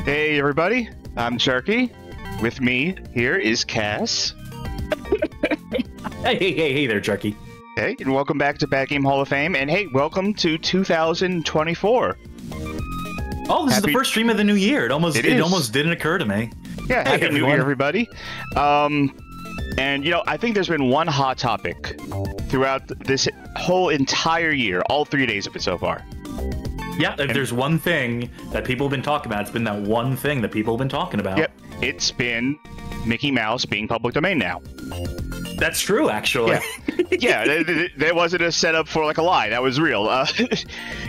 Hey everybody, I'm Sharky. With me here is Cass. Hey there, Chucky. Hey, and welcome back to Bad Game Hall of Fame. And hey, welcome to 2024. Oh, this is the first stream of the new year. It almost didn't occur to me. Yeah, hey, happy New Year, everybody. And you know, I think there's been one hot topic throughout this whole entire year, all 3 days of it so far. Yeah, if there's one thing that people have been talking about, it's been that one thing that people have been talking about. Yep, it's been Mickey Mouse being public domain now. That's true, actually. Yeah, that wasn't a setup for like a lie. That was real.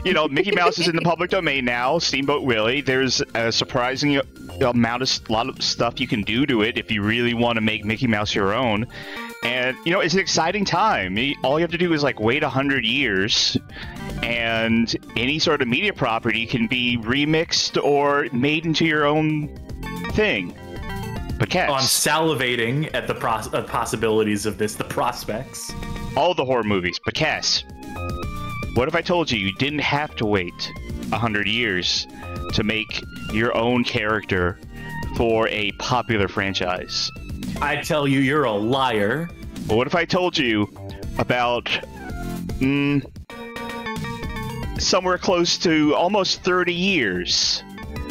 You know, Mickey Mouse is in the public domain now. Steamboat Willie. There's a surprising lot of stuff you can do to it if you really want to make Mickey Mouse your own. And you know, it's an exciting time. All you have to do is like wait 100 years, and any sort of media property can be remixed or made into your own thing. But Cass, I'm salivating at the possibilities of this, the prospects. All the horror movies. But Cass, what if I told you you didn't have to wait 100 years to make your own character for a popular franchise? I tell you, you're a liar. But what if I told you about somewhere close to almost 30 years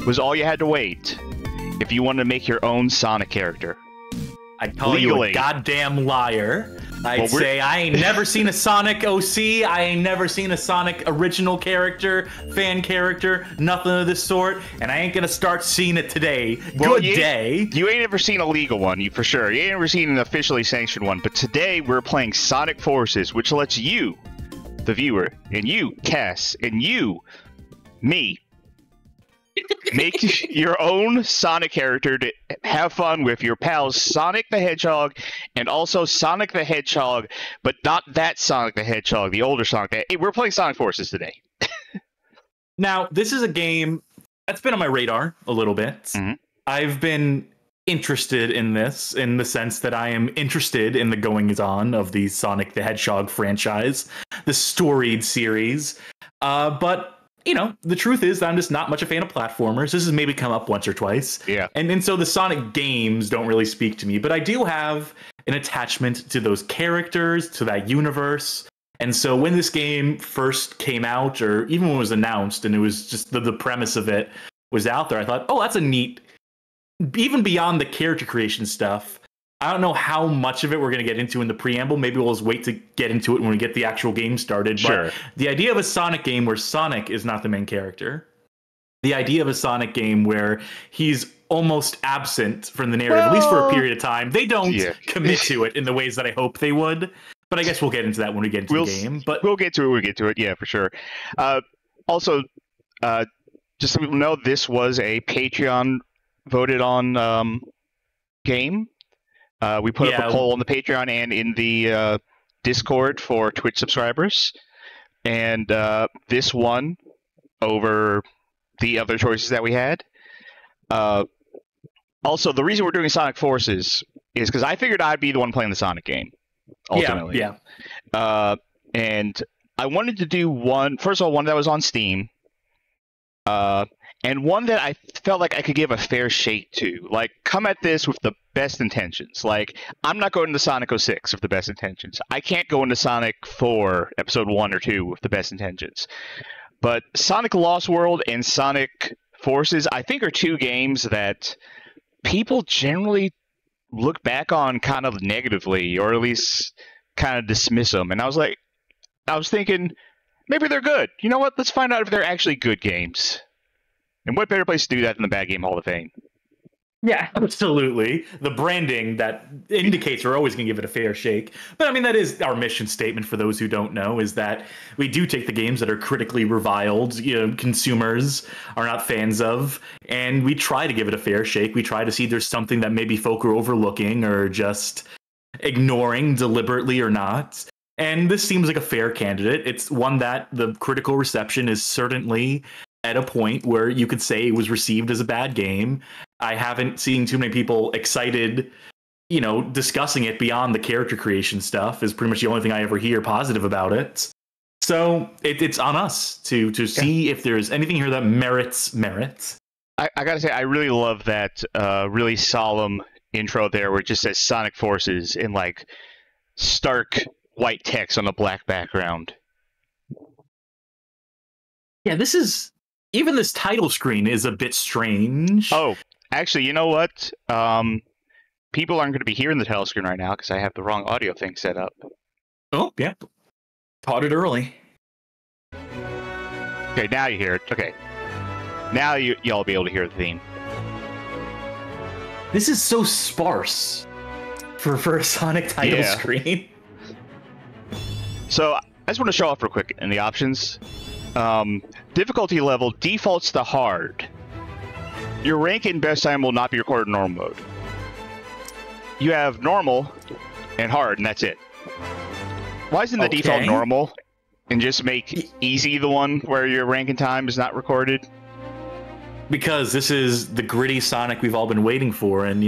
was all you had to wait if you wanted to make your own Sonic character? I'd call you a goddamn liar. I'd say I ain't never seen a Sonic OC, I ain't never seen a Sonic original character, fan character, nothing of this sort, and I ain't gonna start seeing it today. Good day. You ain't ever seen a legal one, for sure. You ain't ever seen an officially sanctioned one, but today we're playing Sonic Forces, which lets you, the viewer, and you, Cass, and you, me, make your own Sonic character to have fun with your pals Sonic the Hedgehog and also Sonic the Hedgehog, but not that Sonic the Hedgehog, the older Sonic. Hey, we're playing Sonic Forces today. Now, this is a game that's been on my radar a little bit. Mm-hmm. I've been interested in this in the sense that I am interested in the goings-on of the Sonic the Hedgehog franchise, the storied series, but you know, the truth is that I'm just not much a fan of platformers. This has maybe come up once or twice. Yeah. And so the Sonic games don't really speak to me, but I do have an attachment to those characters, to that universe. And so when this game first came out, or even when it was announced and it was just the premise of it was out there, I thought, oh, that's a neat, even beyond the character creation stuff. I don't know how much of it we're going to get into in the preamble. Maybe we'll just wait to get into it when we get the actual game started. Sure. But the idea of a Sonic game where Sonic is not the main character, the idea of a Sonic game where he's almost absent from the narrative, at least for a period of time, they don't commit to it in the ways that I hope they would. But I guess we'll get into that when we get into the game. But we'll get to it when we get to it. Yeah, for sure. Also, just so people know, this was a Patreon voted on game. We put up a poll on the Patreon and in the Discord for Twitch subscribers, and this won over the other choices that we had. Also, the reason we're doing Sonic Forces is because I figured I'd be the one playing the Sonic game, ultimately. Yeah. And I wanted to do one that was on Steam, and one that I felt like I could give a fair shake to. Like, come at this with the best intentions. Like, I'm not going to Sonic 06 with the best intentions. I can't go into Sonic 4, Episode 1 or 2 with the best intentions. But Sonic Lost World and Sonic Forces, I think, are two games that people generally look back on kind of negatively, or at least kind of dismiss them. And I was thinking, maybe they're good. You know what? Let's find out if they're actually good games. And what better place to do that than the Bad Game Hall of Fame? Yeah, absolutely. The branding that indicates we're always going to give it a fair shake. But I mean, that is our mission statement for those who don't know, is that we do take the games that are critically reviled, consumers are not fans of, and we try to give it a fair shake. We try to see if there's something that maybe folk are overlooking or just ignoring deliberately or not. And this seems like a fair candidate. It's one that the critical reception is certainly at a point where you could say it was received as a bad game. I haven't seen too many people excited, discussing it beyond the character creation stuff is pretty much the only thing I ever hear positive about it. So it's on us to see if there's anything here that merits. I gotta say, I really love that really solemn intro there where it just says Sonic Forces in like stark white text on a black background. Yeah, this is... Even this title screen is a bit strange. Oh, actually, you know what? People aren't going to be hearing the title screen right now because I have the wrong audio thing set up. Oh, yeah. Caught it early. Okay, now you hear it. Okay. Now y'all be able to hear the theme. This is so sparse for a Sonic title screen. So, I just want to show off real quick in the options. Difficulty level defaults to hard. Your rank in best time will not be recorded in normal mode. You have normal and hard, and that's it. Why isn't the default normal and just make easy the one where your rank and time is not recorded? Because this is the gritty Sonic we've all been waiting for, and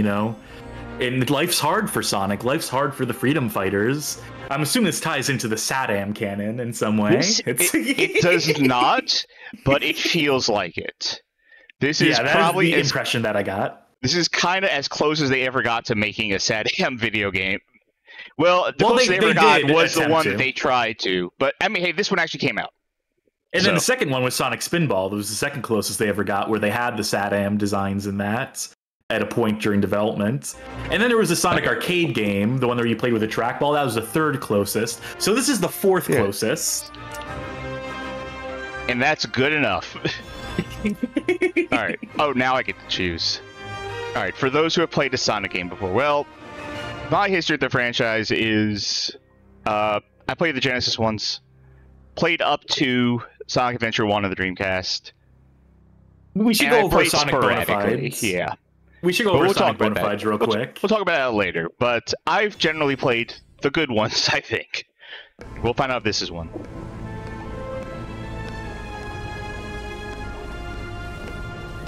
and life's hard for Sonic. Life's hard for the Freedom Fighters. I'm assuming this ties into the SATAM canon in some way. It does not, but it feels like it. This is probably the impression that I got. This is kind of as close as they ever got to making a SATAM video game. Well, the closest they ever got was the one that they tried to. But, I mean, hey, this one actually came out. And then the second one was Sonic Spinball. That was the second closest they ever got, where they had the SATAM designs in that at a point during development. And then there was the Sonic Arcade game, the one where you played with a trackball. That was the third closest. So this is the fourth closest. And that's good enough. All right. Oh, now I get to choose. All right. For those who have played a Sonic game before, well, my history with the franchise is I played the Genesis ones, played up to Sonic Adventure 1 of the Dreamcast. We should go over Sonic Bonafides. Yeah. We should go over Sonic Bonafides real quick. We'll talk about that later, but I've generally played the good ones, I think. We'll find out if this is one.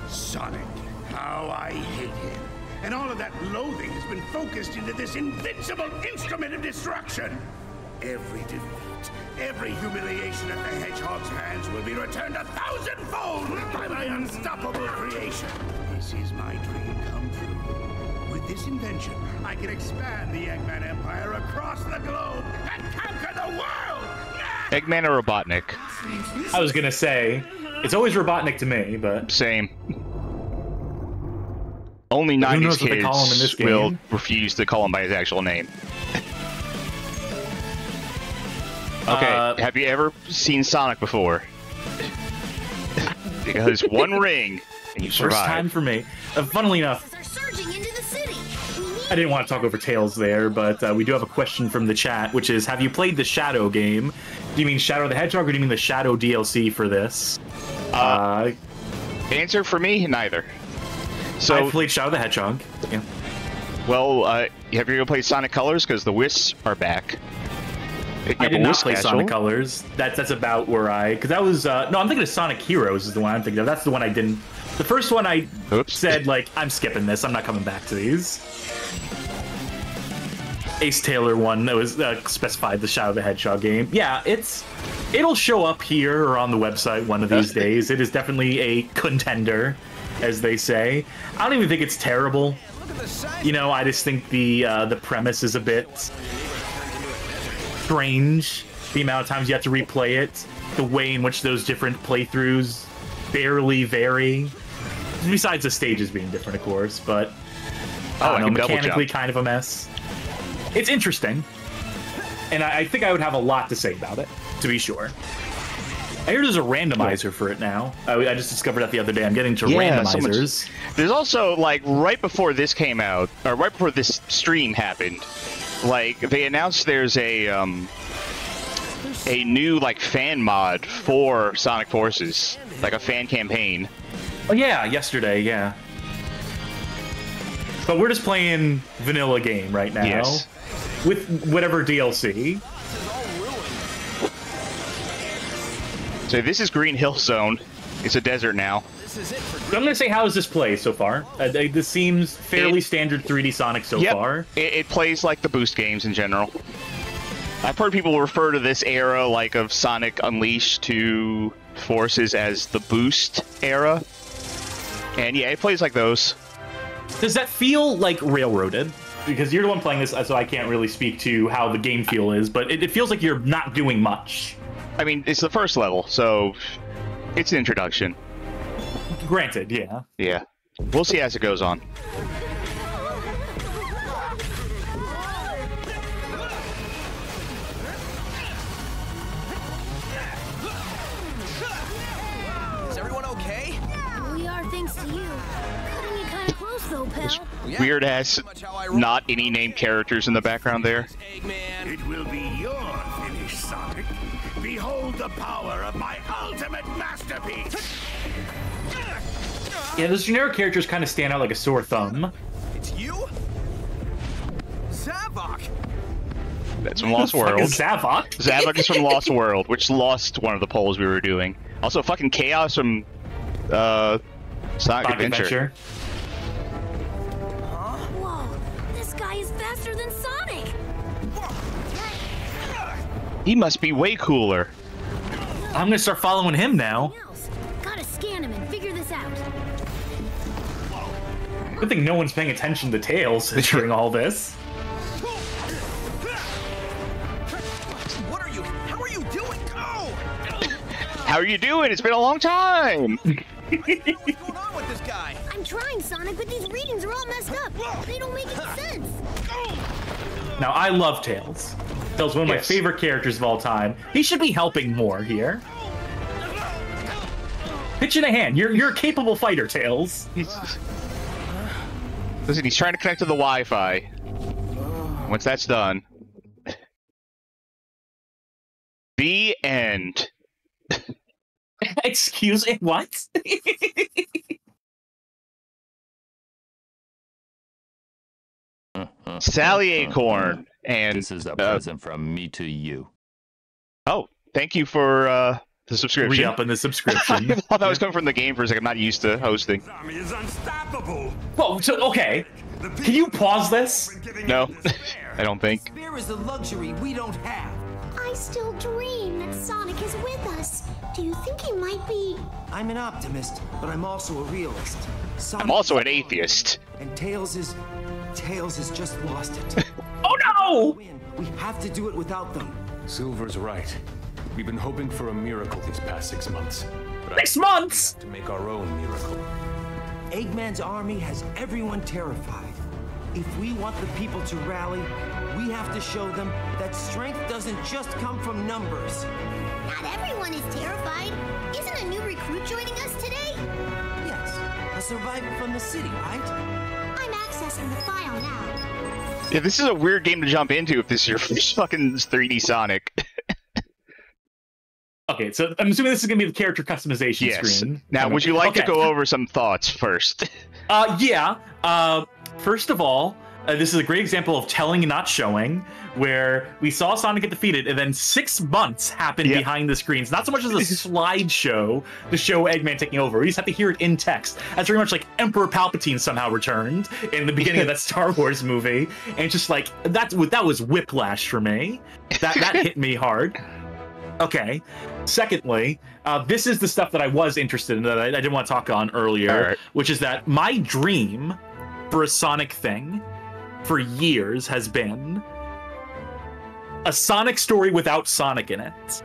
Sonic, how I hate him. And all of that loathing has been focused into this invincible instrument of destruction. Every defeat, every humiliation at the Hedgehog's hands will be returned 1,000-fold by my unstoppable creation. This is my dream come true. With this invention, I can expand the Eggman Empire across the globe and conquer the world! Eggman or Robotnik? I was gonna say, it's always Robotnik to me, but... Same. Only 90s kids will refuse to call him by his actual name. Okay, have you ever seen Sonic before? Because one ring, and you survive. First time for me. Funnily enough, I didn't want to talk over Tails there, but we do have a question from the chat, which is, have you played the Shadow game? Do you mean Shadow the Hedgehog, or do you mean the Shadow DLC for this? Answer for me, neither. So I played Shadow the Hedgehog. Yeah. Well, have you ever played Sonic Colors? Because the Wisps are back. I did not play Sonic Colors. That's about where because that was no, I'm thinking of Sonic Heroes is the one I'm thinking of. That's the one I didn't. The first one I said like I'm skipping this. I'm not coming back to these. Ace Taylor one that was specified the Shadow the Hedgehog game. Yeah, it'll show up here or on the website one of these days. It is definitely a contender, as they say. I don't even think it's terrible. I just think the premise is a bit strange. The amount of times you have to replay it, the way in which those different playthroughs barely vary. Besides the stages being different, of course, but I don't know, mechanically kind of a mess. It's interesting, and I think I would have a lot to say about it, to be sure. I hear there's a randomizer for it now. I just discovered that the other day. I'm getting to randomizers. There's also, like, right before this came out, or right before this stream happened, like, they announced there's a new, like, fan mod for Sonic Forces, like a fan campaign. Oh, yeah, yesterday, yeah. But we're just playing vanilla game right now. Yes. With whatever DLC. So this is Green Hill Zone. It's a desert now. I'm going to say, how does this play so far? This seems fairly standard 3D Sonic so far. It plays like the Boost games in general. I've heard people refer to this era, like, of Sonic Unleashed to Forces as the Boost era. And yeah, it plays like those. Does that feel like railroaded? Because you're the one playing this, so I can't really speak to how the game feel is, but it feels like you're not doing much. I mean, it's the first level, so it's an introduction. Granted, yeah. Yeah. We'll see as it goes on. Is everyone okay? We are, thanks to you. Cutting it kind of close, though, pal. Weird ass, not any named characters in the background there. Eggman. It will be your finish, Sonic. Behold the power of my ultimate masterpiece. Yeah, those generic characters kind of stand out like a sore thumb. It's you? Zavok. That's from Lost World. Fucking Zavok. Zavok is from Lost World, which lost one of the polls we were doing. Also, fucking Chaos from Sonic Adventure. Whoa, this guy is faster than Sonic. He must be way cooler. I'm gonna start following him now. Else, gotta scan him and figure this out. Good thing no one's paying attention to Tails during all this. What are you? How are you doing? Oh! How are you doing? It's been a long time. What's going on with this guy? I'm trying, Sonic, but these readings are all messed up. They don't make any sense. Now, I love Tails. Tails is one of my Yes. favorite characters of all time. He should be helping more here. Pitch in a hand. You're a capable fighter, Tails. Listen, he's trying to connect to the Wi-Fi. Once that's done. The end. Excuse me, what? Sally Acorn and This is a present from me to you. oh, thank you for the subscription. Re-upping the I subscription. thought that was coming from the game for a second. I'm not used to hosting. Army is unstoppable. Whoa, so, okay. Can you pause this? No, I don't think. Fear is a luxury we don't have. I still dream that Sonic is with us. Do you think he might be... I'm an optimist, but I'm also a realist. Sonic I'm also an atheist. And Tails has just lost it. Oh no! Win. We have to do it without them. Silver's right. We've been hoping for a miracle these past 6 months. But 6 months! to make our own miracle. Eggman's army has everyone terrified. If we want the people to rally, we have to show them that strength doesn't just come from numbers. Not everyone is terrified. Isn't a new recruit joining us today? Yes, a survivor from the city, right? I'm accessing the file now. Yeah, this is a weird game to jump into if this is your first fucking 3D Sonic. Okay, so I'm assuming this is going to be the character customization Yes. screen. Now, would you like to Okay. go over some thoughts first? Yeah. First of all, this is a great example of telling and not showing, where we saw Sonic get defeated, and then 6 months happened Yep. behind the screens. Not so much as a slideshow to show Eggman taking over. We just have to hear it in text. That's very much like Emperor Palpatine somehow returned in the beginning of that Star Wars movie, and it's just like that was whiplash for me. That hit me hard. Okay. Secondly, this is the stuff that I was interested in that I didn't want to talk on earlier, All right. which is that my dream for a Sonic thing for years has been a Sonic story without Sonic in it.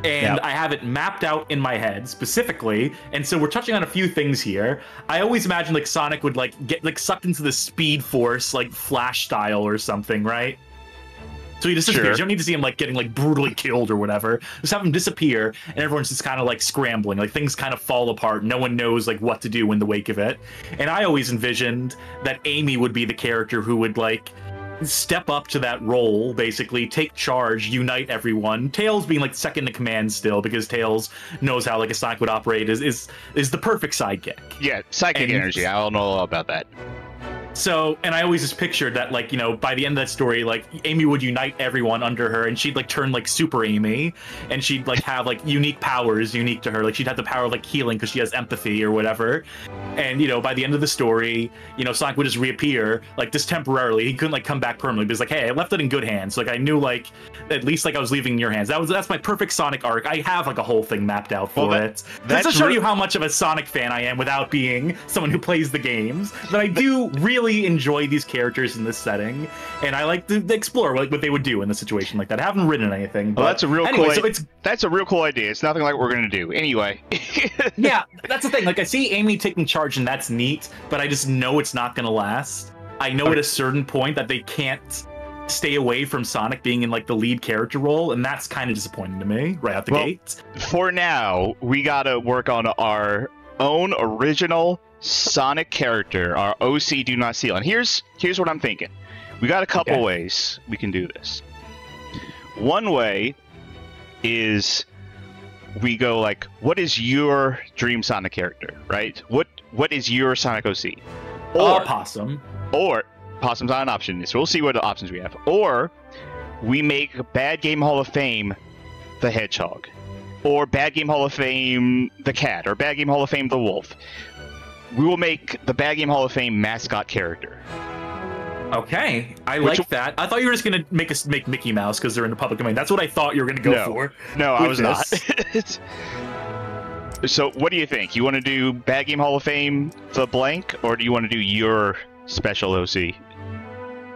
And Yep. I have it mapped out in my head specifically. And so we're touching on a few things here. I always imagine like Sonic would like get like sucked into the Speed Force, like Flash style or something, right? So he just disappears. Sure. You don't need to see him like getting like brutally killed or whatever. Just have him disappear, and everyone's just kind of like scrambling. Like things kind of fall apart. No one knows like what to do in the wake of it. And I always envisioned that Amy would be the character who would like step up to that role, basically take charge, unite everyone. Tails being like second to command still, because Tails knows how like a Sonic would operate. Is the perfect sidekick. Yeah, psychic And- energy. I don't know all about that. So, and I always just pictured that, like, you know, by the end of that story, like, Amy would unite everyone under her, and she'd, like, turn, like, Super Amy, and she'd, like, have, like, unique powers unique to her. Like, she'd have the power of, like, healing because she has empathy or whatever. And, you know, by the end of the story, you know, Sonic would just reappear, like, just temporarily. He couldn't, like, come back permanently, but it's like, hey, I left it in good hands. Like, I knew, like, at least, like, I was leaving in your hands. That's my perfect Sonic arc. I have, like, a whole thing mapped out for it. That's to show you how much of a Sonic fan I am without being someone who plays the games. But I do really enjoy these characters in this setting, and I like to explore like what they would do in a situation like that. I haven't written anything, but well, that's a real anyway, cool. That's a real cool idea. It's nothing like what we're gonna do anyway. Yeah, that's the thing. Like I see Amy taking charge, and that's neat, but I just know it's not gonna last. I know at a certain point that they can't stay away from Sonic being in like the lead character role, and that's kind of disappointing to me right out the gate. For now, we gotta work on our own original Sonic character, our OC Do Not Steal. And here's what I'm thinking. We got a couple ways we can do this. One way is we go like, what is your dream Sonic character, right? What is your Sonic OC? Or Possum. Or Possum's not an option, so we'll see what options we have. Or we make Bad Game Hall of Fame the Hedgehog. Or Bad Game Hall of Fame the Cat. Or Bad Game Hall of Fame the Wolf. We will make the Bad Game Hall of Fame mascot character. Okay, I like that. I thought you were just gonna make Mickey Mouse because they're in the public domain. That's what I thought you were gonna go for. No, I was not. So, what do you think? You want to do Bad Game Hall of Fame the blank, or do you want to do your special OC?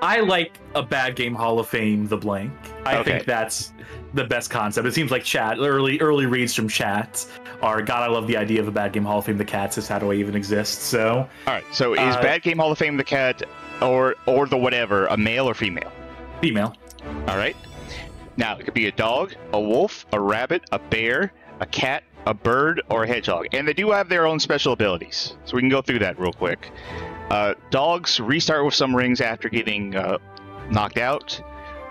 I like a Bad Game Hall of Fame the blank. I think that's the best concept. It seems like early reads from chat are, God, I love the idea of a Bad Game Hall of Fame the Cat. Says, how do I even exist? So, all right. So, is Bad Game Hall of Fame the Cat, or the whatever, a male or female? Female. All right. Now, it could be a dog, a wolf, a rabbit, a bear, a cat, a bird, or a hedgehog. And they do have their own special abilities, so we can go through that real quick. Dogs restart with some rings after getting knocked out.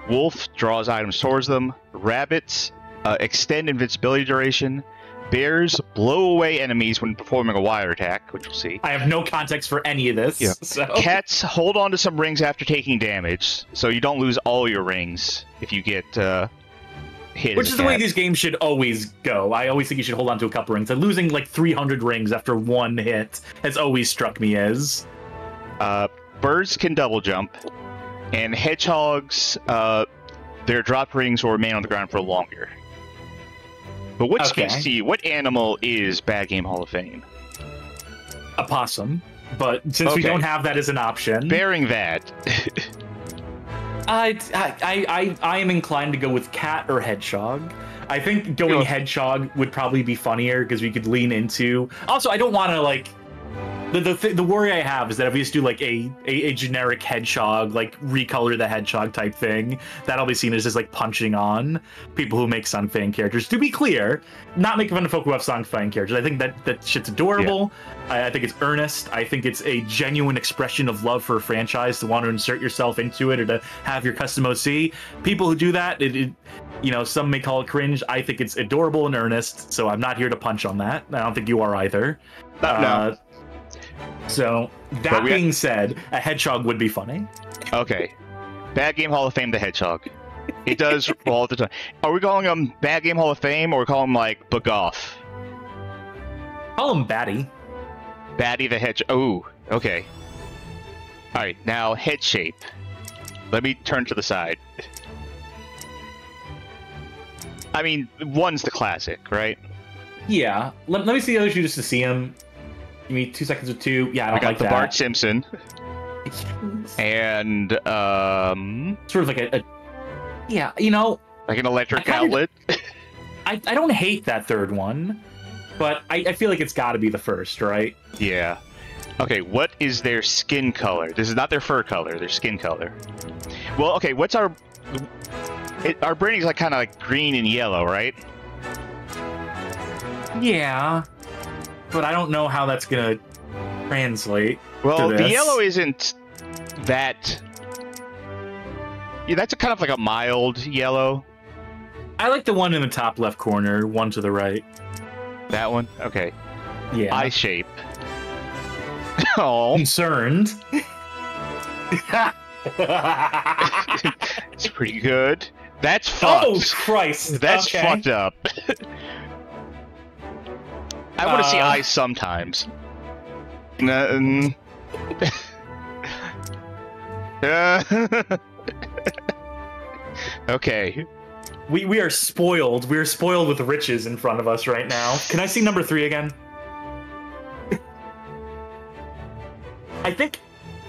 Wolf draws items towards them. Rabbits extend invincibility duration. Bears blow away enemies when performing a wire attack, which we'll see. I have no context for any of this. Yeah. So. Cats hold on to some rings after taking damage, so you don't lose all your rings if you get hit. Which is the way these games should always go. I always think you should hold on to a couple rings. And losing like 300 rings after one hit has always struck me as. Birds can double jump, and hedgehogs, their drop rings will remain on the ground for longer. But what species, what animal is Bad Game Hall of Fame? A possum. But since we don't have that as an option, bearing that, I am inclined to go with cat or hedgehog. I think going hedgehog would probably be funnier because we could lean into. Also, I don't want to like. The worry I have is that if we just do like a generic hedgehog, like recolor the hedgehog type thing, that'll be seen as just like punching on people who make Sonic fan characters. To be clear, not making fun of folk who have Sonic fan characters. I think that shit's adorable. Yeah. I think it's earnest. I think it's a genuine expression of love for a franchise to want to insert yourself into it or to have your custom OC. People who do that, you know, some may call it cringe. I think it's adorable and earnest. So I'm not here to punch on that. I don't think you are either. No. So, that being said, a hedgehog would be funny. Okay. Bad Game Hall of Fame the Hedgehog. It does all the time. Are we calling him Bad Game Hall of Fame, or we call him, like, Bagoff? Call him Batty. Batty the Hedgehog. Oh, okay. Alright, now head shape. Let me turn to the side. I mean, one's the classic, right? Yeah. Let me see the other two just to see him. Give me 2 seconds or two. Yeah, I don't like the that. Bart Simpson. And, sort of like a yeah, you know... like an electric outlet. I don't hate that third one, but I feel like it's got to be the first, right? Yeah. Okay, what is their skin color? This is not their fur color, their skin color. Well, okay, what's our... our branding's like kind of like green and yellow, right? Yeah. But I don't know how that's gonna translate. Well, to this. The yellow isn't that. Yeah, that's kind of like a mild yellow. I like the one in the top left corner, one to the right. That one? Okay. Yeah. Eye shape. Oh. Concerned. It's pretty good. That's fucked. Oh, Christ. That's Okay. fucked up. I want to see eyes sometimes. Okay. We are spoiled. We are spoiled with riches in front of us right now. Can I see number 3 again? I think.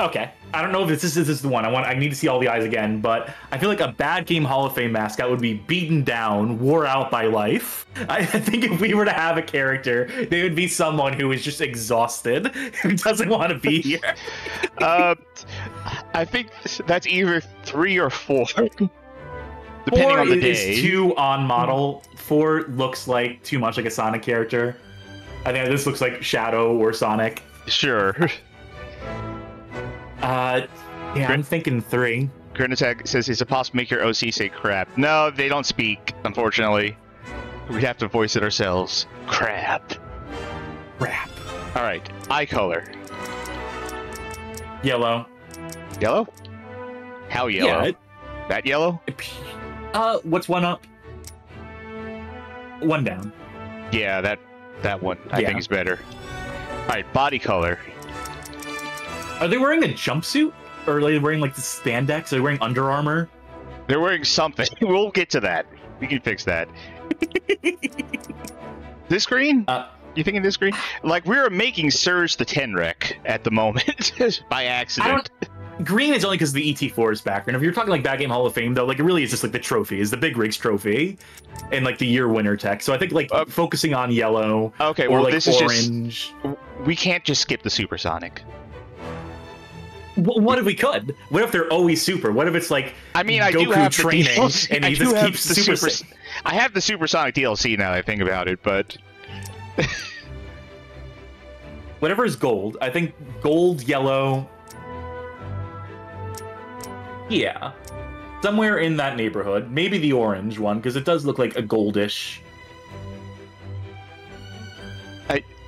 Okay. I don't know if this is the one. I need to see all the eyes again, but I feel like a bad game Hall of Fame mascot would be beaten down, wore out by life. I think if we were to have a character, they would be someone who is just exhausted, who doesn't want to be here. I think that's either 3 or 4. 4 Depending on the day. is too on model. 4 looks like too much like a Sonic character. I think this looks like Shadow or Sonic. Sure. Yeah, I'm thinking 3. Grenatag says, is it possible to make your OC say crap? No, they don't speak, unfortunately. We'd have to voice it ourselves. Crap. Crap. Alright, eye color. Yellow. Yellow? How yellow? Yeah. That yellow? What's one up? One down. Yeah, that one I think is better. Alright, body color. Are they wearing a jumpsuit? Or are they wearing like the spandex? Are they wearing Under Armour? They're wearing something. We'll get to that. We can fix that. This green? You thinking this green? Like, we're making Surge the Tenrec at the moment by accident. Green is only because the ET4's background. If you're talking like Bad Game Hall of Fame, though, like it really is just like the trophy, is the Big Rigs trophy, and like the year winner tech. So I think like focusing on yellow. Okay, or, well like, this orange. is just. We can't just skip the Supersonic. What if we could? What if they're always super? What if it's like I mean, I Goku do have training the DLC. and he I just do have keeps the super. I have the Supersonic DLC now that I think about it, but Whatever is gold, I think gold, yellow. Yeah, somewhere in that neighborhood. Maybe the orange one because it does look like a goldish.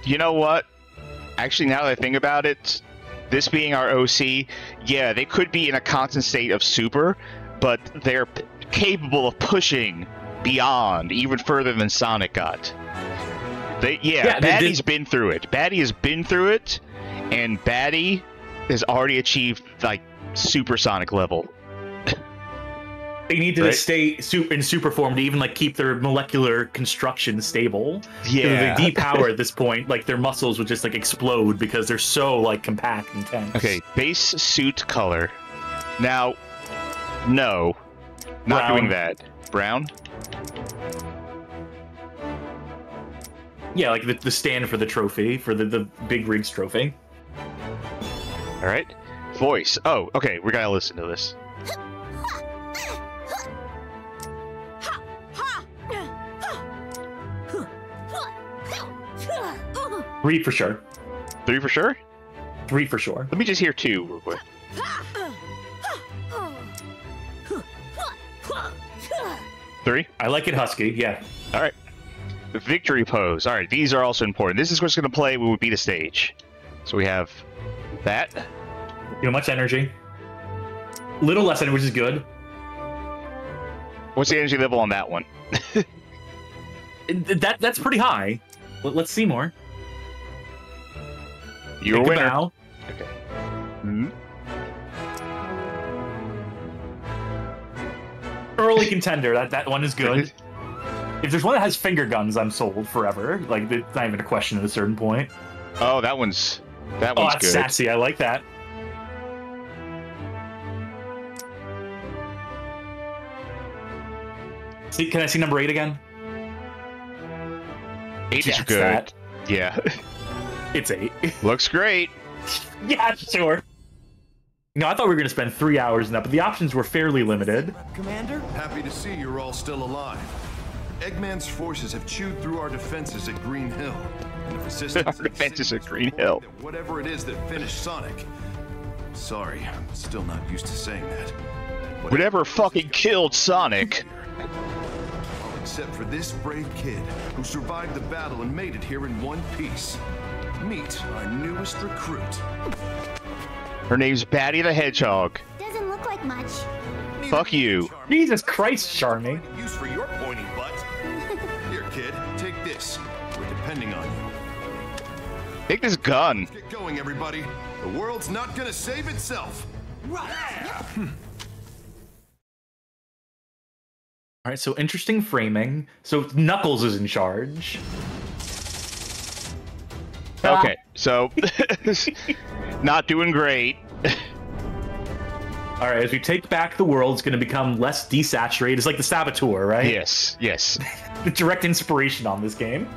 You know what? Actually, now that I think about it, this being our OC, yeah, they could be in a constant state of super, but they're capable of pushing beyond, even further than Sonic got. Batty's been through it. Batty has been through it, and Batty has already achieved, like, supersonic level. They need to stay in super form to even like keep their molecular construction stable. Yeah, they depower at this point. Like their muscles would just like explode because they're so like compact and tense. Okay, base suit color. Now, no, not Brown. doing that. Brown. Yeah, like the stand for the trophy for the Big Rigs trophy. All right, voice. Oh, okay, we gotta listen to this. 3 for sure. 3 for sure? 3 for sure. Let me just hear 2 real quick. 3? I like it husky, yeah. All right. The victory pose. All right, these are also important. This is what's going to play when we beat a stage. So we have that. Too much energy. Little less energy, which is good. What's the energy level on that one? That's pretty high. Let's see more. You're a winner. Bow. Okay. Mm-hmm. Early contender. That one is good. If there's one that has finger guns, I'm sold forever. Like it's not even a question at a certain point. Oh, that one's that's good. Sassy. I like that. See, can I see number 8 again? 8 is Yes, good. that. Yeah. It's 8. Looks great. Yeah, sure. No, I thought we were going to spend 3 hours in that, but the options were fairly limited. Commander? Happy to see you're all still alive. Eggman's forces have chewed through our defenses at Green Hill. And the resistance Our defenses at Green Hill. Whatever it is that finished Sonic. Sorry, I'm still not used to saying that. Whatever fucking killed Sonic. All except for this brave kid who survived the battle and made it here in one piece. Meet our newest recruit. Her name's Batty the Hedgehog. Doesn't look like much. Fuck you. Jesus Christ, Charming. Use for your pointy butt. Here, kid, take this. We're depending on you. Take this gun. Let's get going, everybody. The world's not gonna save itself. All right, so interesting framing. So Knuckles is in charge. Okay, so not doing great. All right, as we take back the world, it's going to become less desaturated. It's like the Saboteur, right? Yes, yes. The direct inspiration on this game.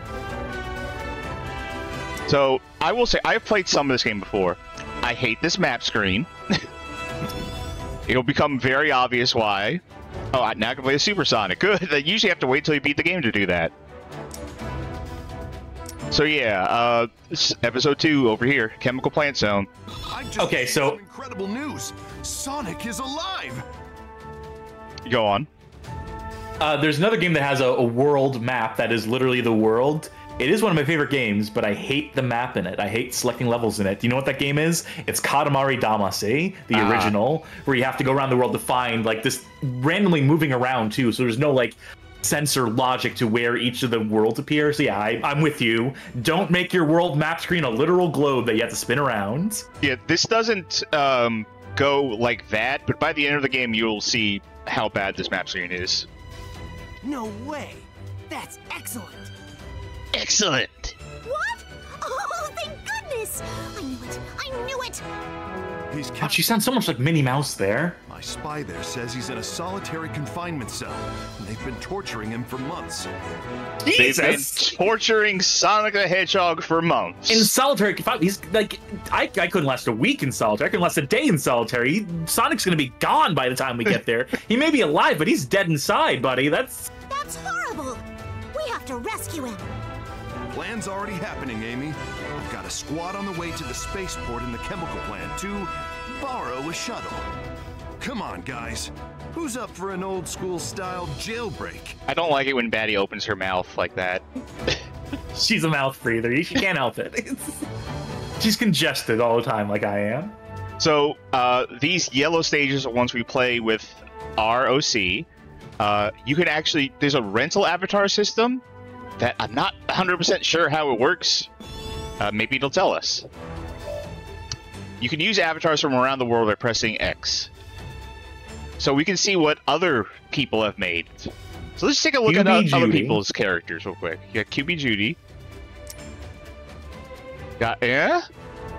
So I will say I've played some of this game before. I hate this map screen. It'll become very obvious why. Oh, now I can play a Supersonic. Good. I usually have to wait till you beat the game to do that. So yeah, episode 2 over here, Chemical Plant Zone. Okay, so some incredible news. Sonic is alive. Go on. There's another game that has a world map that is literally the world. It is one of my favorite games, but I hate the map in it. I hate selecting levels in it. Do you know what that game is? It's Katamari Damacy, the original, where you have to go around the world to find like this randomly moving around too. So there's no like sensor logic to where each of the worlds appear. So yeah, I'm with you. Don't make your world map screen a literal globe that you have to spin around. Yeah, this doesn't go like that, but by the end of the game, you'll see how bad this map screen is. No way. That's excellent. Excellent. What? Oh, thank goodness! I knew it. I knew it. He's God, she sounds so much like Minnie Mouse there. My spy there says he's in a solitary confinement cell, and they've been torturing him for months. They've been torturing Sonic the Hedgehog for months. In solitary confinement, he's like, I couldn't last a week in solitary. I couldn't last a day in solitary. Sonic's gonna be gone by the time we get there. He may be alive, but he's dead inside, buddy. That's horrible. We have to rescue him. Plan's already happening, Amy. I've got a squad on the way to the spaceport in the chemical plant to borrow a shuttle. Come on, guys. Who's up for an old-school style jailbreak? I don't like it when Batty opens her mouth like that. She's a mouth breather. She can't help it. She's congested all the time like I am. So these yellow stages are ones we play with ROC. You can actually... There's a rental avatar system that I'm not 100% sure how it works. Maybe it'll tell us. You can use avatars from around the world by pressing X. So we can see what other people have made. So let's take a look at other people's characters real quick. You got QB Judy. Got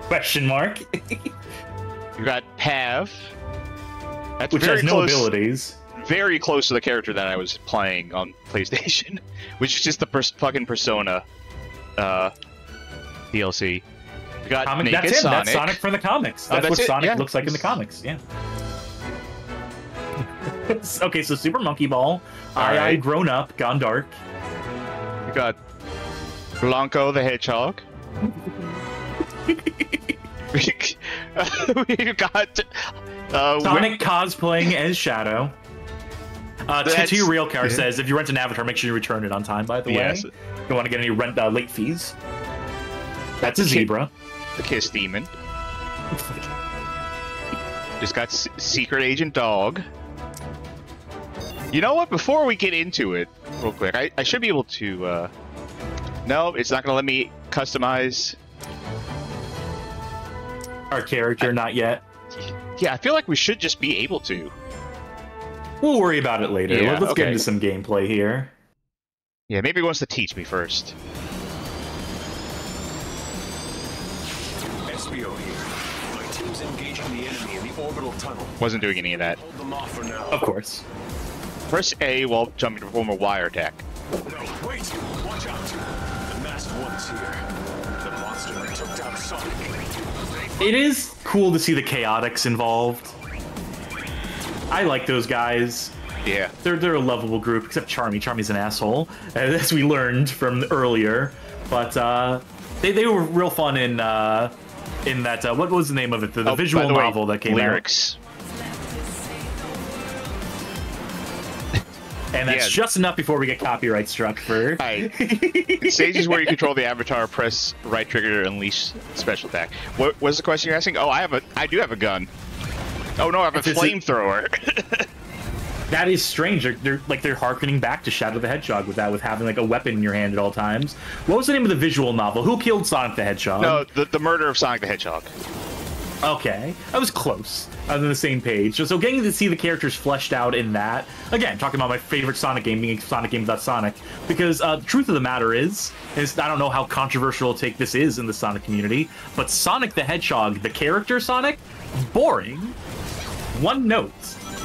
Question mark. You got Pav. That's which very has no close, abilities. Very close to the character that I was playing on PlayStation, which is just the fucking Persona DLC. You got Comic, Naked that's him. Sonic. That's Sonic from the comics. That's what Sonic looks like in the comics. Yeah. Okay, so Super Monkey Ball. I grown up, gone dark. You got Blanco the Hedgehog. We've got Sonic cosplaying as Shadow. Tattoo Real Car says, if you rent an avatar, make sure you return it on time, by the way. Yes. Don't want to get any late fees. That's a zebra. The Kiss Demon. Just got Secret Agent Dog. You know what? Before we get into it, real quick, I should be able to... No, it's not going to let me customize... Our character, not yet. Yeah, I feel like we should just be able to. We'll worry about it later. Yeah, Let's get into some gameplay here. Yeah, maybe he wants to teach me first. SBO here. My team's engaging the enemy in the orbital tunnel. Wasn't doing any of that. Hold them off for now. Of course. Press A while jumping to perform a wire attack. No, wait! Watch out! The masked one's here. The monster that took down Sonic. It is cool to see the Chaotix involved. I like those guys. Yeah. They're a lovable group, except Charmy. Charmy's an asshole, as we learned from earlier. But they were real fun in that what was the name of it? The visual novel that came Lyrics. out. And that's just enough before we get copyright struck for... Stages where you control the avatar, press right trigger to unleash special attack. What was the question you're asking? Oh, I do have a gun. Oh no, I have a flamethrower. That is strange. They're harkening back to Shadow the Hedgehog with that, with having like a weapon in your hand at all times. What was the name of the visual novel? Who killed Sonic the Hedgehog? No, the murder of Sonic the Hedgehog. Okay, I was close. I was on the same page. So getting to see the characters fleshed out in that, again, talking about my favorite Sonic game being Sonic Game Without Sonic, because the truth of the matter is I don't know how controversial a take this is in the Sonic community, but Sonic the Hedgehog, the character Sonic, boring. One note,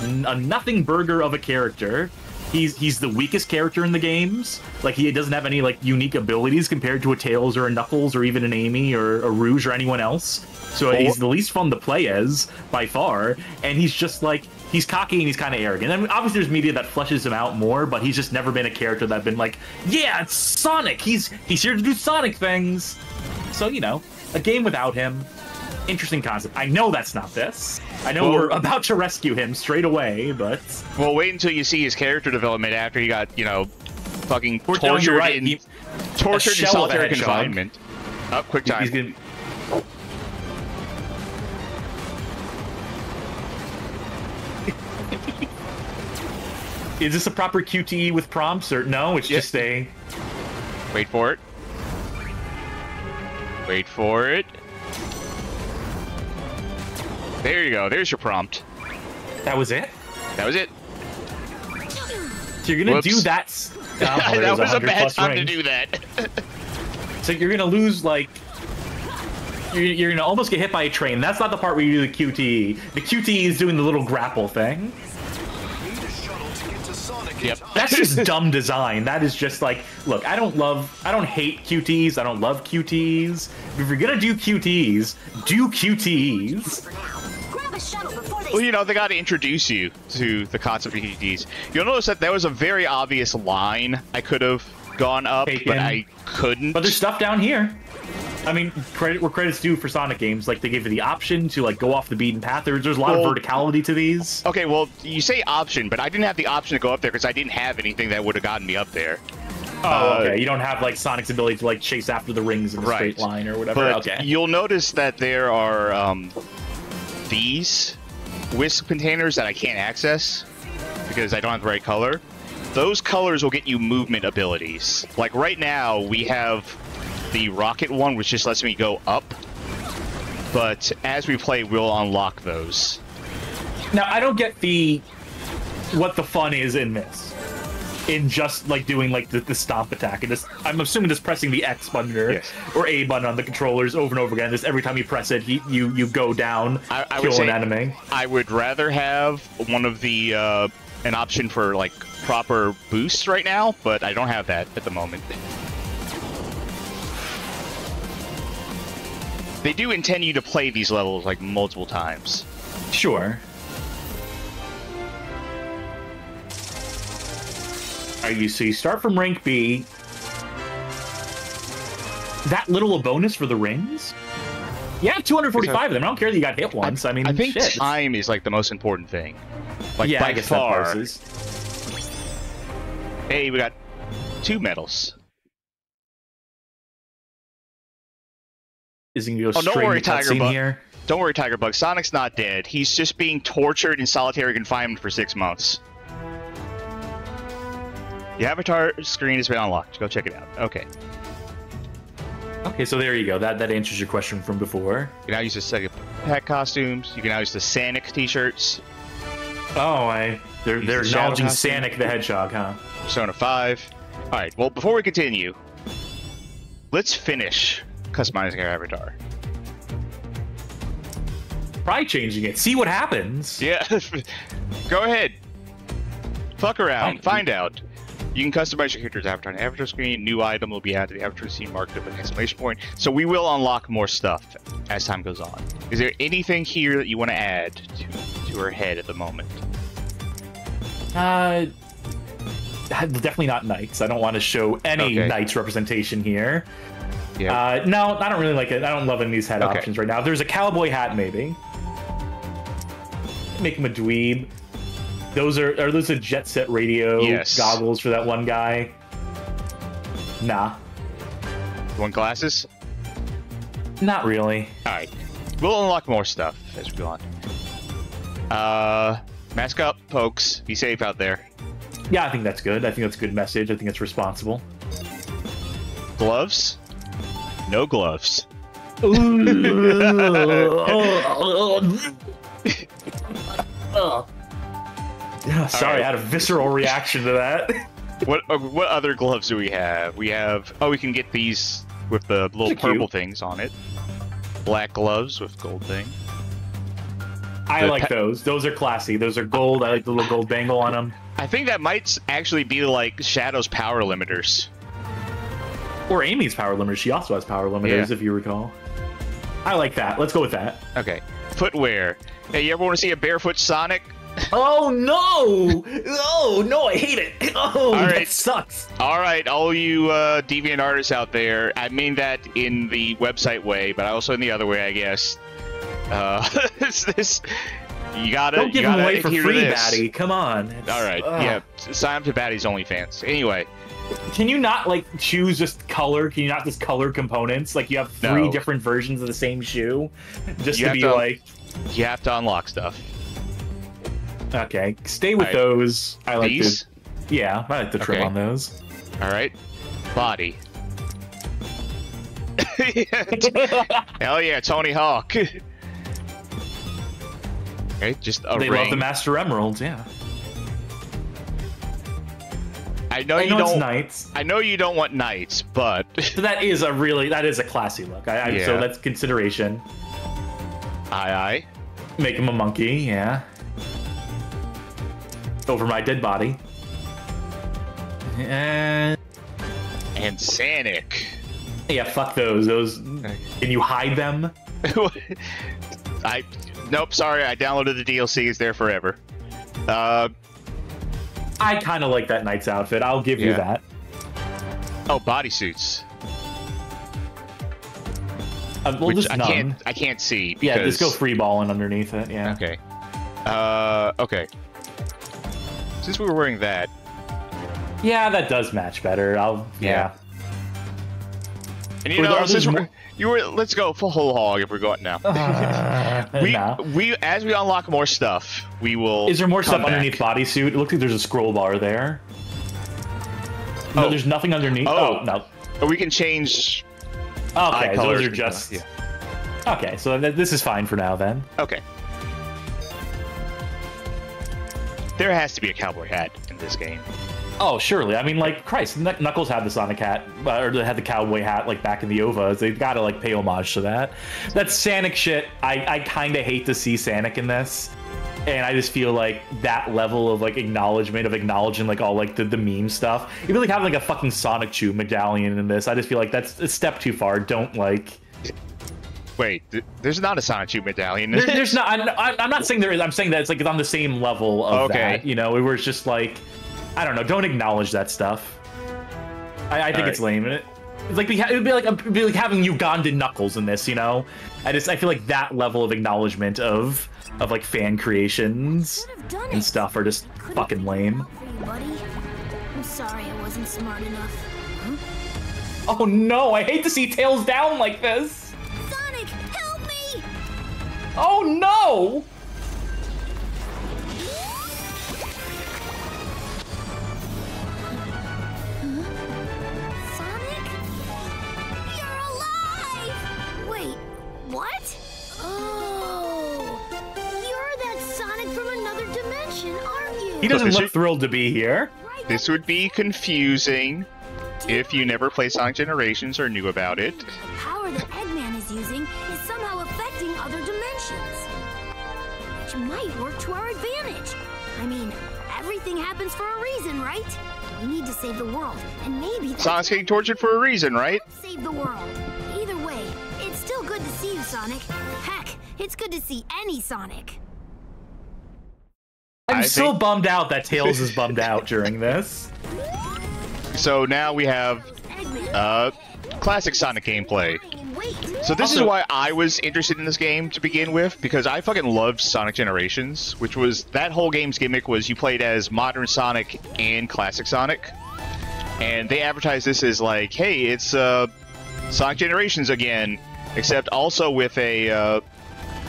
a nothing burger of a character. He's the weakest character in the games. Like, he doesn't have any like unique abilities compared to a Tails or a Knuckles or even an Amy or a Rouge or anyone else. So he's the least fun to play as by far, and he's just like, he's cocky and he's kind of arrogant. I mean, obviously there's media that fleshes him out more, but he's just never been a character that's been like, yeah, it's Sonic. He's here to do Sonic things. So, you know, a game without him, interesting concept. I know that's not this. I know we're about to rescue him straight away, but... Well, wait until you see his character development after he got, you know, fucking tortured in solitary confinement. Oh, quick time. He's gonna... Is this a proper QTE with prompts, or no? It's just a... Wait for it. Wait for it. There you go. There's your prompt. That was it? That was it. So you're going to do that... that was a bad time to do that. So you're going to lose, like... You're going to almost get hit by a train. That's not the part where you do the QTE. The QTE is doing the little grapple thing. Yep. That's just dumb design. That is just like, look, I don't hate QTs. I don't love QTs. If you're gonna do QTs, do QTs. Well, you know, they got to introduce you to the concept of QTs. You'll notice that there was a very obvious line I could have gone up, but I couldn't. But there's stuff down here. I mean, credit where credit's due for Sonic games. Like, they gave you the option to, like, go off the beaten path. There's a lot of verticality to these. Okay, well, you say option, but I didn't have the option to go up there because I didn't have anything that would have gotten me up there. Oh, okay. You don't have, like, Sonic's ability to, like, chase after the rings in a straight line or whatever. But okay. You'll notice that there are these Wisp containers that I can't access because I don't have the right color. Those colors will get you movement abilities. Like, right now, we have the rocket one, which just lets me go up, but as we play, we'll unlock those. Now, I don't get what the fun is in this, in just like doing like the stomp attack, and I'm assuming just pressing the X button or A button on the controllers over and over again. Just every time you press it, you go down, kill an enemy. I would rather have one of the an option for like proper boosts right now, but I don't have that at the moment. They do intend you to play these levels like multiple times. Sure. So you start from rank B. That little a bonus for the rings? Yeah, 245 of them. I don't care that you got hit once. I mean, I think time is like the most important thing. Like, yeah, by I guess far. That passes. Hey, we got 2 medals. Is he gonna go straight into cutscene here? Don't worry, Tiger Bug. Sonic's not dead. He's just being tortured in solitary confinement for 6 months. The avatar screen has been unlocked. Go check it out. Okay. Okay, so there you go. That answers your question from before. You can now use the Sega Pack costumes. You can now use the Sonic t-shirts. Oh, they're acknowledging Sonic the Hedgehog, huh? Persona 5. All right. Well, before we continue, let's finish customizing our avatar. Try changing it. See what happens. Yeah. Go ahead. Fuck around. Find out. You can customize your character's avatar on the avatar screen. New item will be added to the avatar scene marked with an exclamation point. So we will unlock more stuff as time goes on. Is there anything here that you want to add to her head at the moment? Definitely not knights. I don't want to show any knights representation here. Yeah. No, I don't really like it. I don't love any of these head options right now. If there's a cowboy hat, maybe. Make him a dweeb. Those are those the Jet Set Radio Yes. goggles for that one guy? Nah, You want glasses? not really. All right. We'll unlock more stuff as we go on. Mask up, folks. Be safe out there. Yeah, I think that's good. I think that's a good message. I think it's responsible. Gloves? No gloves. Sorry, I had a visceral reaction to that. What other gloves do we have? We have... Oh, we can get these with the little They're purple cute. things on it. Black gloves with gold thing. I like those. Those are classy. Those are gold. I like the little gold bangle on them. I think that might actually be like Shadow's power limiters. Or Amy's power limiters. She also has power limiters, Yeah. if you recall. I like that. Let's go with that. Okay. Footwear. Hey, you ever want to see a barefoot Sonic? Oh, no! Oh, no, I hate it. Oh, All right. that sucks. All right, all you deviant artists out there, I mean that in the website way, but also in the other way, I guess. This you gotta Don't give you him gotta away for adhere to free, this. Batty. Come on. All right, yeah, sign up to Batty's OnlyFans. Anyway, Can you not, like, choose just color? Can you not just color components? Like, you have three No. different versions of the same shoe? Just You to have be to- like, you have to unlock stuff. okay, stay with All right. those. I like These? to, yeah, I like the trim Okay. on those. All right, body. Hell yeah, Tony Hawk. Okay, just a They ring. love the Master Emeralds, yeah. I know I you know it's don't. knights. I know you don't want knights, but So that is a classy look. So Yeah. that's consideration. aye. Make him a monkey, yeah. Over my dead body. And And Sanic. yeah, fuck those. Those. Can you hide them? Nope, sorry, I downloaded the DLC, it's there forever. I kind of like that knight's outfit. I'll give you Yeah. that. Oh, bodysuits. Well, Which just none. I can't see. Yeah, Because... just go free balling underneath it. Yeah. Okay. Okay. Since we were wearing that, Yeah, that does match better. Yeah. and you Were know, there since others let's go full whole hog if we're going now. No. As we unlock more stuff, we will. Is there more come stuff underneath back. bodysuit? It looks like there's a scroll bar there. No, Oh. there's nothing underneath. Oh. Oh, no. But we can change. Okay, eye those colors are and just. stuff, Okay, so this is fine for now then. Okay. There has to be a cowboy hat in this game. Oh, surely. I mean, like, Christ, Knuckles had the Sonic hat, or they had the cowboy hat, like, back in the OVAs. They've got to, like, pay homage to that. That's Sonic shit. I kind of hate to see Sonic in this. And I just feel like that level of, like, acknowledgement, of acknowledging, like, all, like, the meme stuff. Even, like, having, like, a fucking Sonic Chew medallion in this, I just feel like that's a step too far. Don't, like... Wait, there's not a Sonic Chew medallion. There's not... I'm not saying there is. I'm saying that it's, like, it's on the same level of Okay. that. You know, where it's just, like... I don't know. Don't acknowledge that stuff. I think All it's right. lame. It's like it'd be like having Ugandan Knuckles in this. You know, I feel like that level of acknowledgement of like fan creations and stuff are just fucking lame. Buddy, I'm sorry I wasn't smart enough. Oh no! I hate to see Tails down like this. Sonic, help me! Oh no! Sonic? You're alive! Wait, what? Oh, you're that Sonic from another dimension, aren't you? He doesn't Look, look thrilled to be here. This would be confusing if you never played Sonic Generations or knew about it. The power that Eggman is using is somehow affecting other dimensions, which might work to our advantage. I mean, everything happens for a reason, right? We need to save the world, and maybe that's Sonic's getting tortured for a reason, right? save the world. Either way, it's still good to see you, Sonic. Heck, it's good to see any Sonic. I'm I so think- bummed out that Tails is bummed out during this. So now we have Eggman. Classic Sonic gameplay. Wait. So this is why I was interested in this game to begin with, because I fucking loved Sonic Generations, which was, that whole game's gimmick was you played as modern Sonic and classic Sonic. And they advertised this as like, hey, it's Sonic Generations again, except also with a,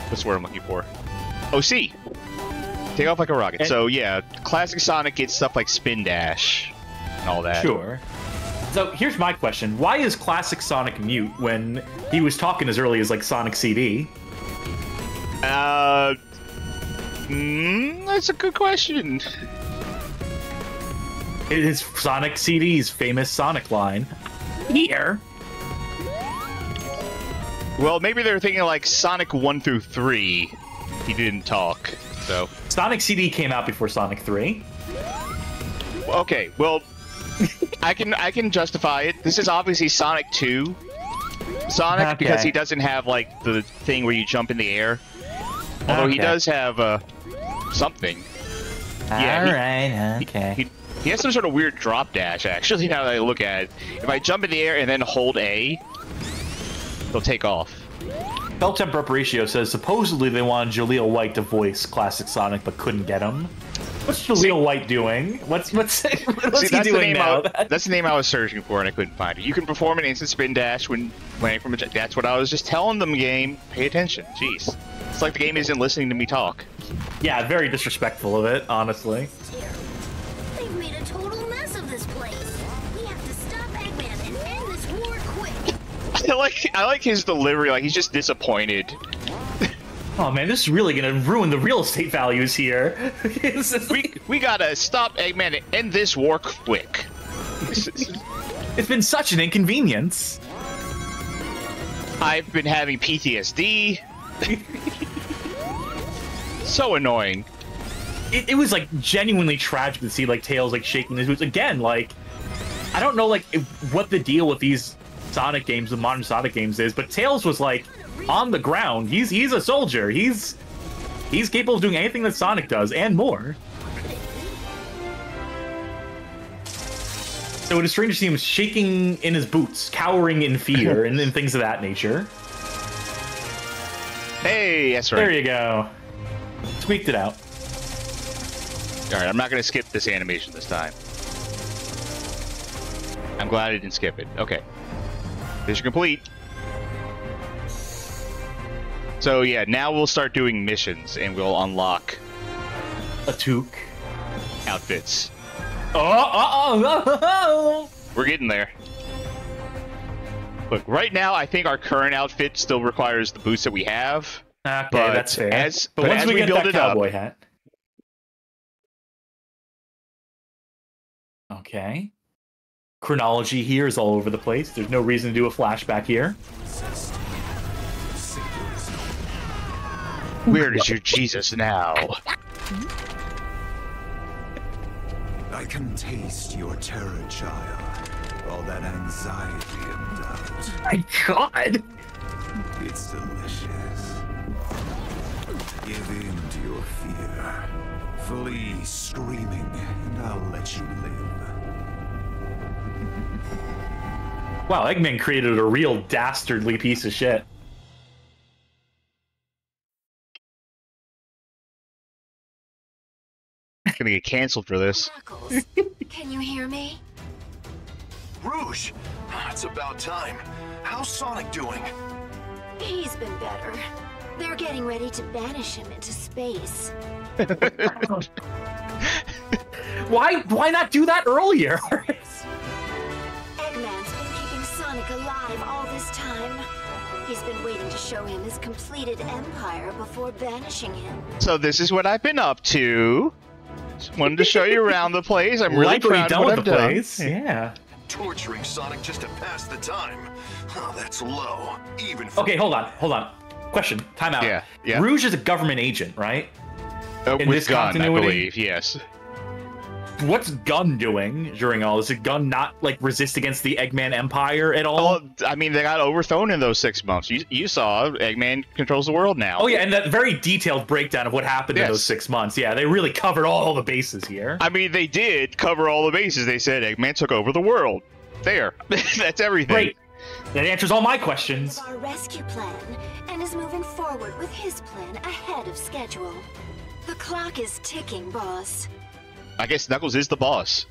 what's the word I'm looking for? OC. Take off like a rocket. So yeah, classic Sonic gets stuff like Spin Dash and all that. Sure. So here's my question. Why is classic Sonic mute when he was talking as early as like Sonic CD? That's a good question. It is Sonic CD's famous Sonic line. Here. Well, maybe they're thinking like Sonic 1 through 3. He didn't talk, so. Sonic CD came out before Sonic 3. Okay, well, I can justify it. This is obviously Sonic 2 Sonic because he doesn't have like the thing where you jump in the air. Although he does have something. Yeah, he has some sort of weird drop dash, actually, now that I look at it. If I jump in the air and then hold A, he'll take off. Bell Temp Ratio says supposedly they wanted Jaleel White to voice classic Sonic but couldn't get him. What's Jaleel White doing? What's he doing now? That's the name I was searching for and I couldn't find it. You can perform an instant spin dash when landing from a jet. That's what I was just telling them, game. Pay attention. Jeez. It's like the game isn't listening to me talk. Yeah, very disrespectful of it, honestly. They've made a total mess of this place. We have to stop Eggman and end this war quick. I like his delivery, like he's just disappointed. Oh man, this is really gonna ruin the real estate values here. we gotta stop Eggman and end this war quick. It's been such an inconvenience. I've been having PTSD. So annoying. It was like genuinely tragic to see like Tails like shaking his boots again. Like, I don't know like what the deal with these Sonic games, the modern Sonic games is, but Tails was like on the ground. He's a soldier. He's capable of doing anything that Sonic does and more. So it is strange to see him shaking in his boots, cowering in fear, and things of that nature. Hey, that's right. There you go. Squeaked it out. Alright, I'm not going to skip this animation this time. I'm glad I didn't skip it. Okay. Mission complete. So yeah, now we'll start doing missions, and we'll unlock... a toque. Outfits. Oh! We're getting there. Look, right now, I think our current outfit still requires the boots that we have. Okay, but that's fair. But once as we get build that it cowboy up, hat. Okay. Chronology here is all over the place. There's no reason to do a flashback here. Where is your Jesus now? I can taste your terror, child. All that anxiety and doubt. My God! It's delicious. Give in to your fear. Flee screaming, and I'll let you live. Wow, Eggman created a real dastardly piece of shit. Gonna get canceled for this. Knuckles, can you hear me? Rouge! It's about time. How's Sonic doing? He's been better. They're getting ready to banish him into space. Why not do that earlier? Eggman's been keeping Sonic alive all this time. He's been waiting to show him his completed empire before banishing him. So this is what I've been up to. Just wanted to show you around the place. I'm really proud of what I've done. Yeah. Torturing Sonic just to pass the time. Oh, that's low. Even for... Okay, hold on. Question. Time out. Yeah. Rouge is a government agent, right? With this Gun, continuity? I believe, yes. What's Gun doing during all this? Did Gun not like resist against the Eggman Empire at all? Oh, I mean, they got overthrown in those 6 months. You saw Eggman controls the world now. Oh yeah, and that very detailed breakdown of what happened in those 6 months. Yeah, they really covered all the bases here. I mean, they did cover all the bases. They said Eggman took over the world. there. That's everything. Great. That answers all my questions. Our rescue plan and is moving forward with his plan ahead of schedule. The clock is ticking, boss. I guess Knuckles is the boss.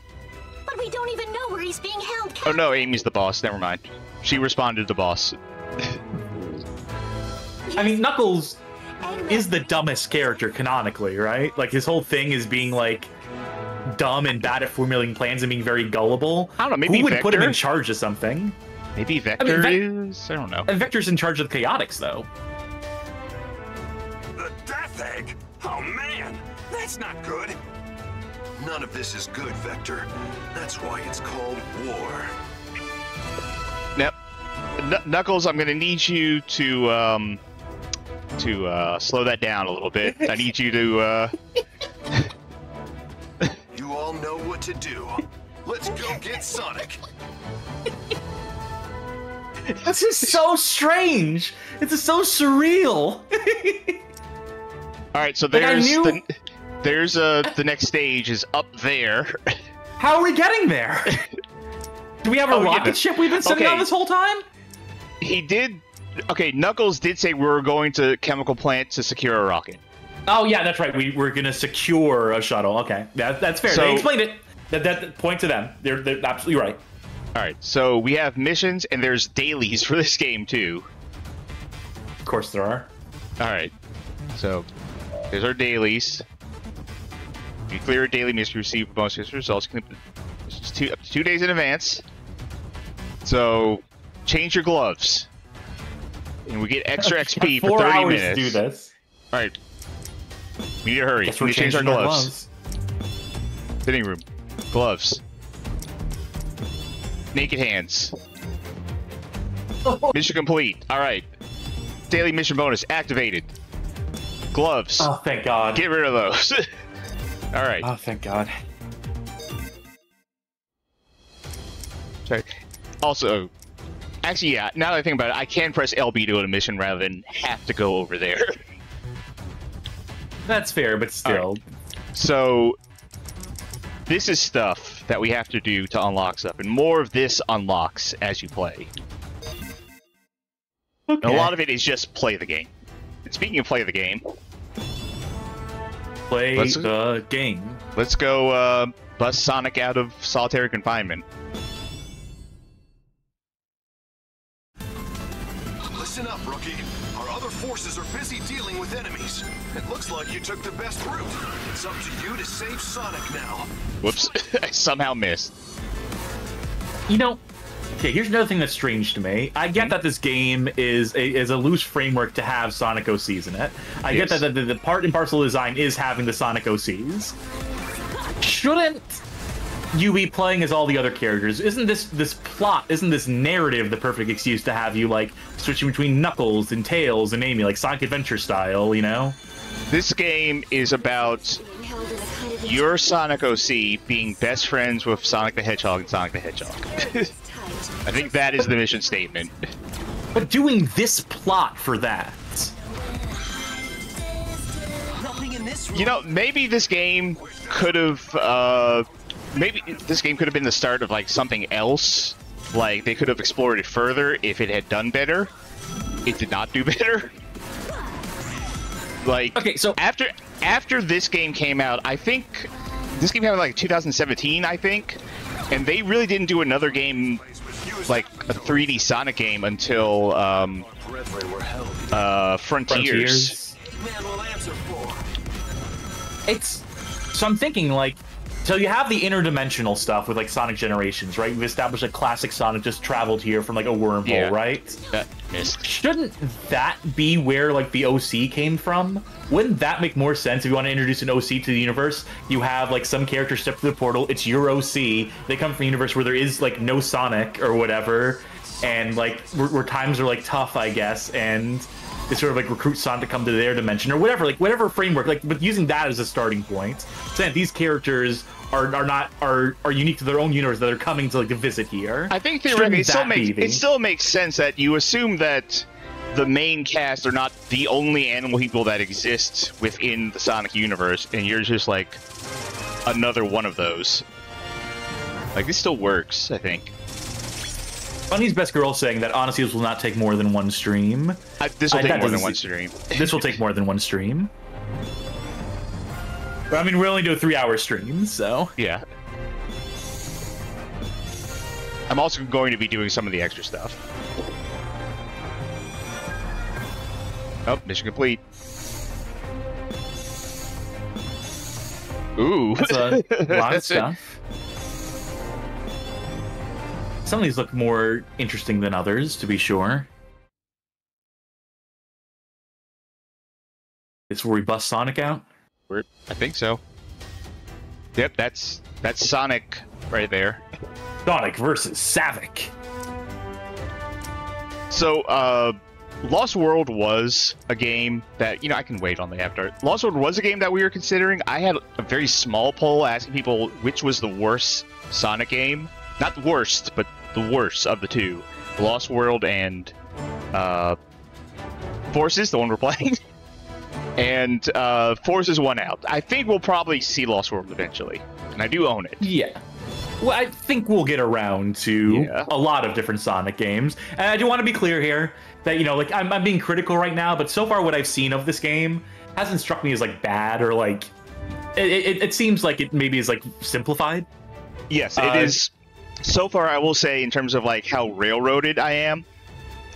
But we don't even know where he's being held. Oh no, Amy's the boss. Never mind. She responded to boss. I mean, Knuckles is the dumbest character canonically, right? Like, his whole thing is being, like, dumb and bad at formulating plans and being very gullible. I don't know, maybe who would Vector? put him in charge of something? Maybe Vector is? I don't know. And Vector's in charge of the Chaotix, though. The Death Egg? Oh man, that's not good. None of this is good, Vector. That's why it's called war. Yep. Knuckles, I'm gonna need you to slow that down a little bit. I need you to You all know what to do. Let's go get Sonic. This is so strange. This is so surreal. All right, so Like, I there's knew- the next stage is up there. How are we getting there? Do we have a Oh, yeah. rocket ship we've been sitting Okay. on this whole time? He did. Okay, Knuckles did say we were going to chemical plant to secure a rocket. Oh yeah, that's right. We're gonna secure a shuttle. Okay, that's fair. So- They explained it. That point to them. They're absolutely right. All right, so we have missions and there's dailies for this game too. Of course there are. All right, so there's our dailies. If you clear a daily mission, receive bonus results. It's up to 2 days in advance. So change your gloves, and we get extra XP for 4 30 hours minutes. to do this. All right, we need to hurry. Guess We we're need to change our changing our gloves. Fitting room, gloves, naked hands. Mission complete. All right, daily mission bonus activated. Gloves. Oh, thank God. Get rid of those. All right. Oh, thank God. Sorry. Also, actually, yeah. Now that I think about it, I can press LB to go to mission rather than have to go over there. That's fair, but still. Right. So, this is stuff that we have to do to unlock stuff, and more of this unlocks as you play. Okay. And a lot of it is just play the game. And speaking of play the game, Play the game. let's go bust Sonic out of solitary confinement. Listen up, rookie. Our other forces are busy dealing with enemies. It looks like you took the best route. It's up to you to save Sonic now. Whoops, I somehow missed. You know, okay, here's another thing that's strange to me. I get that this game is a loose framework to have Sonic OCs in it. I get Yes. that the part and parcel design is having the Sonic OCs. Shouldn't you be playing as all the other characters? Isn't this plot, isn't this narrative the perfect excuse to have you, like, switching between Knuckles and Tails and Amy, like Sonic Adventure style, you know? This game is about your Sonic OC being best friends with Sonic the Hedgehog and Sonic the Hedgehog. I think that is the mission statement. But doing this plot for that. Nothing in this room. You know, maybe this game could have, maybe this game could have been the start of, like, something else. Like, they could have explored it further if it had done better. It did not do better. Like, Okay, so after this game came out, I think this game came out like 2017, I think, and they really didn't do another game like a 3D Sonic game until Frontiers. Man will answer for. It's so I'm thinking, like, so you have the interdimensional stuff with, like, Sonic Generations, right? You've established a classic Sonic just traveled here from, like, a wormhole, Yeah. right? Missed. Shouldn't that be where, like, the OC came from? Wouldn't that make more sense if you want to introduce an OC to the universe? You have, like, some character step through the portal, it's your OC, they come from a universe where there is, like, no Sonic or whatever, and, like, where times are, like, tough, I guess, and they sort of, like, recruit Sonic to come to their dimension or whatever, like, whatever framework, like, but using that as a starting point, saying these characters are unique to their own universe that are coming to, like, visit here. I think theoretically Shouldn't it still makes sense that you assume that the main cast are not the only animal people that exist within the Sonic universe, and you're just like another one of those. Like, this still works, I think. Bunny's Best Girl saying that honestly this will not take more than one stream. This will take more than one stream. This will take more than one stream. But I mean, we only do a 3-hour stream, so yeah. I'm also going to be doing some of the extra stuff. Oh, mission complete. Ooh, that's a lot of stuff. Some of these look more interesting than others, to be sure. This is where we bust Sonic out? I think so. Yep, that's Sonic right there. Sonic versus Savik. So, Lost World was a game that, I can wait on the after. Lost World was a game that we were considering. I had a very small poll asking people which was the worst Sonic game. Not the worst, but the worst of the two. Lost World and Forces, the one we're playing. And Forces won out. I think we'll probably see Lost World eventually. And I do own it. Yeah. Well, I think we'll get around to a lot of different Sonic games. And I do want to be clear here that, like, I'm being critical right now, but so far what I've seen of this game hasn't struck me as, like, bad or, like... It seems like it maybe is, like, simplified. Yes, it is. So far, I will say, in terms of, like, how railroaded I am,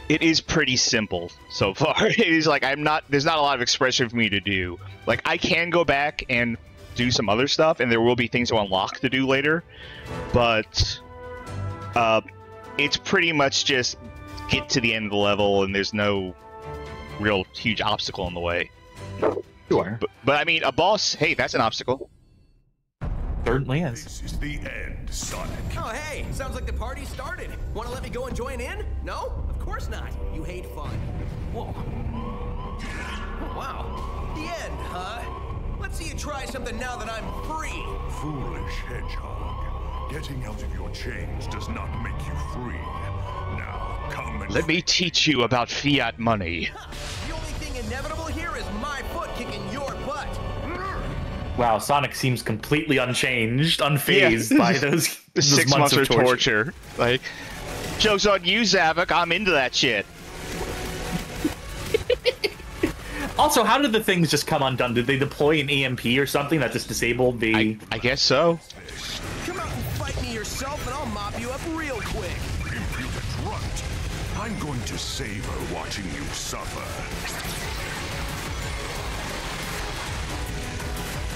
it is pretty simple so far. It is, like, there's not a lot of expression for me to do. Like, I can go back and do some other stuff, and there will be things to unlock to do later, but it's pretty much just get to the end of the level, and there's no real huge obstacle in the way. Sure. But I mean, a boss, hey, that's an obstacle. Certainly is. This is the end, Sonic. Oh, hey, sounds like the party started. Want to let me go and join in? No? Of course not. You hate fun. Whoa. Wow. The end, huh? Let's see you try something now that I'm free. Foolish hedgehog. Getting out of your chains does not make you free. Now, come and... Let me teach you about fiat money. The only thing inevitable here is my foot kicking your butt. Wow, Sonic seems completely unchanged, unfazed by those 6 months months of of torture. Like, joke's on you, Zavok. I'm into that shit. Also, how did the things just come undone? Did they deploy an EMP or something that just disabled the... I guess so. Come out and fight me yourself, and I'll mop you up real quick. Impudent runt. I'm going to savor watching you suffer.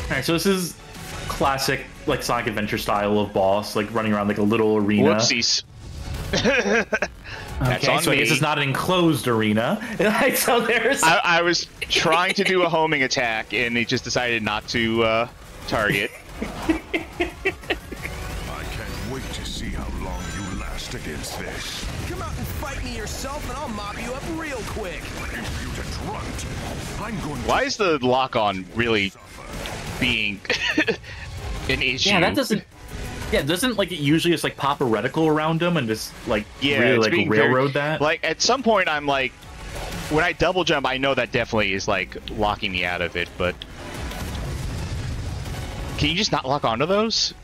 Alright, so this is classic, like, Sonic Adventure style of boss, like, running around like a little arena. Whoopsies. That's okay, on so me. I guess it's not an enclosed arena. So there's... I was trying to do a homing attack, and he just decided not to target. I can't wait to see how long you last against this. Come out and fight me yourself, and I'll mop you up real quick. Impudent runt. I'm going Why is the lock-on really being an issue? Yeah, that doesn't... Yeah, doesn't, like, it usually just, like, pop a reticle around them and just, like, really, like, railroad that? Like, at some point, I'm like... When I double jump, I know that definitely is, like, locking me out of it, but... Can you just not lock onto those?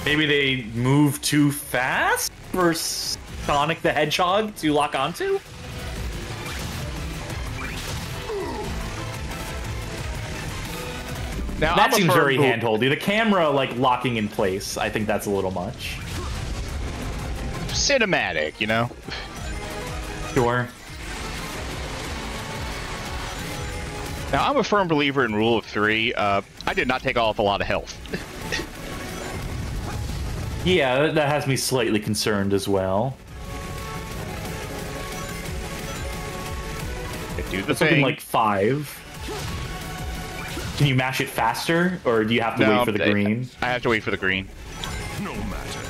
Maybe they move too fast for Sonic the Hedgehog to lock onto? Now, that seems very hand-holdy. The camera, like, locking in place, I think that's a little much. Cinematic, you know? Sure. Now, I'm a firm believer in Rule of 3. I did not take off a lot of health. Yeah, that has me slightly concerned as well. Do the something thing. like 5. Can you mash it faster, or do you have to wait for the green? I have to wait for the green. No matter.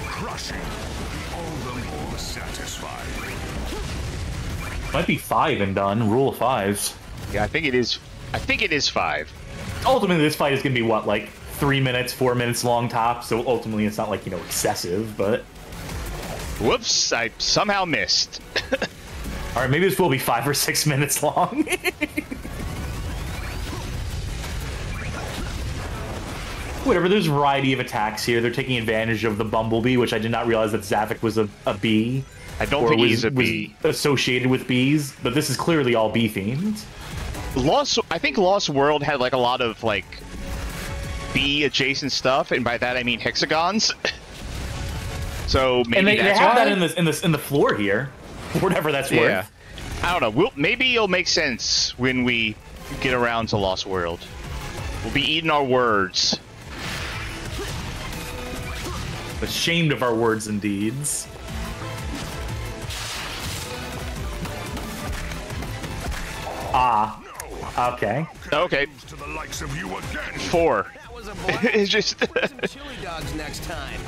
Crushing will be all the more satisfying. Might be 5 and done. Rule of 5s. Yeah, I think it is. I think it is 5. Ultimately, this fight is going to be, what, like 3 minutes, 4 minutes long top, so ultimately it's not, like, you know, excessive, but... Whoops, I somehow missed. Alright, maybe this will be 5 or 6 minutes long. whatever. There's a variety of attacks here. They're taking advantage of the Bumblebee, which I did not realize that Zavik was a bee. I don't think he's a bee. Associated with bees, but this is clearly all bee themed. I think Lost World had like a lot of like bee adjacent stuff, and by that I mean hexagons. So maybe and they that's have why? that in the floor here, whatever that's worth. I don't know. Maybe it'll make sense when we get around to Lost World. We'll be eating our words. Ashamed of our words and deeds. Ah. Okay. Okay. To the likes of you again. 4. That was a blast. It's just. Where's some chili dogs next time?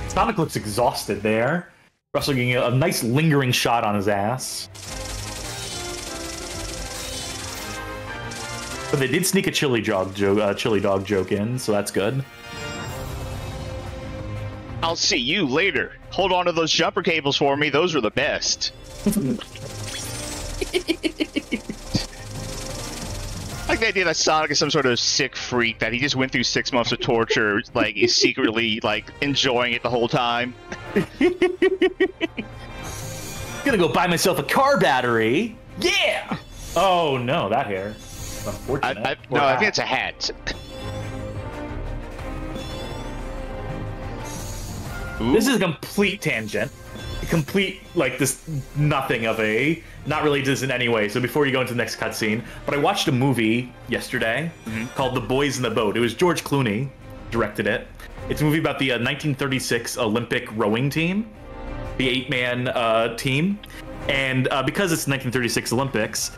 Sonic looks exhausted there. Russell getting a nice lingering shot on his ass. But they did sneak a chili dog joke in, so that's good. I'll see you later. Hold on to those jumper cables for me. Those were the best. Like the idea that Sonic is some sort of sick freak that he just went through 6 months of torture, like is secretly like enjoying it the whole time. Gonna go buy myself a car battery. Yeah. Oh no, that hair. Unfortunate. I think it's a hat. Ooh. This is a complete tangent. Complete, like, this nothing of a... Not related in any way, so before you go into the next cutscene, but I watched a movie yesterday called The Boys in the Boat. It was George Clooney directed it. It's a movie about the 1936 Olympic rowing team, the 8-man team. And because it's 1936 Olympics,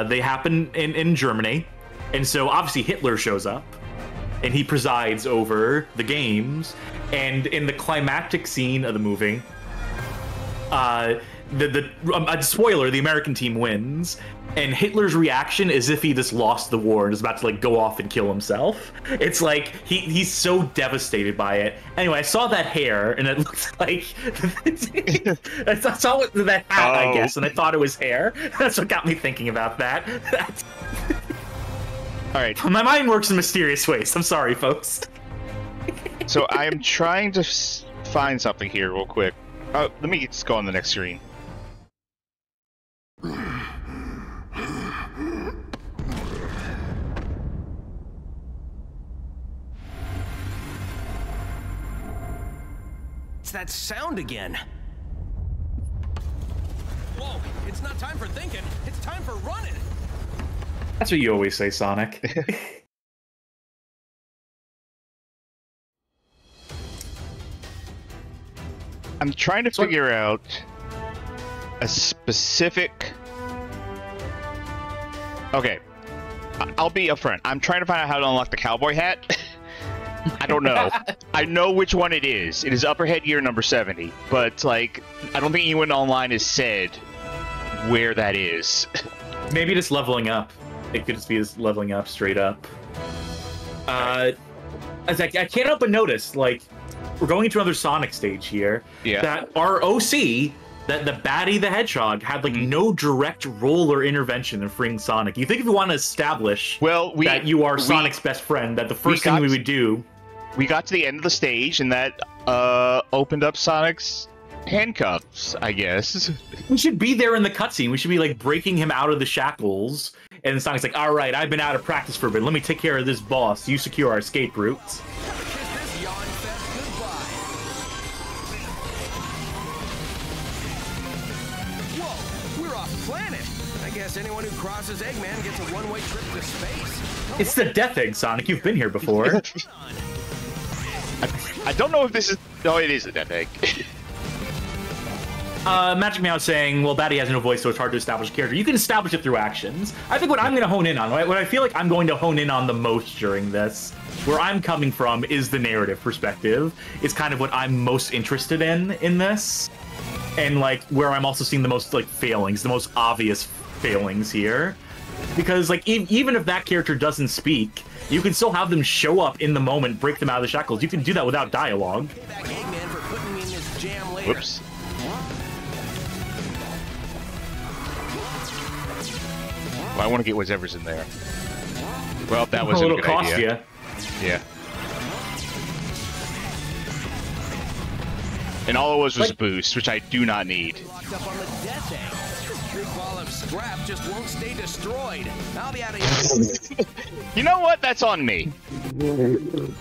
they happen in Germany. And so obviously Hitler shows up and he presides over the games. And in the climactic scene of the movie, spoiler, the American team wins, and Hitler's reaction is if he just lost the war and is about to like go off and kill himself. It's like he's so devastated by it. Anyway, I saw that hair and it looked like I saw that hat, I guess, and I thought it was hair. That's what got me thinking about that. All right, my mind works in mysterious ways. I'm sorry, folks. So I am trying to find something here real quick. Let me just go on the next screen. It's that sound again. Whoa, it's not time for thinking. It's time for running. That's what you always say, Sonic. I'm trying to figure out a specific... Okay, I'll be upfront. I'm trying to find out how to unlock the cowboy hat. I don't know. I know which one it is. It is upper headgear number 70, but like, I don't think anyone online has said where that is. Maybe just leveling up. It could just be just leveling up straight up. I can't help but notice, like, we're going into another Sonic stage here. Yeah. That our OC, that the Batty the Hedgehog, had like no direct role or intervention in freeing Sonic. You think if we want to establish that you are Sonic's best friend, that the first thing we would do... We got to the end of the stage, and that opened up Sonic's handcuffs, I guess. We should be there in the cutscene. We should be like breaking him out of the shackles. And Sonic's like, all right, I've been out of practice for a bit. Let me take care of this boss. You secure our escape routes. Whoa, we're off planet. I guess anyone who crosses Eggman gets a one-way trip to space. It's the Death Egg, Sonic. You've been here before. I don't know if this is... No, it is a Death Egg. Magic Meow saying, well, Batty has no voice, so it's hard to establish a character. You can establish it through actions. I think what I'm going to hone in on, what I feel like I'm going to hone in on the most during this, where I'm coming from, is the narrative perspective. It's kind of what I'm most interested in this. And, like, where I'm also seeing the most, like, failings, the most obvious failings here. Because, like, even if that character doesn't speak, you can still have them show up in the moment, break them out of the shackles. You can do that without dialogue. Whoops. Well, I want to get whatever's in there. Well, that was a it'll good cost idea. you. Yeah. And all it was a boost, which I do not need. Locked up on the death egg. Big ball of scrap just won't stay destroyed. I'll be out of here. You know what? That's on me.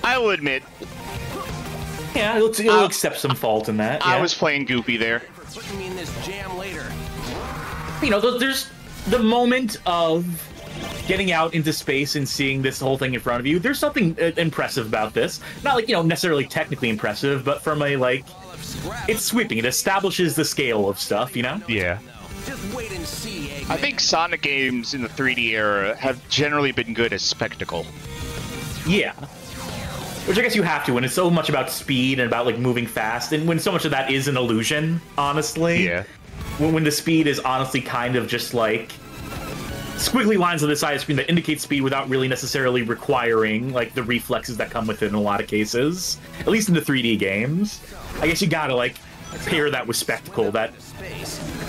I will admit. Yeah, it'll accept some fault in that. Yeah. I was playing goofy there. For putting me in this jam later. You know, there's the moment of getting out into space and seeing this whole thing in front of you. There's something impressive about this. Not like, you know, necessarily technically impressive, but from a, like, it's sweeping. It establishes the scale of stuff, you know? Yeah. Just wait and see, Eggman. I think Sonic games in the 3D era have generally been good as spectacle. Yeah. Which I guess you have to when it's so much about speed and about, like, moving fast, and when so much of that is an illusion, honestly. Yeah. When the speed is honestly kind of just, like, squiggly lines on the side of the screen that indicate speed without really necessarily requiring, like, the reflexes that come with it in a lot of cases. At least in the 3D games. I guess you gotta, like, pair that with spectacle that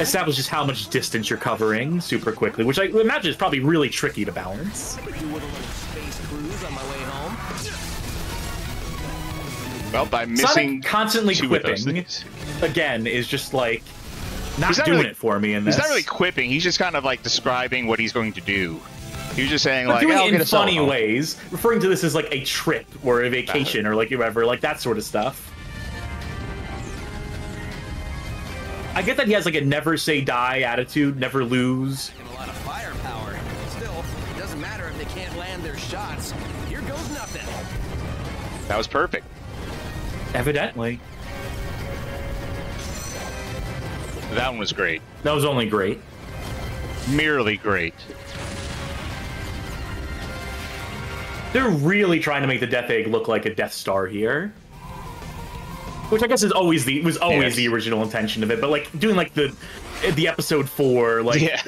establishes how much distance you're covering super quickly, which I imagine is probably really tricky to balance. I could do with a little space cruise on my way home. Well, by missing Sonic constantly two of those quipping, things. again, is just, like, not He's not doing really- it for me in this. He's not really quipping. He's just kind of like describing what he's going to do. He was just saying, But like, doing I'll it get in a cell funny phone. ways, referring to this as, like, a trip or a vacation or, like, whatever, like, that sort of stuff. I get that he has, like, a never say die attitude, never lose. And a lot of firepower. Still, it doesn't matter if they can't land their shots. Here goes nothing. That was perfect. Evidently. That one was great. That was only great. Merely great. They're really trying to make the Death Egg look like a Death Star here. Which I guess is always the original intention of it, but like doing like the episode 4 like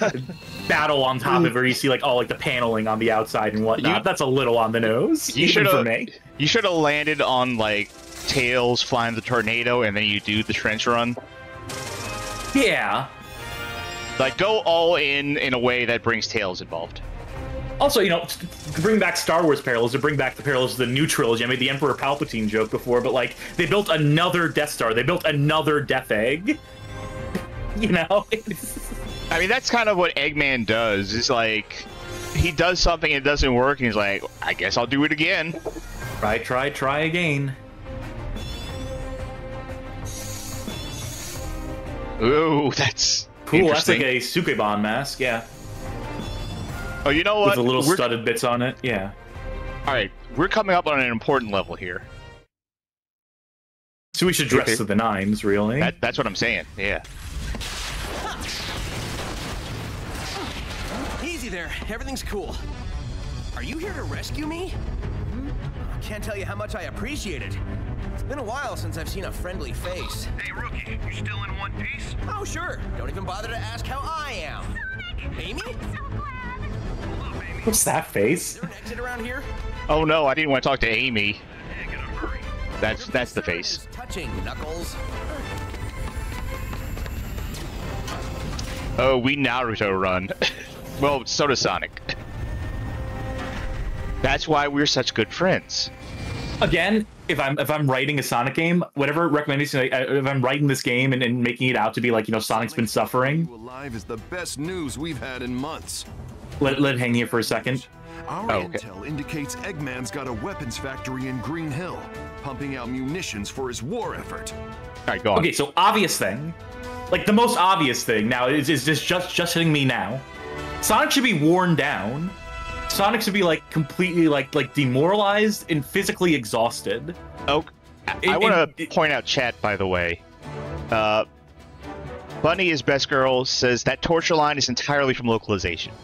battle on top of it where you see like all like the paneling on the outside and whatnot. That's a little on the nose. You even should for me. You should have landed on like Tails flying the tornado, and then you do the trench run. Yeah. Like go all in a way that brings Tails involved. Also, you know, to bring back Star Wars parallels, to bring back the parallels of the new trilogy. I made the Emperor Palpatine joke before, but like they built another Death Star, they built another Death Egg. You know, I mean that's kind of what Eggman does. Is like he does something and it doesn't work, and he's like, I guess I'll do it again. Try again. Ooh, that's cool. That's like interesting. a Sukeban mask, yeah. Oh, you know what? With the little studded bits on it, yeah. All right, we're coming up on an important level here. So we should dress to the nines, really. That's what I'm saying. Yeah. Easy there. Everything's cool. Are you here to rescue me? Can't tell you how much I appreciate it. It's been a while since I've seen a friendly face. Hey, Rookie, you still in one piece? Oh, sure. Don't even bother to ask how I am. Amy? What's that face? Is there an exit around here? Oh no, I didn't want to talk to Amy. That's the face. Touching, Knuckles. Oh, we Naruto run. Well, so does Sonic. That's why we're such good friends. Again, if I'm writing a Sonic game, whatever recommendation, if I'm writing this game and making it out to be like, you know, Sonic's been suffering. Alive is the best news we've had in months. Let it hang here for a second. Our intel indicates Eggman's got a weapons factory in Green Hill, pumping out munitions for his war effort. All right, go on. Okay, so obvious thing, like the most obvious thing now is just hitting me now. Sonic should be worn down. Sonic should be like completely like demoralized and physically exhausted. Oh, I want to point out chat, by the way. Bunny is best girl says that torture line is entirely from localization.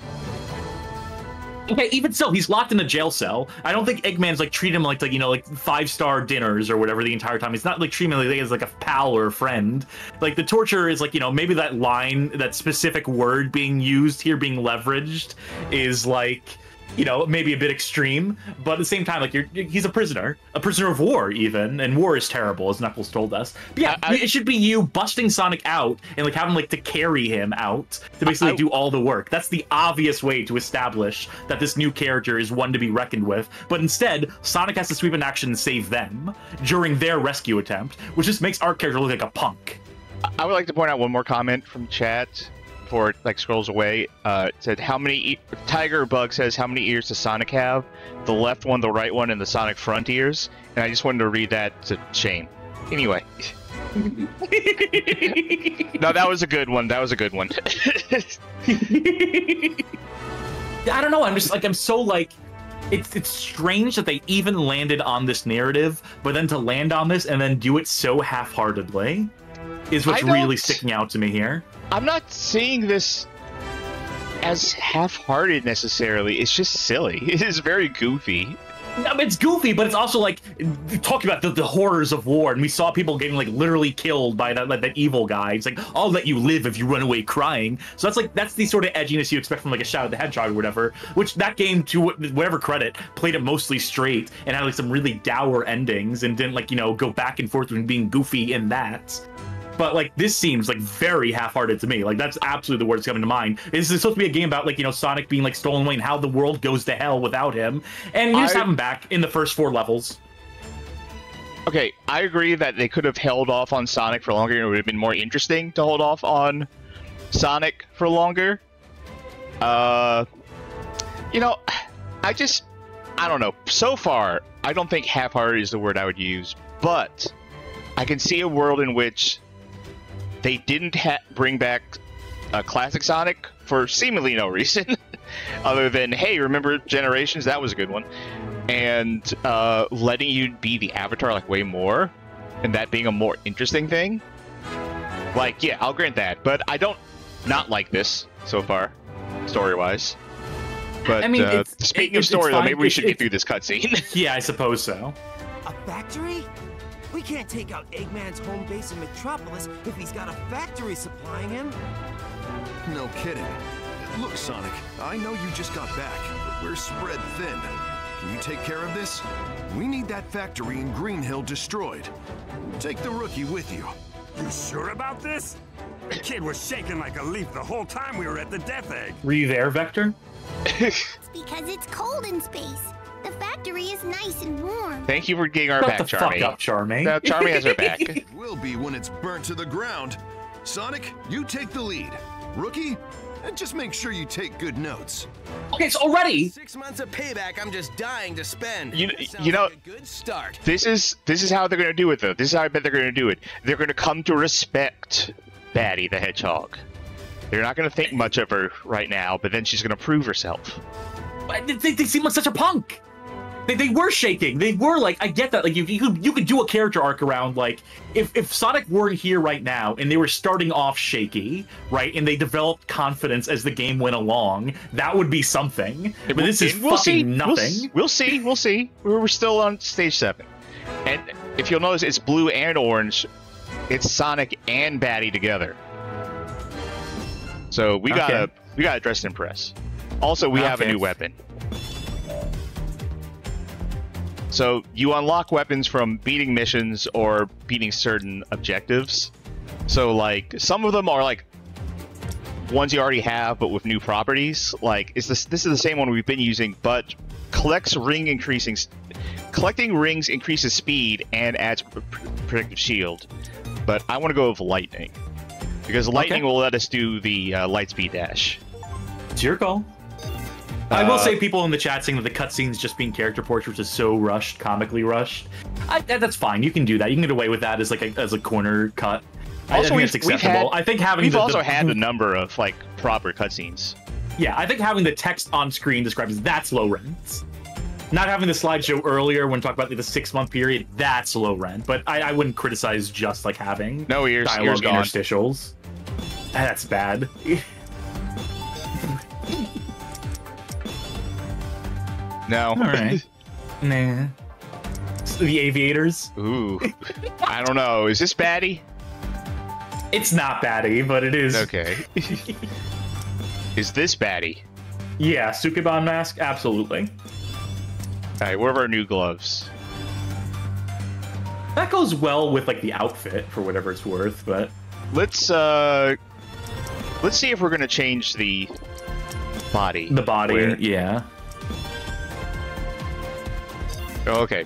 Okay, even so, he's locked in a jail cell. I don't think Eggman's like treating him like you know, like 5-star dinners or whatever the entire time. He's not like treating him like as like a pal or a friend. Like the torture is like, you know, maybe that line, that specific word being used here, being leveraged, is like you know, maybe a bit extreme, but at the same time, like he's a prisoner of war even, and war is terrible, as Knuckles told us. But yeah, it should be you busting Sonic out and like having like to carry him out to basically do all the work. That's the obvious way to establish that this new character is one to be reckoned with. But instead, Sonic has to sweep in action and save them during their rescue attempt, which just makes our character look like a punk. I would like to point out one more comment from chat before it like scrolls away. It said, how many Tiger Bug says, how many ears does Sonic have? The left one, the right one, and the Sonic front ears. And I just wanted to read that to Shane. Anyway. No, that was a good one. That was a good one. I don't know. I'm so like, it's strange that they even landed on this narrative, but then to land on this and then do it so half-heartedly is what's really sticking out to me here. I'm not seeing this as half-hearted necessarily. It's just silly. It is very goofy. No, it's goofy, but it's also like talking about the horrors of war, and we saw people getting like literally killed by that evil guy. It's like, I'll let you live if you run away crying. So that's the sort of edginess you expect from like a Shadow the Hedgehog or whatever. Which that game, to whatever credit, played it mostly straight and had like some really dour endings and didn't like, you know, go back and forth between being goofy in that. But like this seems like very half-hearted to me. Like that's absolutely the word that's coming to mind. This is supposed to be a game about like, you know, Sonic being like stolen away and how the world goes to hell without him. And you just have him back in the first 4 levels. Okay, I agree that they could have held off on Sonic for longer. It would have been more interesting to hold off on Sonic for longer. You know, I don't know. So far, I don't think half-hearted is the word I would use, but I can see a world in which they didn't bring back classic Sonic for seemingly no reason, other than, hey, remember Generations? That was a good one. And letting you be the Avatar like way more, and that being a more interesting thing. Like, yeah, I'll grant that, but I don't not like this so far, story-wise. But I mean, speaking of story, though, maybe we should get through this cutscene. Yeah, I suppose so. A factory? We can't take out Eggman's home base in Metropolis if he's got a factory supplying him. No kidding. Look, Sonic, I know you just got back, but we're spread thin. Can you take care of this? We need that factory in Green Hill destroyed. Take the rookie with you. You sure about this? The kid was shaking like a leaf the whole time we were at the Death Egg. Were you there, Vector? It's because it's cold in space. The factory is nice and warm. Thank you for getting our back, Charmy. Fuck up, Charmy. No, Charmy has our back. It will be when it's burnt to the ground. Sonic, you take the lead. Rookie, just make sure you take good notes. Okay, so already 6 months of payback I'm just dying to spend. You know, like a good start. This is how they're going to do it, though. This is how I bet they're going to do it. They're going to come to respect Batty the Hedgehog. They're not going to think much of her right now, but then she's going to prove herself. They seem like such a punk. They were shaking. They were like, I get that. Like you could do a character arc around like if Sonic weren't here right now and they were starting off shaky, right, and they developed confidence as the game went along, that would be something. But this is fucking nothing. We'll see. We're still on stage 7, and if you'll notice, it's blue and orange. It's Sonic and Batty together. So we gotta dress to impress. Also, we have a new weapon. So you unlock weapons from beating missions or beating certain objectives. So like some of them are like ones you already have, but with new properties. Like this is the same one we've been using, but collecting rings increases speed and adds protective shield. But I want to go with lightning because lightning will let us do the light speed dash. It's your call. I will say people in the chat saying that the cutscenes just being character portraits is so rushed, comically rushed. That's fine. You can do that. You can get away with that as a corner cut. I think it's acceptable. I think having we've also had a number of like proper cutscenes. Yeah, I think having the text on screen describes that's low rent. Not having the slideshow earlier when talking about like, the 6-month period, that's low rent. But I wouldn't criticize just like having dialogue interstitials. That's bad. No. All right. Nah. The Aviators. Ooh. I don't know. Is this Batty? It's not Batty, but it is. Okay. Is this Batty? Yeah, Sukeban mask, absolutely. All right, where are our new gloves? That goes well with like the outfit for whatever it's worth, but let's see if we're gonna change the body. The body, yeah. Okay.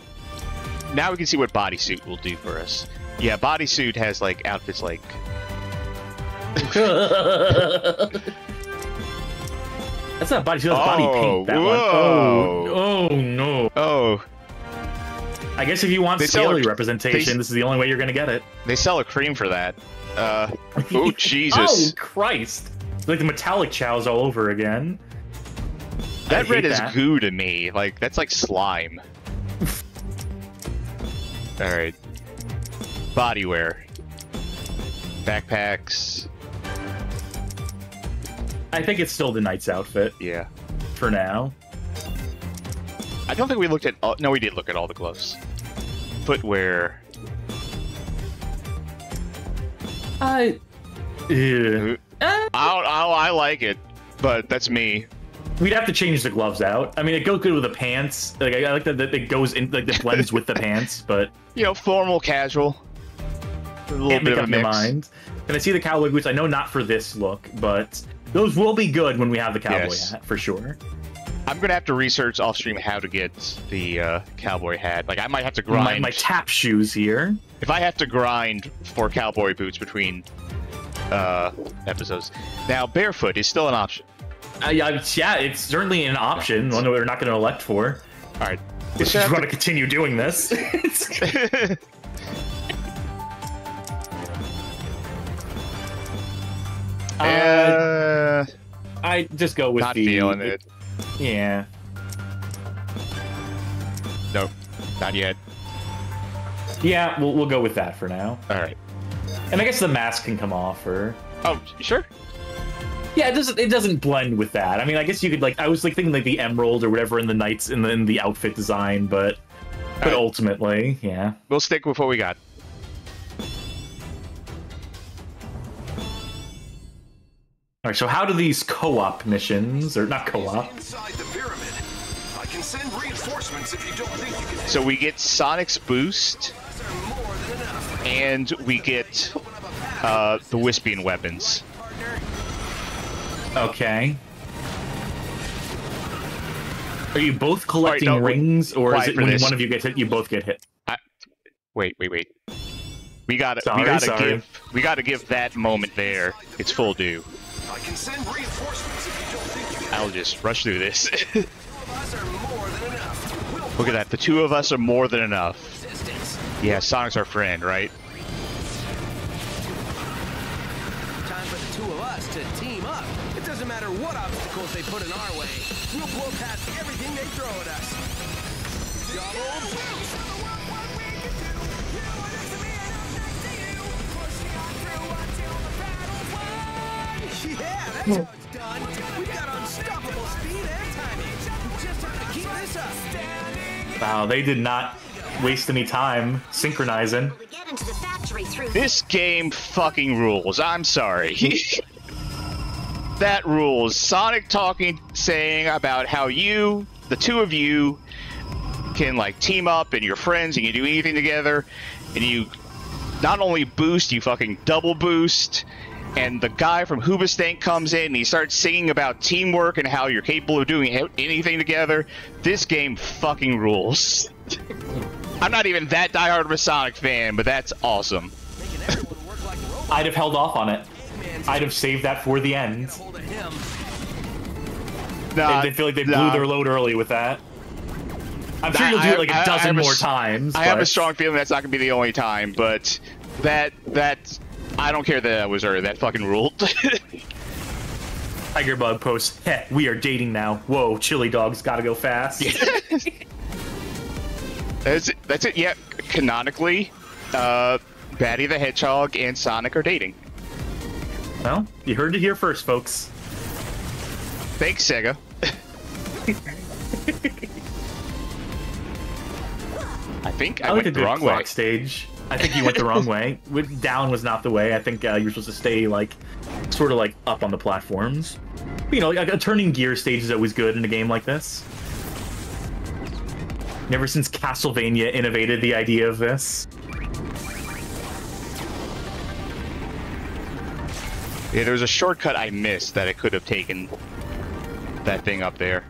Now we can see what bodysuit will do for us. Yeah, bodysuit has like outfits like. That's not bodysuit. That's body paint. That one. Oh no. Oh. I guess if you want scaly representation, this is the only way you're gonna get it. They sell a cream for that. Oh Jesus! Oh Christ! It's like the metallic chows all over again. That red is goo to me. Like that's like slime. All right. Bodywear. Backpacks. I think it's still the knight's outfit. Yeah. For now. I don't think we looked at. No, we did look at all the gloves. Footwear. I like it, but that's me. We'd have to change the gloves out. I mean, it goes good with the pants. Like I like that it goes in, like it blends with the pants. But you know, formal, casual. A little can't bit make of up a your mix. mind. And I see the cowboy boots. I know not for this look, but those will be good when we have the cowboy hat for sure. I'm gonna have to research off stream how to get the cowboy hat. Like I might have to grind my tap shoes here. If I have to grind for cowboy boots between episodes. Now barefoot is still an option. Yeah, it's certainly an option. One that we're not going to elect for. All right, if you want to continue doing this. I just go with not feeling it. Yeah. Nope, not yet. Yeah, we'll go with that for now. All right. And I guess the mask can come off, or oh, sure. Yeah, it doesn't blend with that. I mean, I guess you could like I was like thinking like the emerald or whatever in the knights in the outfit design, but ultimately, yeah, we'll stick with what we got. All right. So how do these co-op missions, or not co-op? Inside the pyramid, I can send reinforcements if you don't think you can. So we get Sonic's boost, and we get the Wispian weapons. Okay. Are you both collecting rings, or is it when one of you gets hit, you both get hit? Wait. We gotta give that moment there its full due. I can send reinforcements if you don't think you can. I'll just rush through this. Look at that. The two of us are more than enough. Yeah, Sonic's our friend, right? Time for the two of us to team up. It doesn't matter what obstacles they put in our way. We'll blow past everything they throw at us. Yeah, that's how it's done. We've got unstoppable speed and timing. We just have to keep this up. Wow, they did not waste any time synchronizing. This game fucking rules. I'm sorry. That rules. Sonic saying about how you, the two of you, can like team up and you're friends and you do anything together, and you not only boost, you fucking double boost. And the guy from Hoobastank comes in and he starts singing about teamwork and how you're capable of doing anything together. This game fucking rules. I'm not even that diehard of a Sonic fan, but that's awesome. I'd have held off on it. I'd have saved that for the end. They feel like they blew their load early with that. I'm sure you'll do it like a dozen more times. I have a strong feeling that's not going to be the only time, but that I don't care that was early. That fucking ruled. Tiger Bug posts, "Heh, we are dating now. Whoa, chili dogs gotta go fast." That's it. Yeah, canonically, Batty the Hedgehog and Sonic are dating. Well, you heard it here first, folks. Thanks, Sega. I think I went like the wrong way. Stage. I think you went the wrong way. Down was not the way. I think you're supposed to stay, like, sort of, like, up on the platforms. But, you know, a turning gear stage is always good in a game like this. Never since Castlevania innovated the idea of this. Yeah, there was a shortcut I missed that I could have taken that thing up there.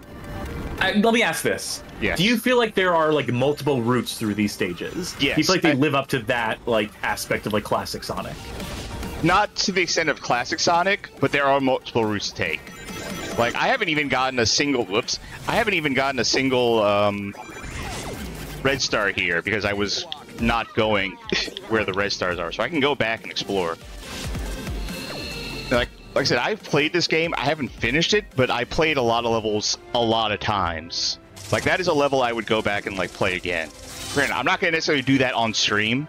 Let me ask this. Yes. Do you feel like there are, like, multiple routes through these stages? Yes. Do you feel like they live up to that, like, aspect of, like, classic Sonic? Not to the extent of classic Sonic, but there are multiple routes to take. Like, I haven't even gotten a single... Whoops. I haven't even gotten a single, red star here because I was not going where the red stars are. So I can go back and explore. Like I said, I've played this game. I haven't finished it, but I played a lot of levels a lot of times. Like, that is a level I would go back and, like, play again. Granted, I'm not going to necessarily do that on stream.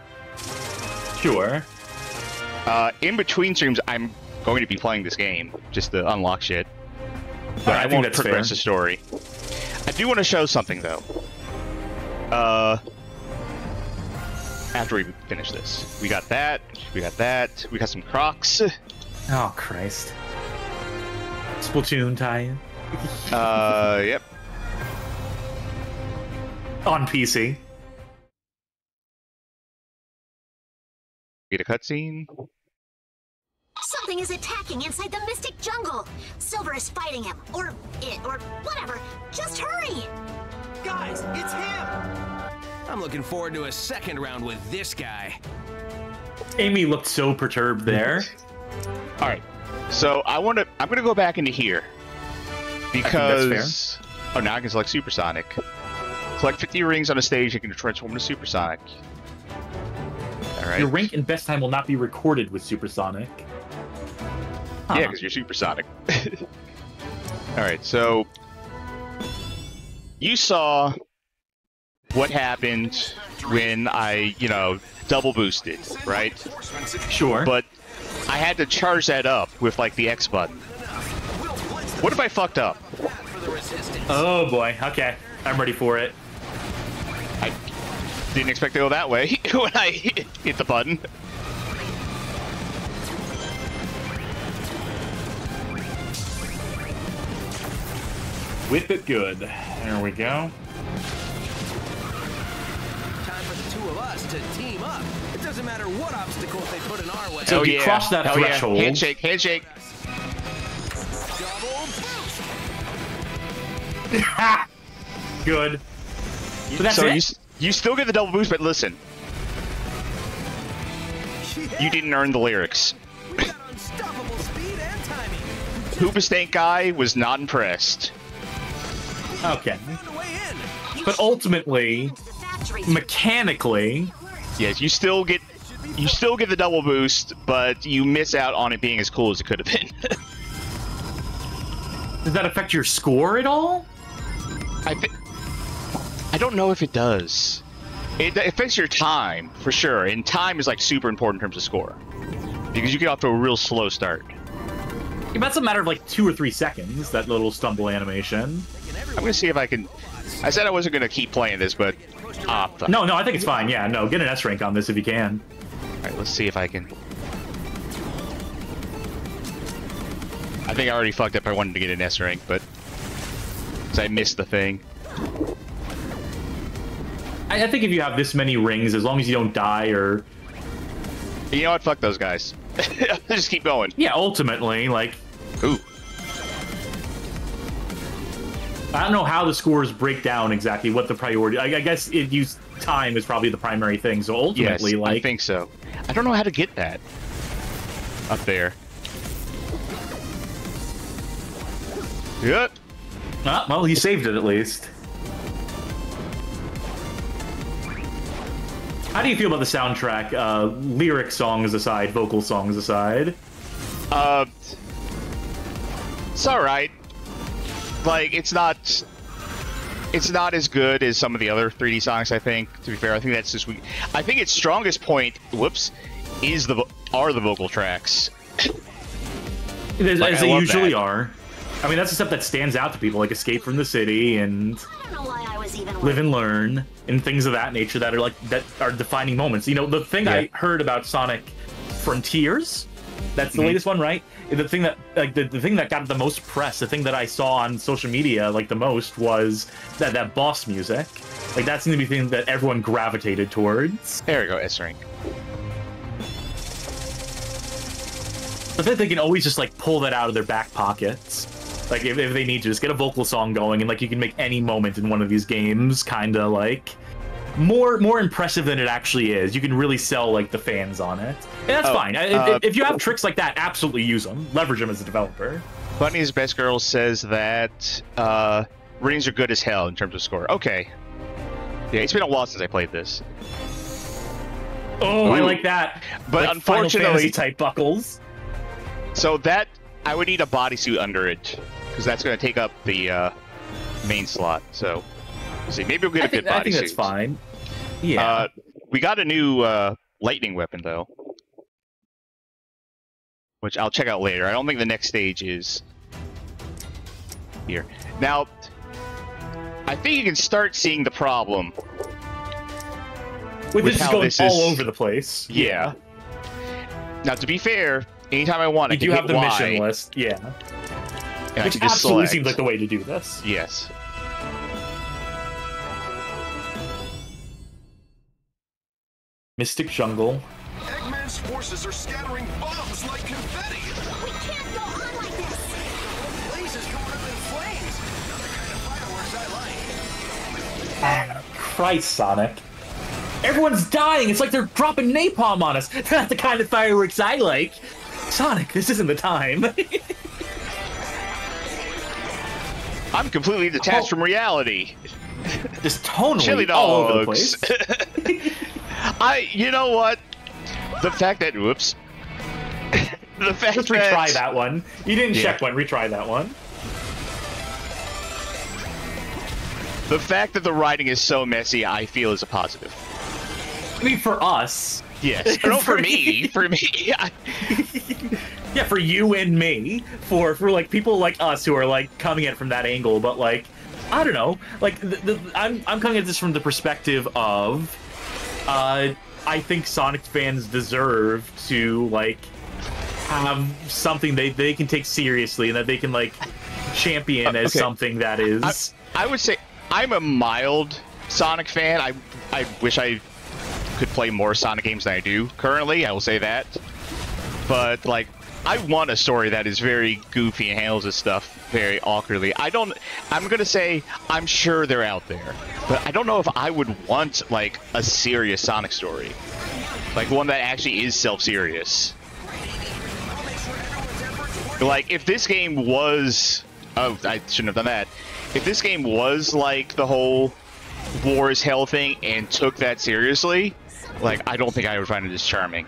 Sure. In between streams, I'm going to be playing this game just to unlock shit. But I won't progress the story. I do want to show something, though. After we finish this. We got that. We got that. We got some Crocs. Oh, Christ. Splatoon tie-in. Yep. On PC. Get a cutscene. Something is attacking inside the Mystic Jungle. Silver is fighting him, or it, or whatever. Just hurry! Guys, it's him! I'm looking forward to a second round with this guy. Amy looked so perturbed there. All right, so I'm gonna go back into here because that's fair. Oh, now I can select Supersonic. Collect 50 rings on a stage. You can transform into Supersonic. All right. Your rank and best time will not be recorded with Supersonic. Huh. Yeah, because you're Supersonic. All right, so you saw what happened when I, double boosted, right? Sure. But I had to charge that up with, like, the X button. What if I fucked up? Oh, boy. Okay. I'm ready for it. I didn't expect to go that way when I hit the button. Whip it good. There we go. Time for the two of us to team up. It doesn't matter what obstacles they put in our way. So if you cross that threshold... Yeah. Handshake, handshake. Ha! Good. So that's it? You still get the double boost, but listen. You didn't earn the lyrics. Unstoppable speed and timing. Hoobastank guy was not impressed. Okay. But ultimately, mechanically... Yes, you still get the double boost, but you miss out on it being as cool as it could have been. Does that affect your score at all? I don't know if it does. It affects your time, for sure, and time is, like, super important in terms of score. Because you get off to a real slow start. Yeah, that's a matter of, like, 2 or 3 seconds, that little stumble animation. I'm gonna see if I can... I said I wasn't gonna keep playing this, but... No, I think it's fine, yeah, no, get an S rank on this if you can. Alright, let's see if I can... I think I already fucked up. I wanted to get an S rank, but... Because I missed the thing. I think if you have this many rings, as long as you don't die or... You know what? Fuck those guys. Just keep going. Yeah, ultimately, like... Ooh. I don't know how the scores break down exactly what the priority... I guess time is probably the primary thing, so ultimately, yes, like... I think so. I don't know how to get that. Up there. Yep. Ah, well, he saved it at least. How do you feel about the soundtrack? Lyric songs aside, vocal songs aside. It's alright. Like, it's not as good as some of the other 3D songs, I think. To be fair, I think that's just weak. I think its strongest point, are the vocal tracks. As they usually are. I mean, that's the stuff that stands out to people, like Escape from the City and... I don't know why I was is even live and learn, and things of that nature that are defining moments. You know, the thing I heard about Sonic Frontiers, that's the latest one, right? The thing that the thing that got the most press, the thing that I saw on social media the most was that boss music. Like that seemed to be the thing that everyone gravitated towards. There we go, S-Rank. I think they can always just pull that out of their back pockets. Like if they need to, just get a vocal song going, and you can make any moment in one of these games kind of more impressive than it actually is. You can really sell the fans on it, and that's fine. If you have tricks like that, absolutely use them, leverage them as a developer. Bunny's Best Girl says that rings are good as hell in terms of score. Okay, yeah, it's been a while since I played this. Oh, I like that. But unfortunately, type buckles. So that I would need a bodysuit under it because that's going to take up the main slot. So. See, maybe we'll get a good bodysuit. I think that's fine. Yeah. We got a new lightning weapon though, which I'll check out later. I don't think the next stage is here. Now, I think you can start seeing the problem with this going all over the place. Yeah. Now, to be fair, anytime I want, I can have the mission list. Yeah. Which absolutely seems like the way to do this. Yes. Mystic Jungle. Eggman's forces are scattering bombs like confetti. We can't go on like this. The place is going up in flames. Not the kind of fireworks I like. Christ, Sonic. Everyone's dying. It's like they're dropping napalm on us. They're not the kind of fireworks I like. Sonic, this isn't the time. I'm completely detached from reality. Just tonally all over the place. You know what? The fact that, whoops. The fact Just retry that one. You didn't check one, retry that one. The fact that the writing is so messy, I feel is a positive. I mean, for us. Yes. No, for me. For me. Yeah, for you and me. For people like us who are coming at it from that angle, but I don't know. I'm coming at this from the perspective of I think Sonic fans deserve to have something they can take seriously and that they can champion as something that is. I would say I'm a mild Sonic fan. I wish I could play more Sonic games than I do currently. I will say that, but I want a story that is very goofy and handles this stuff very awkwardly. I'm gonna say I'm sure they're out there, but I don't know if I would want a serious Sonic story, one that actually is self-serious. If this game was, oh, I shouldn't have done that. If this game was the whole war is hell thing and took that seriously, I don't think I would find it as charming.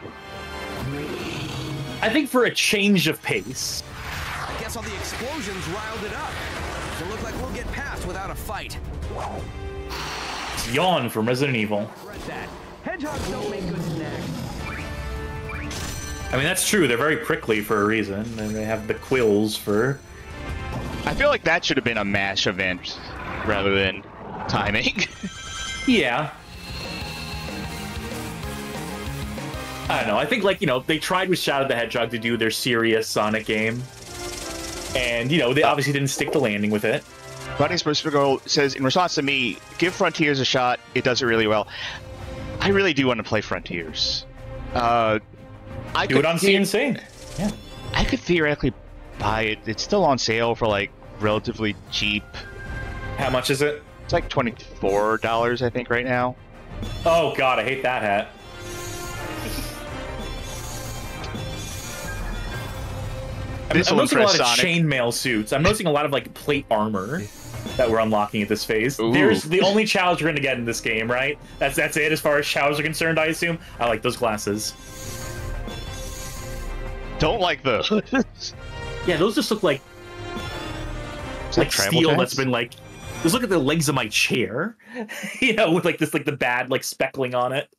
I think for a change of pace. I guess all the explosions riled it up. Doesn't look like we'll get past without a fight. It's Yawn from Resident Evil. That. Hedgehogs don't make good snacks. I mean, that's true. They're very prickly for a reason, and they have the quills for... I feel like that should have been a MASH event rather than timing. Yeah. I don't know. I think, they tried with Shadow the Hedgehog to do their serious Sonic game. And, they obviously didn't stick the landing with it. Bunny Specifico says, in response to me, give Frontiers a shot. It does it really well. I really do want to play Frontiers. Do it on CNC. Yeah. I could theoretically buy it. It's still on sale for, relatively cheap. How much is it? It's $24, I think, right now. Oh, God, I hate that hat. I'm noticing a lot of chainmail suits. I'm noticing a lot of plate armor that we're unlocking at this phase. Ooh. There's the only challenge we're gonna get in this game, right? That's it as far as showers are concerned, I assume. I like those glasses. Don't like those. Yeah, those just look like steel that's been just look at the legs of my chair. With this the bad speckling on it.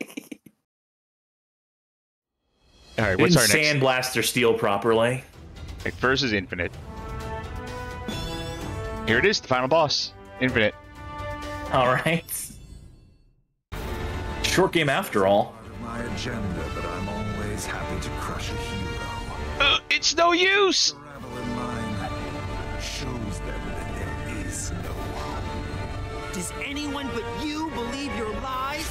All right, what's our next? Sandblast their steel properly. Versus Infinite. Here it is, the final boss. Infinite. All right. Short game after all. My agenda, but I'm always happy to crush a hero. It's no use! The rabble in mine shows them that there is no hope. Does anyone but you believe your lies?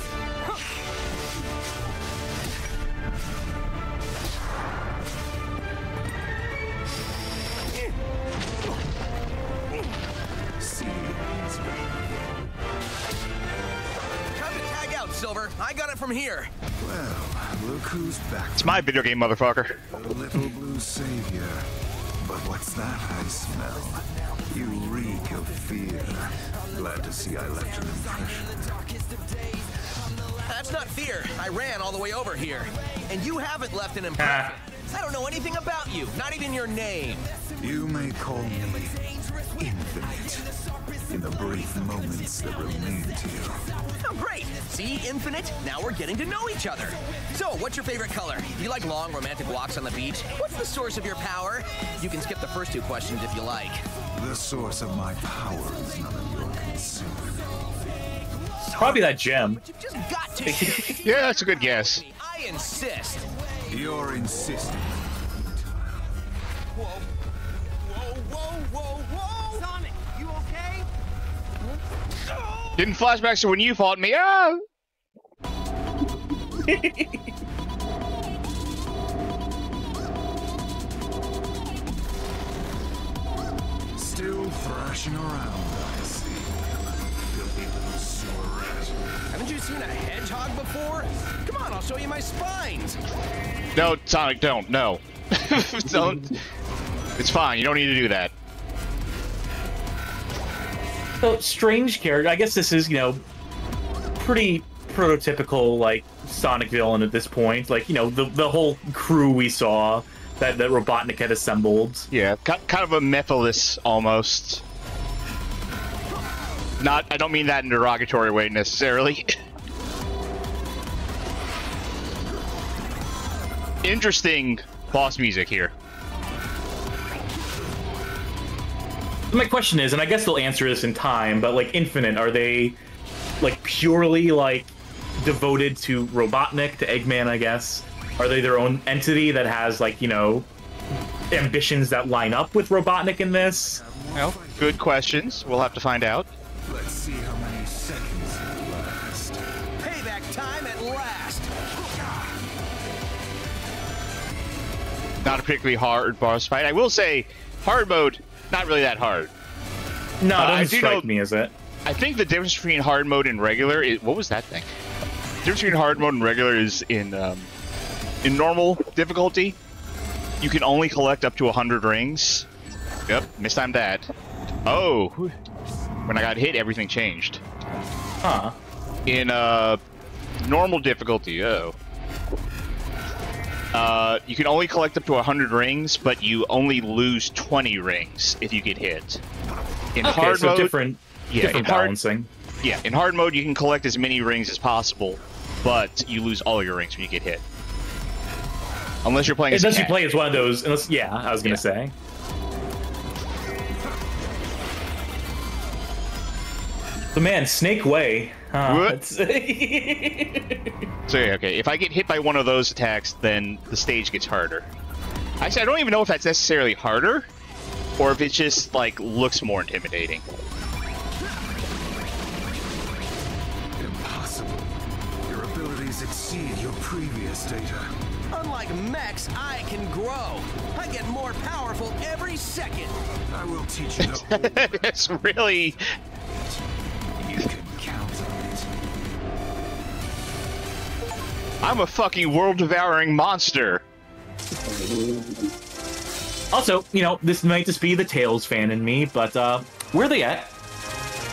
See, he's ready. Time to tag out, Silver. I got it from here. Well, look who's back. It's my video game, motherfucker. The little blue savior. But what's that I smell? You reek of fear. Glad to see I left an impression. That's not fear. I ran all the way over here. And you haven't left an impression. I don't know anything about you, not even your name. You may call me Infinite. In the brief moments that remain to you. Oh, great. See, Infinite? Now we're getting to know each other. So, what's your favorite color? Do you like long, romantic walks on the beach? What's the source of your power? You can skip the first two questions if you like. The source of my power is none of your concern. Probably that gem. But you've just got to. Yeah, that's a good guess. I insist. You're insisting. Whoa. Whoa, whoa, whoa, whoa! Sonic, you okay? Didn't flashbacks to when you fought me. Ah! Still thrashing around, I see. Filthy little sewer rat. Haven't you seen a hedgehog before? Come on, I'll show you my spines. No, Sonic, don't. No. Don't. It's fine. You don't need to do that. So, strange character. I guess this is, you know, pretty prototypical, like, Sonic villain at this point. Like, you know, the whole crew we saw that Robotnik had assembled. Yeah, kind of a Mephiles almost. Not, I don't mean that in a derogatory way necessarily. Interesting boss music here. My question is, and I guess they'll answer this in time, but like Infinite, are they like purely like devoted to Robotnik, to Eggman, I guess? Are they their own entity that has like, you know, ambitions that line up with Robotnik in this? Well, good questions. We'll have to find out. Let's see how many seconds it lasts. Payback time at last. Not a particularly hard boss fight. I will say, hard mode, not really that hard. No, it I doesn't do strike know- me as it. I think the difference between hard mode and regular is... What was that thing? The difference between hard mode and regular is in normal difficulty, you can only collect up to 100 rings. Yep, mistimed that. Oh, when I got hit, everything changed. Huh. In normal difficulty, you can only collect up to 100 rings, but you only lose 20 rings if you get hit. In Okay, hard so mode, different in hard, balancing. yeah, in hard mode you can collect as many rings as possible, but you lose all your rings when you get hit. Unless you're playing as Unless you Cat. play as one of those, unless, yeah, I was gonna say. But man, Snake Way. What? It's- So yeah, okay, if I get hit by one of those attacks, then the stage gets harder. Actually, I don't even know if that's necessarily harder, or if it just, like, looks more intimidating. Impossible. Your abilities exceed your previous data. Unlike mechs, I can grow. I get more powerful every second. I will teach you to hold. It's really... You can count on it. I'm a fucking world-devouring monster! Also, you know, this might just be the Tails fan in me, but where are they at?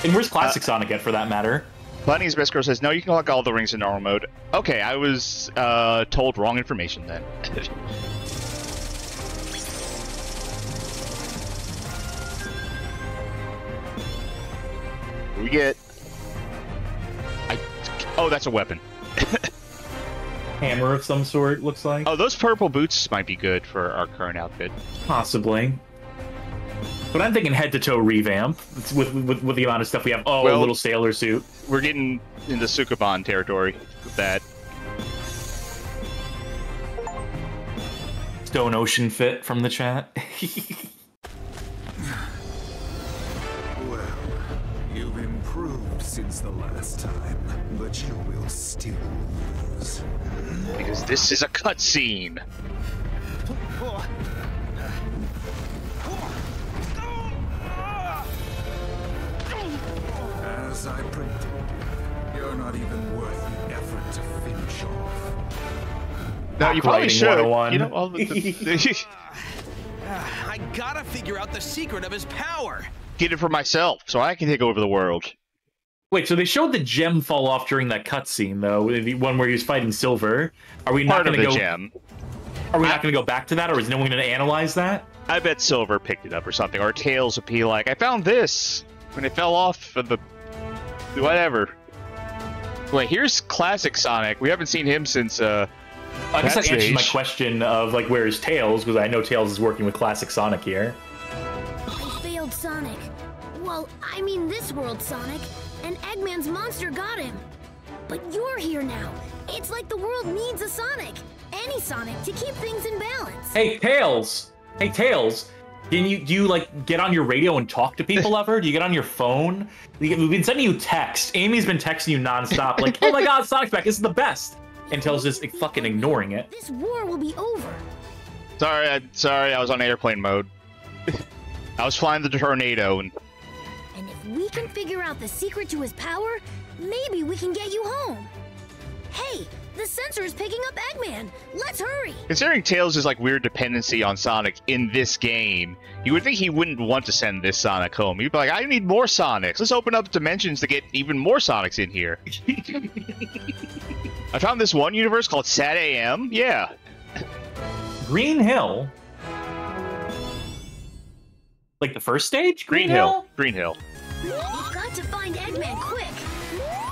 And where's Classic Sonic at, for that matter? Bunny's Best Girl says, no, you can collect all the rings in normal mode. Okay, I was told wrong information then. We get... Oh, that's a weapon. Hammer of some sort, looks like. Oh, those purple boots might be good for our current outfit. Possibly. But I'm thinking head-to-toe revamp with the amount of stuff we have. Oh, Well, a little sailor suit. We're getting into Sukuban territory with that. Stone Ocean fit from the chat. Well, you've improved since the last time, but you will still lose. Because this is a cutscene. As I predicted, you're not even worth the effort to finish off. No, you probably Writing should. 101. You know, all the I gotta figure out the secret of his power. get it for myself, so I can take over the world. Wait, so they showed the gem fall off during that cutscene, though, the one where he was fighting Silver. Are we not Part of going to the go? gem. Are we not going to go back to that, or is no one going to analyze that? I bet Silver picked it up or something, or Tails would be like, I found this when it fell off of the whatever. Wait, here's classic Sonic. We haven't seen him since I guess that answers my stage. question of like, where is Tails? Because I know Tails is working with classic Sonic here. I failed Sonic. Well, I mean this world Sonic, and Eggman's monster got him. But you're here now. It's like the world needs a Sonic. Any Sonic to keep things in balance. Hey, Tails! Hey, Tails! Do you like get on your radio and talk to people ever? Do you get on your phone? We've been sending you text. Amy's been texting you nonstop, like, oh my god, Sonic's back, this is the best! And Tails just fucking ignoring it. This war will be over. Sorry, I was on airplane mode. I was flying the tornado, and And if we can figure out the secret to his power, maybe we can get you home. Hey, the sensor is picking up Eggman. Let's hurry. considering Tails' like weird dependency on Sonic in this game, you would think he wouldn't want to send this Sonic home. He'd be like, I need more Sonics. Let's open up dimensions to get even more Sonics in here. I found this one universe called Sad AM. Yeah. Green Hill? Like the first stage? Green Hill. Green Hill. We've got to find Eggman quick.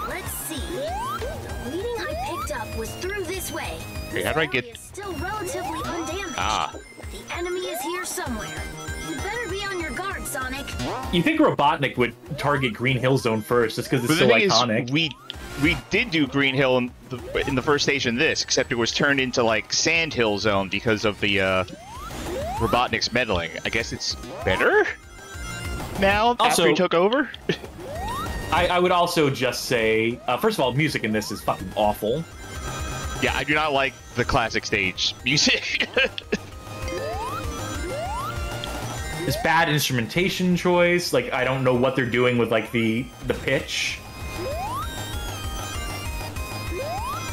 Let's see. The reading I picked up was through this way. Okay, how do I get... It's still relatively undamaged. Ah. The enemy is here somewhere. You better be on your guard, Sonic. You think Robotnik would target Green Hill Zone first, just because it's But so the thing iconic. is, we did do Green Hill in the first stage in this, except it was turned into like Sand Hill Zone because of the Robotnik's meddling. I guess it's better now after he took over. I would also just say, first of all, music in this is fucking awful. Yeah, I do not like the classic stage music. It's bad instrumentation choice. Like, I don't know what they're doing with like the pitch.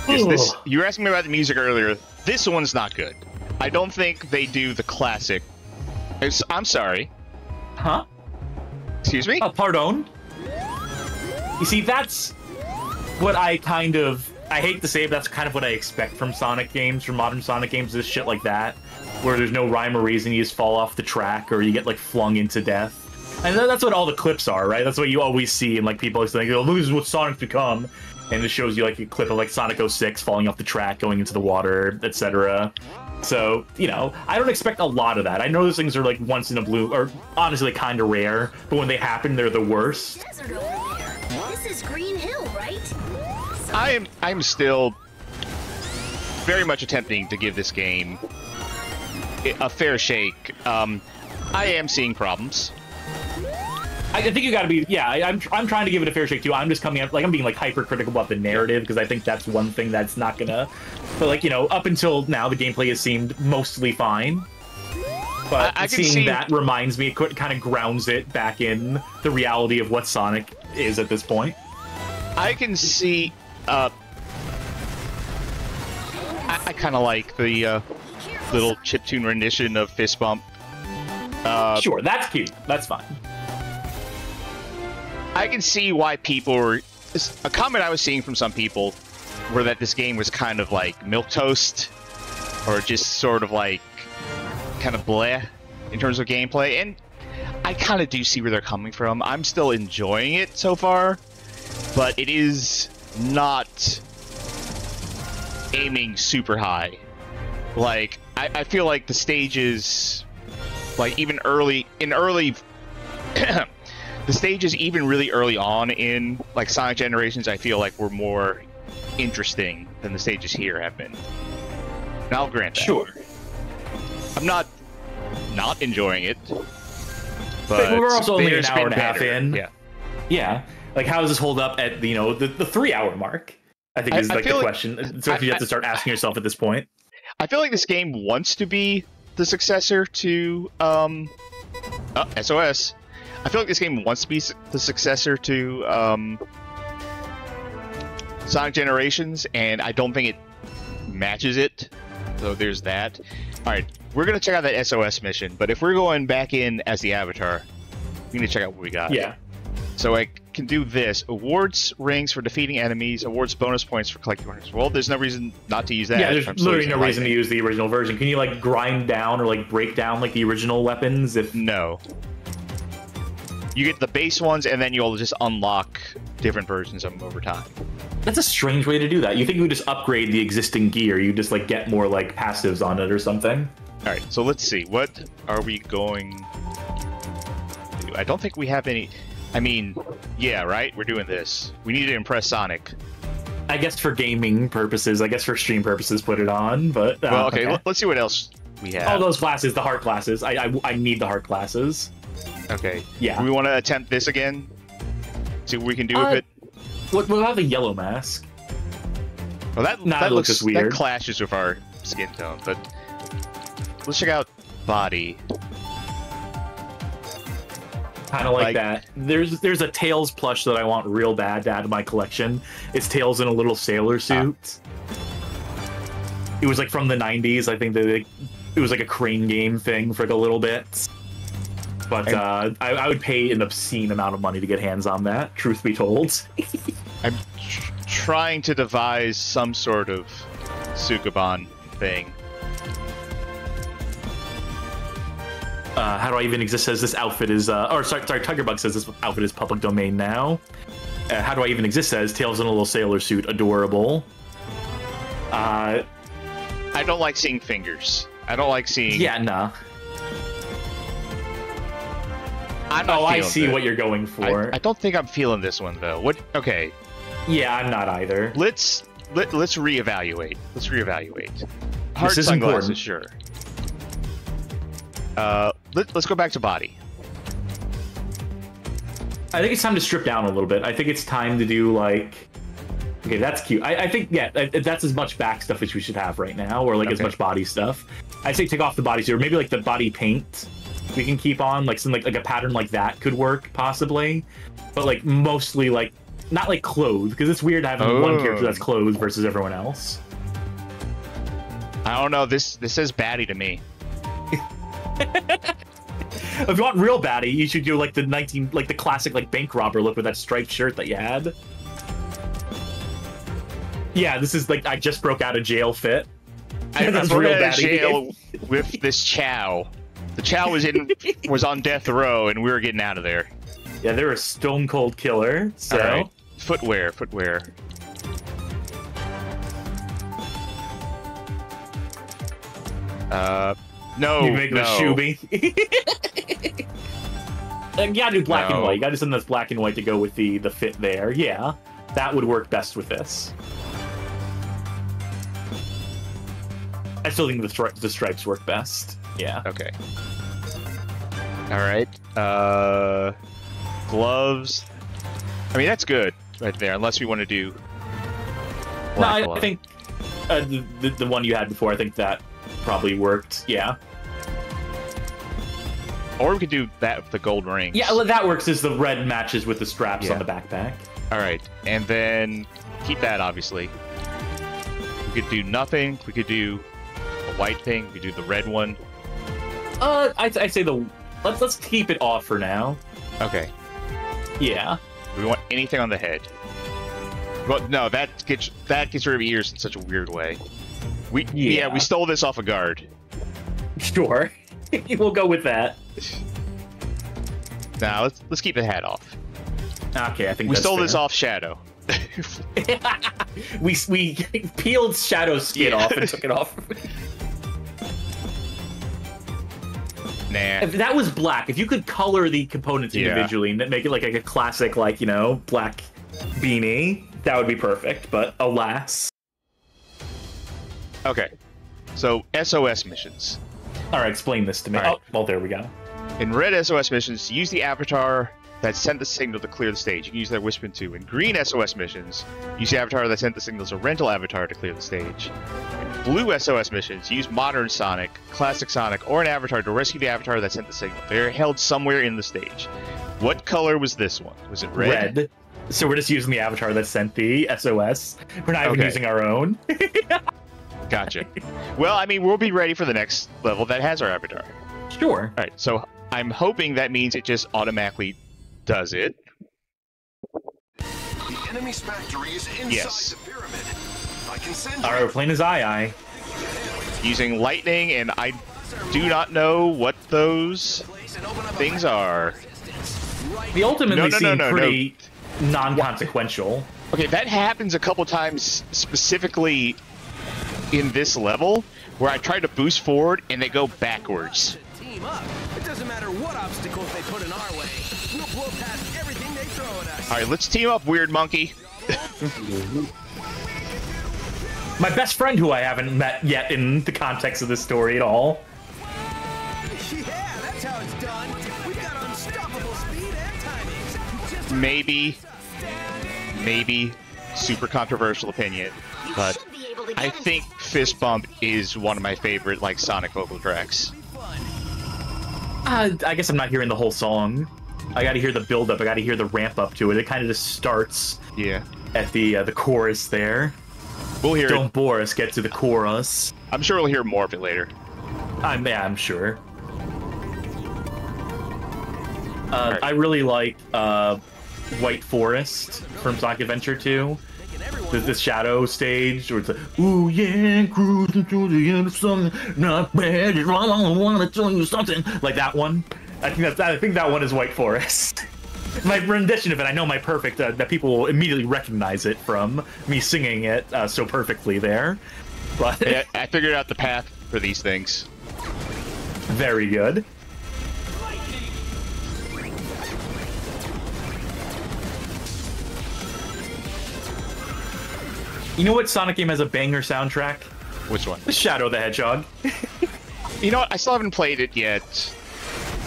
Is this, you were asking me about the music earlier. This one's not good. I don't think they do the classic. I'm sorry. Huh? Excuse me? Oh, pardon? You see, that's what I kind of... I hate to say it, but that's kind of what I expect from Sonic games, from modern Sonic games, is shit like that, where there's no rhyme or reason, you just fall off the track, or you get, like, flung into death. And that's what all the clips are, right? That's what you always see, and, like, people always think, oh, look, this is what Sonic's become. And it shows you, like, a clip of, like, Sonic 06 falling off the track, going into the water, etc. So, you know, I don't expect a lot of that. I know those things are, like, once in a blue, or honestly kind of rare, but when they happen, they're the worst. Desert over there. This is Green Hill, right? I'm still very much attempting to give this game a fair shake. I am seeing problems. I think you gotta be, yeah, I'm trying to give it a fair shake too. I'm just coming up, like, I'm being, like, hypercritical about the narrative, because I think that's one thing that's not gonna, but, like, you know, up until now, the gameplay has seemed mostly fine. But I can seeing see that reminds me, it kind of grounds it back in the reality of what Sonic is at this point. I can see, I kind of like the little chiptune rendition of Fist Bump. Sure, that's cute. That's fine. I can see why people were... A comment I was seeing from some people were that this game was kind of like milquetoast, or just sort of like kind of bleh in terms of gameplay, and I kind of do see where they're coming from. I'm still enjoying it so far, but it is not aiming super high. Like, I feel like the stages Like even early the stages even really early on in like Sonic Generations, I feel like were more interesting than the stages here have been. And I'll grant that. Sure. I'm not enjoying it, but we're also only an there's hour been and a half better. in. Yeah. Yeah. Like, how does this hold up at the 3-hour mark? I think is I like the feel like- question. So you have to start asking yourself at this point. I feel like this game wants to be the successor to SOS. I feel like this game wants to be the successor to Sonic Generations, and I don't think it matches it. So there's that. All right, we're gonna check out that SOS mission, but if we're going back in as the Avatar, we need to check out what we got. Yeah. So I can do this. Awards rings for defeating enemies. Awards bonus points for collecting runners. Well, there's no reason not to use that. Yeah, there's I'm still literally using no reason to lightning. use the original version. Can you like grind down or like break down like the original weapons? If No. You get the base ones, and then you'll just unlock different versions of them over time. That's a strange way to do that. You think you would just upgrade the existing gear? You just like get more like passives on it or something? All right, so let's see. What are we going to do? I don't think we have any... I mean, yeah, right? We're doing this. We need to impress Sonic. I guess for gaming purposes, I guess for stream purposes, put it on. But Well, okay, let's see what else we have. all those classes, the heart classes. I need the heart classes. Okay. Yeah. Do we want to attempt this again? See what we can do with it? What about the yellow mask? Well, that Nah, it looks just weird. That clashes with our skin tone, but let's check out body. Kind of like that. There's a Tails plush that I want real bad to add to my collection. It's Tails in a little sailor suit. It was like from the 90s. I think that it was like a crane game thing for like a little bit. But I would pay an obscene amount of money to get hands on that, truth be told. I'm trying to devise some sort of Sukuban thing. How do I even exist? Says this outfit is, sorry, Tigerbug says this outfit is public domain now. How do I even exist? Says Tails in a little sailor suit, adorable. I don't like seeing fingers. I don't like seeing. Yeah, nah. I'm not I feeling see it. what you're going for. I don't think I'm feeling this one though. What? Okay. Yeah, I'm not either. Let's reevaluate. Let's reevaluate. Hard This is sunglasses, sure. Let's go back to body. I think it's time to strip down a little bit. I think it's time to do like... Okay, that's cute. I think, yeah, that's as much back stuff as we should have right now, or like as much body stuff. I'd say take off the body suit, or maybe like the body paint we can keep on, like some like a pattern like that could work, possibly. But like mostly like, not like clothes, because it's weird having one character that's clothed versus everyone else. I don't know, this says baddie to me. If you want real baddie, you should do like the classic like bank robber look with that striped shirt that you had. Yeah, this is like I just broke out of jail fit. I That's broke real out of baddie. jail with this Chow. The Chow was on death row, and we were getting out of there. Yeah, they're a stone cold killer. So all right. Footwear. No, you make it a shoebie. You gotta do black and white. You gotta do something that's black and white to go with the fit there. Yeah, that would work best with this. I still think the stripes work best. Yeah. Okay. All right. Gloves. I mean, that's good right there, unless we want to do. No, I think the one you had before, I think that probably worked. Yeah. Or we could do that with the gold rings. Yeah, that works as the red matches with the straps on the backpack. All right, and then keep that, obviously. We could do nothing. We could do a white thing. We could do the red one. I'd say let's keep it off for now. Okay. Yeah. Do we want anything on the head? Well, no, that gets rid of ears in such a weird way. We stole this off a guard. Sure. We'll go with that. Now let's keep the hat off. Okay, I think we that's stole fair. this off Shadow. we peeled Shadow's skin off and took it off. Nah. If that was black, if you could color the components individually and make it like a classic, like, you know, black beanie, that would be perfect. But alas. Okay. So SOS missions. All right, explain this to me. Right. Oh, well, there we go. In red SOS missions, use the avatar that sent the signal to clear the stage. You can use that Whisper 2. In green SOS missions, use the avatar that sent the signal as a rental avatar to clear the stage. In blue SOS missions, use modern Sonic, classic Sonic, or an avatar to rescue the avatar that sent the signal. They're held somewhere in the stage. What color was this one? Was it red? Red. So we're just using the avatar that sent the SOS. We're not even using our own. Gotcha. Well, I mean, we'll be ready for the next level that has our avatar. Sure. All right, so I'm hoping that means it just automatically does it. The enemy's factory is inside the pyramid. I can send All right, we're playing as Ai. Using lightning, and I do not know what those things are. They ultimately seem pretty non-consequential. Okay, that happens a couple times specifically in this level, where I try to boost forward and they go backwards. Team up. It doesn't matter what obstacles they put in our way. We'll blow past everything they throw at us. All right, let's team up, weird monkey. My best friend, who I haven't met yet in the context of this story at all. Yeah, that's how it's done. We've got unstoppable speed and timing. Maybe, super controversial opinion, but I think Fist Bump is one of my favorite, like, Sonic vocal tracks. I guess I'm not hearing the whole song. I gotta hear the build-up. I gotta hear the ramp-up to it. It kind of just starts at the chorus there. We'll hear Don't bore us, get to the chorus. I'm sure we'll hear more of it later. I'm sure. I really like White Forest from Sonic Adventure 2. The shadow stage where it's like, ooh yeah, cruising through the end of something, not bad, I want to tell you something. Like that one. I think that one is White Forest. My rendition of it, I know my perfect, that people will immediately recognize it from me singing it so perfectly there. But yeah, I figured out the path for these things. Very good. You know what Sonic game has a banger soundtrack? Which one? Shadow the Hedgehog. You know what? I still haven't played it yet.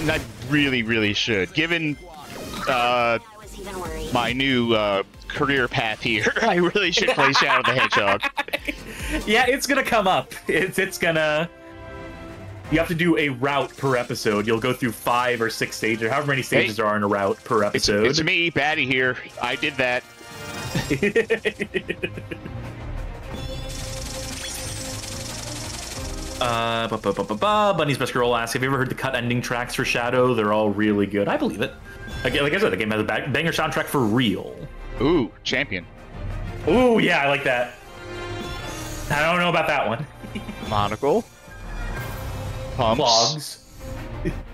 And I really should. Given my new career path here, I really should play Shadow the Hedgehog. Yeah, it's gonna come up. It's gonna... You have to do a route per episode. You'll go through 5 or 6 stages, however many stages there are in a route per episode. It's me, Batty here. I did that. Bunny's Best Girl asks, have you ever heard the cut ending tracks for Shadow? They're all really good. I believe it. Like I said, the game has a banger soundtrack for real. Ooh, Champion. Ooh, yeah, I like that. I don't know about that one. Monocle. Pumps.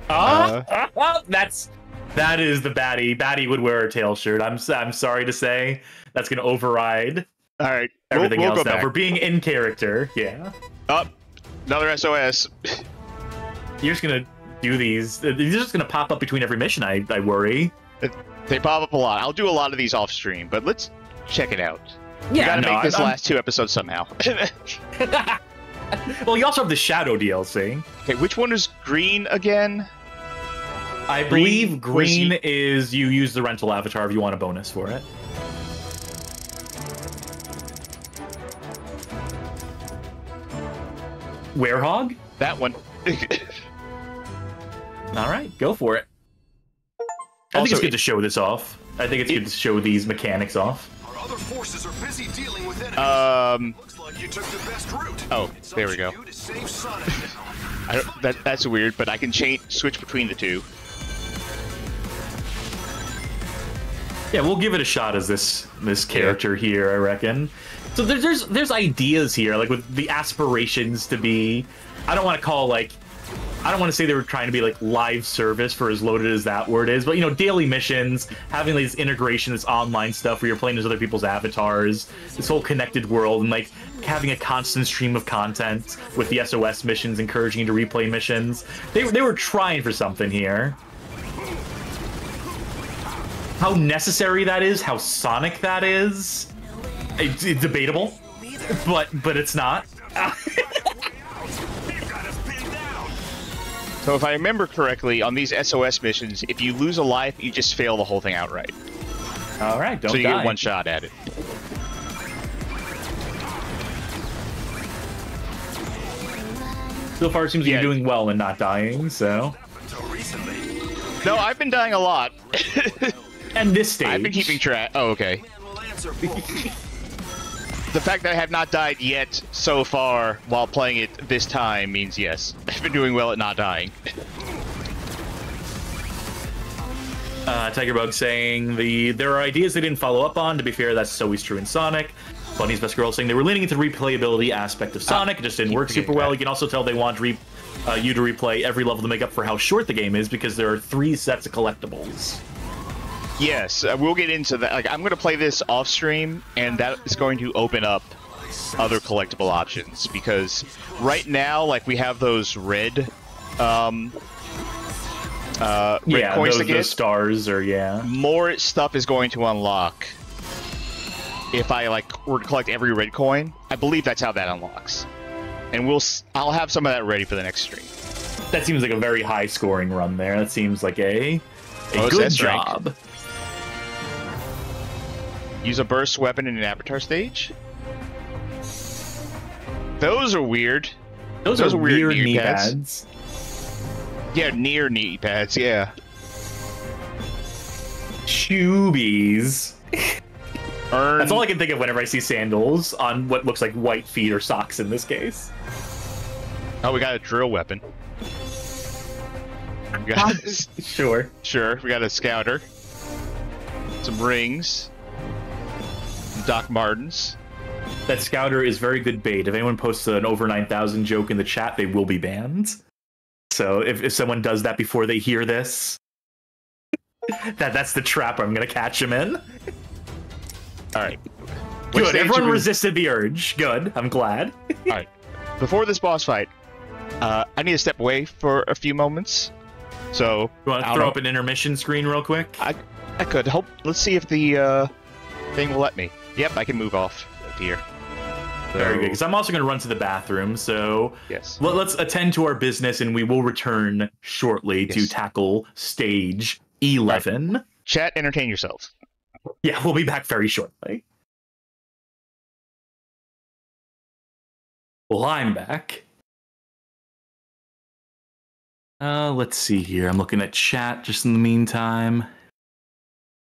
Clogs. That is the Batty. Batty would wear a tail shirt. I'm sorry to say. That's going to override everything we'll else go now. back. We're being in character. Yeah. Up. Another SOS. You're just going to do these. They're just going to pop up between every mission, I worry. They pop up a lot. I'll do a lot of these off stream, but let's check it out. Yeah, we gotta make this last 2 episodes somehow. Well, you also have the Shadow DLC. Okay, which one is green again? I believe green is you use the rental avatar if you want a bonus for it. Werehog? That one. All right, go for it. I think it's good to show this off. I think it's good to show these mechanics off. Our other forces are busy dealing with enemies. Looks like you took the best route. Oh, there we go. To save Sonic now. That's weird, but I can switch between the two. Yeah, we'll give it a shot as this character here, I reckon. So there's ideas here, like with the aspirations to be, I don't want to call like I don't want to say they were trying to be like live service for as loaded as that word is, but you know, daily missions, having this integration, this online stuff where you're playing as other people's avatars, this whole connected world, and like having a constant stream of content with the SOS missions, encouraging you to replay missions. They were trying for something here. How necessary that is, how Sonic that is, it's debatable, but it's not. So if I remember correctly, on these SOS missions, if you lose a life, you just fail the whole thing outright. All right, don't So you die. get one shot at it. So far, it seems like you're doing well and not dying, so... No, I've been dying a lot. And this stage... I've been keeping track. Oh, okay. The fact that I have not died yet so far while playing it this time means yes. I've been doing well at not dying. Tigerbug saying there are ideas they didn't follow up on. To be fair, that's always true in Sonic. Bunny's Best Girl saying they were leaning into the replayability aspect of Sonic. It just didn't work super well. You can also tell they want you to replay every level to make up for how short the game is because there are 3 sets of collectibles. Yes, we'll get into that. Like, I'm going to play this off stream, and that is going to open up other collectible options because right now, like, we have those red, red coins to get. Those stars, or more stuff is going to unlock if I were to collect every red coin. I believe that's how that unlocks, and I'll have some of that ready for the next stream. That seems like a very high scoring run there. That seems like a good job. Rank. Use a burst weapon in an avatar stage. Those are weird. Those are weird knee pads. Yeah, near knee pads, yeah. Choobies. That's all I can think of whenever I see sandals on what looks like white feet or socks in this case. Oh, we got a drill weapon. We got Sure. We got a scouter. Some rings. Doc Martens. That scouter is very good bait. If anyone posts an over 9,000 joke in the chat, they will be banned. So if someone does that before they hear this, that's the trap I'm going to catch them in. All right. Good. Everyone resisted the urge. Good. I'm glad. All right. Before this boss fight, I need to step away for a few moments. So you want to throw up an intermission screen real quick? I could. Let's see if the thing will let me. Yep, I can move off here. Very good, because I'm also going to run to the bathroom, so yes. Let's attend to our business, and we will return shortly to tackle stage 11. Right. Chat, entertain yourselves. Yeah, we'll be back very shortly. Well, I'm back. Let's see here. I'm looking at chat just in the meantime.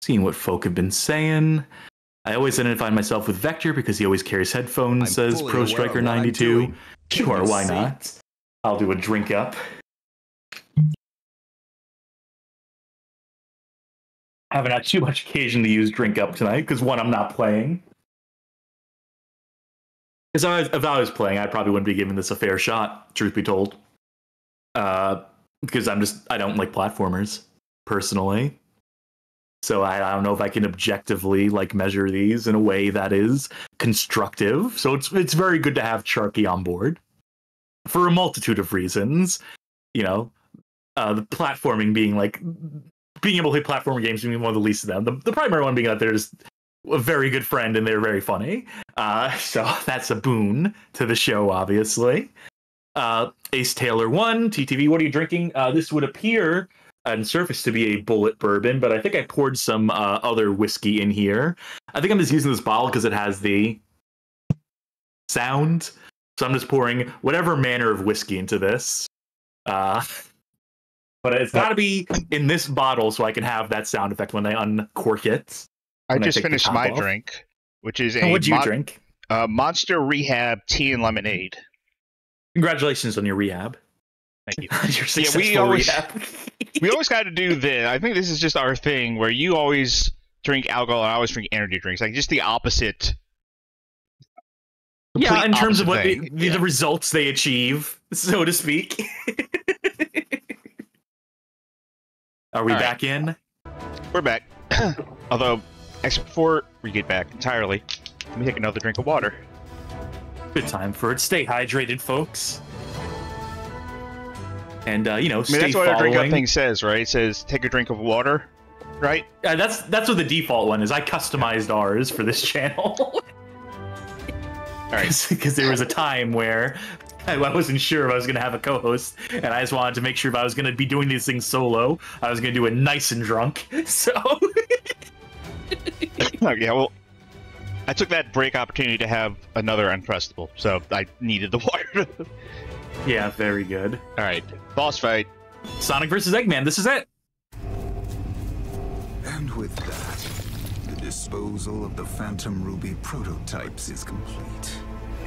Seeing what folk have been saying. I always identify myself with Vector because he always carries headphones, says Pro Striker 92. Sure, why not? I'll do a drink up. I haven't had too much occasion to use drink up tonight because one, I'm not playing. Because if I was playing, I probably wouldn't be giving this a fair shot, truth be told. Because I don't like platformers, personally. So I don't know if I can objectively measure these in a way that is constructive. So it's very good to have Sharky on board for a multitude of reasons. You know, the platforming being being able to play platformer games being one of the least of them. The primary one being that they're just a very good friend and they're very funny. So that's a boon to the show, obviously. Ace Taylor 1, TTV, what are you drinking? This would appear on surface to be a bullet bourbon, but I think I poured some other whiskey in here. I think I'm just using this bottle because it has the sound. So I'm just pouring whatever manner of whiskey into this. But it's got to be in this bottle so I can have that sound effect when I uncork it. I just finished my drink, which is what'd you drink? Monster Rehab Tea and Lemonade. Congratulations on your rehab. Thank you. Your successful rehab. We always got to do this. I think this is just our thing where you always drink alcohol and I always drink energy drinks. Just the opposite. Yeah, in terms of what the results they achieve, so to speak. Are we All right. back in? We're back. Although, actually, before we get back entirely, let me take another drink of water. Good time for it. Stay hydrated, folks. And you know, I mean, stay that's what our drink up following. thing says, right? It says take a drink of water, right? That's what the default one is. I customized ours for this channel. All right. Because there was a time where I wasn't sure if I was going to have a co-host, and I just wanted to make sure if I was going to be doing these things solo, I was going to do it nice and drunk. So, Yeah, well, I took that break opportunity to have another Uncrustable, so I needed the water. yeah, very good. All right, boss fight. Sonic versus Eggman. This is it. And with that, the disposal of the Phantom Ruby prototypes is complete.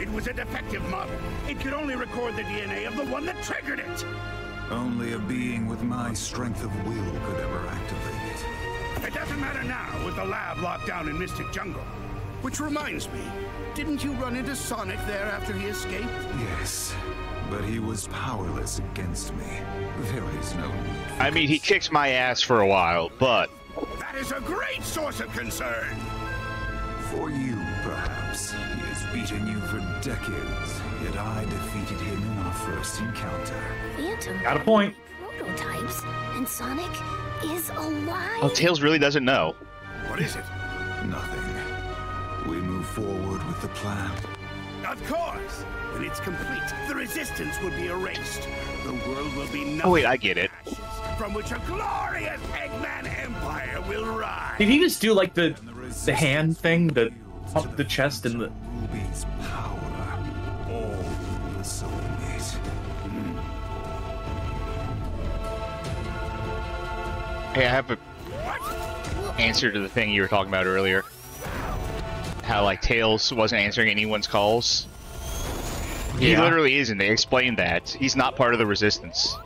It was a defective model. It could only record the DNA of the one that triggered it. Only a being with my strength of will could ever activate it. It doesn't matter now with the lab locked down in Mystic Jungle. Which reminds me, didn't you run into Sonic there after he escaped? Yes, but he was powerless against me. There is no need. I mean, he kicked my ass for a while, but That is a great source of concern. For you, perhaps. He has beaten you for decades, yet I defeated him in our first encounter. Phantom Got a point. prototypes, and Sonic is alive. oh, Tails really doesn't know. What is it? Nothing. We move forward with the plan. Of course. When it's complete, the resistance will be erased. The world will be nothing Oh wait, I get it. but ashes, from which a glorious Eggman empire will rise. Did he just do like the hand thing, the pump the chest and the? Ruby's power. All will submit. Hey, I have a answer to the thing you were talking about earlier. How like Tails wasn't answering anyone's calls. He Yeah. literally isn't. They explained that he's not part of the Resistance.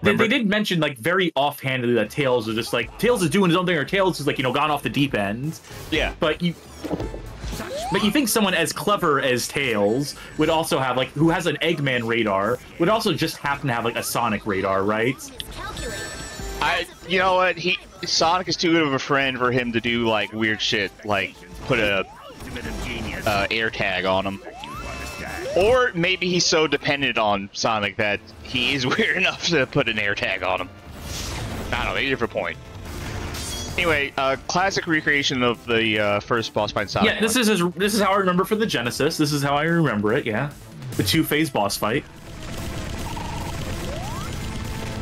They did mention like very offhandedly that Tails is just like Tails is doing his own thing, or Tails is like, you know, gone off the deep end. Yeah. But you think someone as clever as Tails would also have like, who has an Eggman radar, would also just happen to have like a Sonic radar, right? You know what? Sonic is too good of a friend for him to do like weird shit, like put a air tag on him. Or maybe he's so dependent on Sonic that he is weird enough to put an air tag on him. I don't know, maybe a different point. Anyway, classic recreation of the first boss fight in Sonic. Yeah, this is how I remember for the Genesis. This is how I remember it. Yeah, the two-phase boss fight.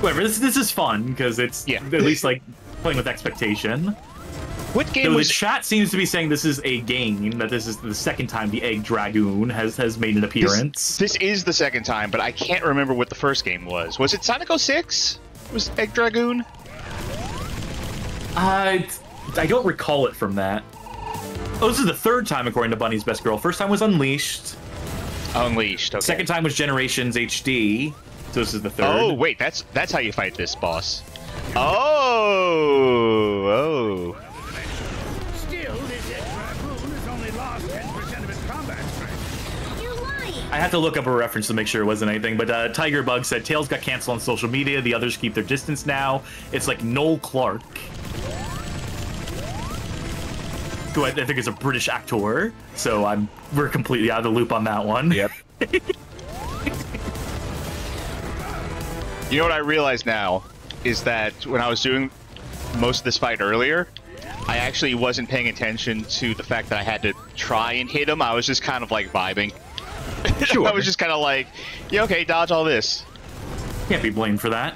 Whatever. This is fun because it's at least like playing with expectation. What game Though was the chat seems to be saying this is a game, that this is the second time the Egg Dragoon has made an appearance. This is the second time, but I can't remember what the first game was. Was it Sonic 06? Was Egg Dragoon? I don't recall it from that. Oh, this is the third time according to Bunny's Best Girl. First time was Unleashed. Unleashed, okay. Second time was Generations HD. So this is the third. Oh, wait, that's how you fight this boss. Oh. Still, this Egg Dragoon has only lost 10% of its combat strength. You're lying. I had to look up a reference to make sure it wasn't anything, but Tiger Bug said Tails got canceled on social media. The others keep their distance now. It's like Noel Clark, who I think is a British actor. So we're completely out of the loop on that one. Yep. You know what I realize now is that when I was doing most of this fight earlier, I actually wasn't paying attention to the fact that I had to try and hit him. I was just kind of like vibing. Sure. I was just kind of like, yeah, okay, dodge all this. Can't be blamed for that.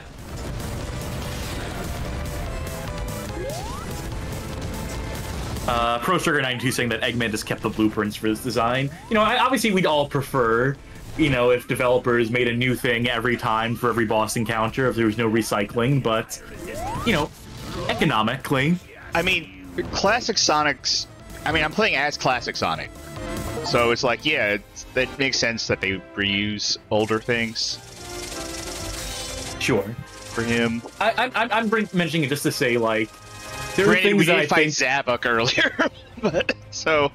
Pro Sugar 92 saying that Eggman just kept the blueprints for this design. You know, obviously we'd all prefer, you know, if developers made a new thing every time for every boss encounter, if there was no recycling, but, you know, economically. I mean, classic Sonic's... I mean, I'm playing as classic Sonic. So it's like, yeah, that makes sense that they reuse older things. Sure. For him. I'm mentioning it just to say, like, there are Granted, things we that did I fight think... Zavok earlier, but, so...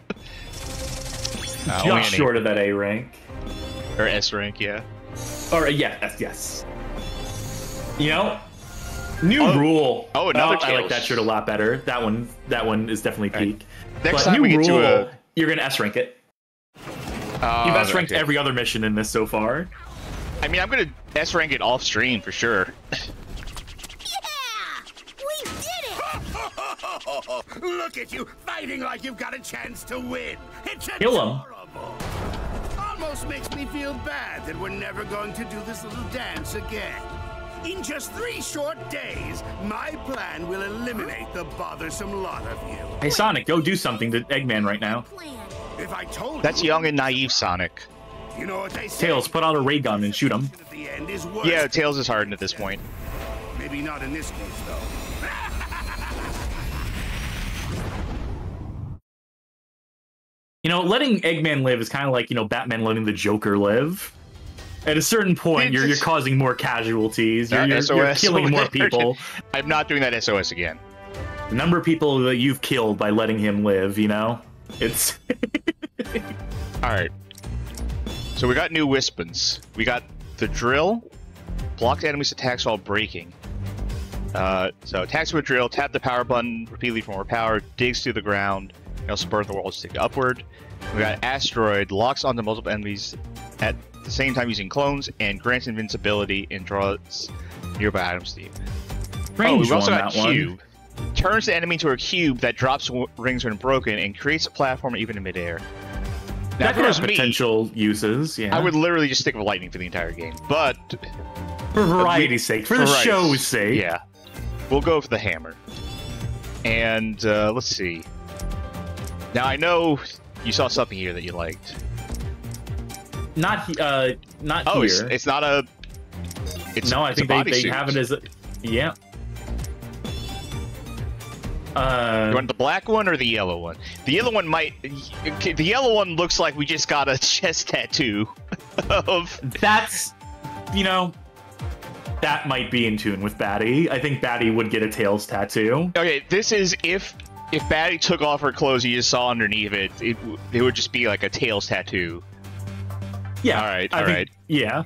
Just short of that A rank. Or S rank, yeah. Or, yeah, yes. You know, New rule. Oh, another I like Tails. that shirt a lot better. That one is definitely peak. Next But time new we get rule, to a... you're gonna S rank it. You've S ranked every other mission in this so far. I mean, I'm gonna S rank it off stream for sure. We did it! Look at you, fighting like you've got a chance to win. It's Kill him. adorable. Almost makes me feel bad that we're never going to do this little dance again. In just 3 short days, my plan will eliminate the bothersome lot of you. Hey Sonic, go do something to Eggman right now. If I told That's you, young and naive Sonic. you know what they say. Tails, put out a ray gun and shoot him. At the end is worse. Yeah, Tails is hardened at this point. Maybe not in this case, though. You know, letting Eggman live is kind of like, you know, Batman letting the Joker live. At a certain point, you're causing more casualties. You're killing more people. I'm not doing that SOS again. The number of people that you've killed by letting him live, you know? It's... Alright. So we got new weapons. We got the drill. Blocked enemies' attacks while braking. So attacks with a drill, tap the power button repeatedly for more power, digs through the ground, and also burn the walls to stick upward. We got Asteroid, locks onto multiple enemies at the same time using clones, and grants invincibility and draws nearby items to you. Strange we've also one, got that one. Cube. Turns the enemy into a cube that drops rings when broken and creates a platform even in midair. Now, That if could it have was me, potential uses, yeah. I would literally just stick with lightning for the entire game, but For variety's sake, for the Variety. show's sake. Yeah. We'll go for the hammer. And let's see. Now I know you saw something here that you liked. Not here. It's not a. It's no, I it's a think they bodysuit. have it as a. Yeah. You want the black one or the yellow one? The yellow one might. The yellow one looks like we just got a chest tattoo of. That's, you know, that might be in tune with Batty. I think Batty would get a Tails tattoo. Okay, this is if Batty took off her clothes, you just saw underneath it. It would just be like a Tails tattoo. Yeah. All right. I All think- right. Yeah.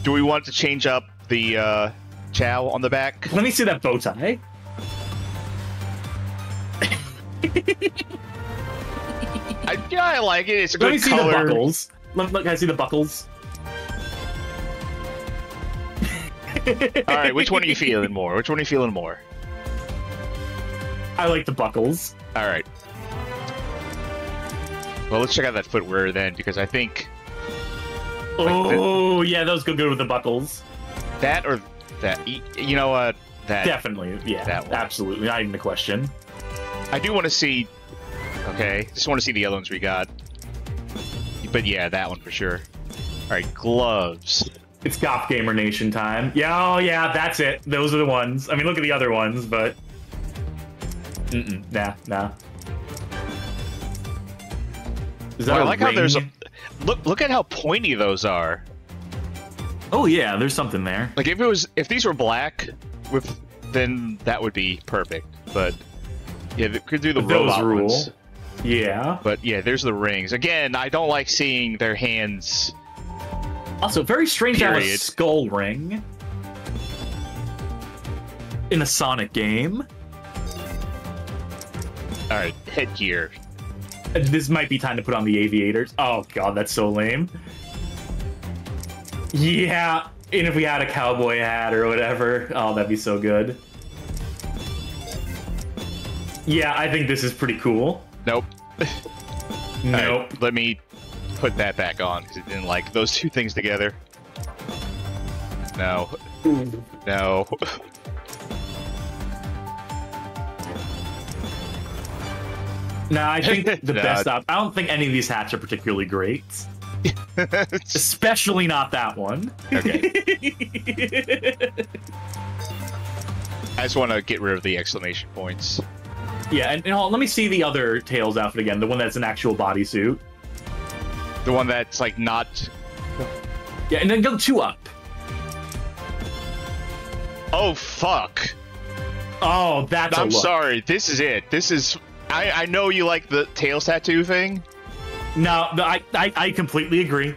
Do we want to change up the Chow on the back? Let me see that bow tie. I like it. It's a Let me good see color. the buckles. Can I see the buckles? All right, which one are you feeling more? Which one are you feeling more? I like the buckles. All right. Well, let's check out that footwear then, because I think Oh, yeah, those go good with the buckles. that or that. You know what? That Definitely, yeah, that one. absolutely, not even a question. I do want to see. Okay, just want to see the other ones we got. But yeah, that one for sure. All right, gloves. It's Goth Gamer Nation time. Yeah, oh yeah, that's it. Those are the ones. I mean, look at the other ones, but nah. Is that Well, I a like how there's a ring? look at how pointy those are. Oh yeah, there's something there. Like if these were black, then that would be perfect. But yeah, they could do the Those robot rule. ones. Yeah. But yeah, there's the rings. Again, I don't like seeing their hands. Also, very strange to have a Period. skull ring in a Sonic game. All right, headgear. This might be time to put on the aviators. Oh god, that's so lame. Yeah, and if we had a cowboy hat or whatever, oh, that'd be so good. Yeah, I think this is pretty cool. Nope. Nope. All right, let me put that back on because it didn't like those two things together. No. No. No, I think the No. best op. I don't think any of these hats are particularly great. Especially not that one. Okay. I just want to get rid of the exclamation points. Yeah, and let me see the other Tails outfit again. The one that's an actual bodysuit. The one that's like not. Yeah, and then go 2 up. Oh fuck! Oh, that's I'm a look. sorry. This is it. This is. I know you like the Tails tattoo thing. No, I completely agree.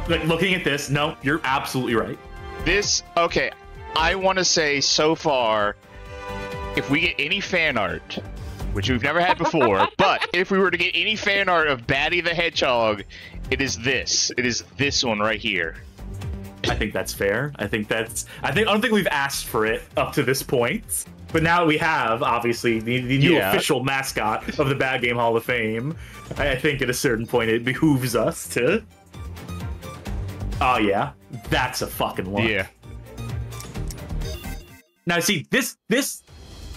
Like looking at this, no, you're absolutely right. This okay. I want to say so far, if we get any fan art, which we've never had before, but if we were to get any fan art of Batty the Hedgehog, it is this. It is this one right here. I think that's fair. I don't think we've asked for it up to this point. But now we have, obviously, the new official mascot of the Bad Game Hall of Fame. I think at a certain point it behooves us to... Oh, yeah. That's a fucking look. Yeah. Now, see, this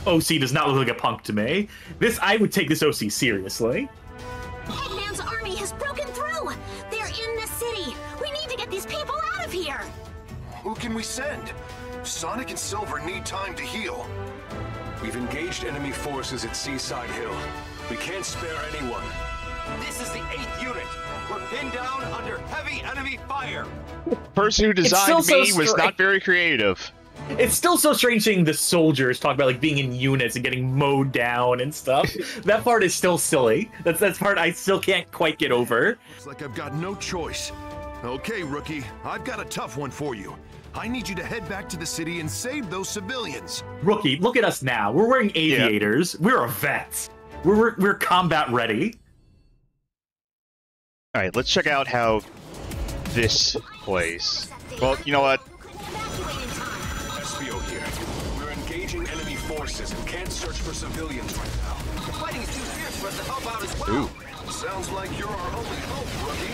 OC does not look like a punk to me. I would take this OC seriously. Eggman's army has broken through! They're in the city! We need to get these people out of here! Who can we send? Sonic and Silver need time to heal. We've engaged enemy forces at Seaside Hill. We can't spare anyone. This is the 8th unit. We're pinned down under heavy enemy fire. The person who designed me was not very creative. It's still so strange seeing the soldiers talk about like being in units and getting mowed down and stuff. That part is still silly. That's part I still can't quite get over. It's like I've got no choice. Okay, rookie, I've got a tough one for you. I need you to head back to the city and save those civilians. Rookie, look at us now. We're wearing aviators. Yeah. We're a vet. We're combat ready. All right, let's check out how this plays. Well, you know what? SBO here. We're engaging enemy forces and can't search for civilians right now. The fighting is too fierce for us to help out as well. Ooh. Sounds like you're our only hope, rookie.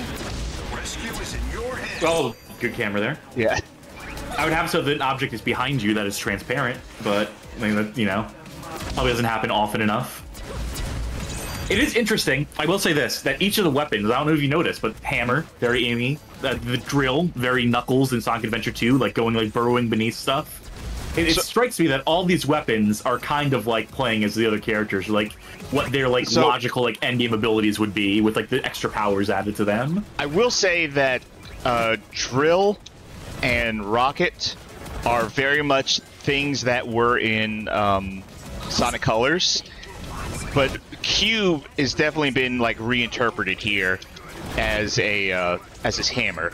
The rescue is in your hands. Oh, good camera there. Yeah. I would have so that an object is behind you that is transparent, but I mean, that, you know, probably doesn't happen often enough. It is interesting, I will say this, that each of the weapons, I don't know if you noticed, but Hammer, very Amy, the drill, very Knuckles in Sonic Adventure 2, like going, like, burrowing beneath stuff. It strikes me that all these weapons are kind of like playing as the other characters, like what their like logical like endgame abilities would be with like the extra powers added to them. I will say that Drill and Rocket are very much things that were in Sonic Colors, but Cube has definitely been like reinterpreted here as a as his hammer,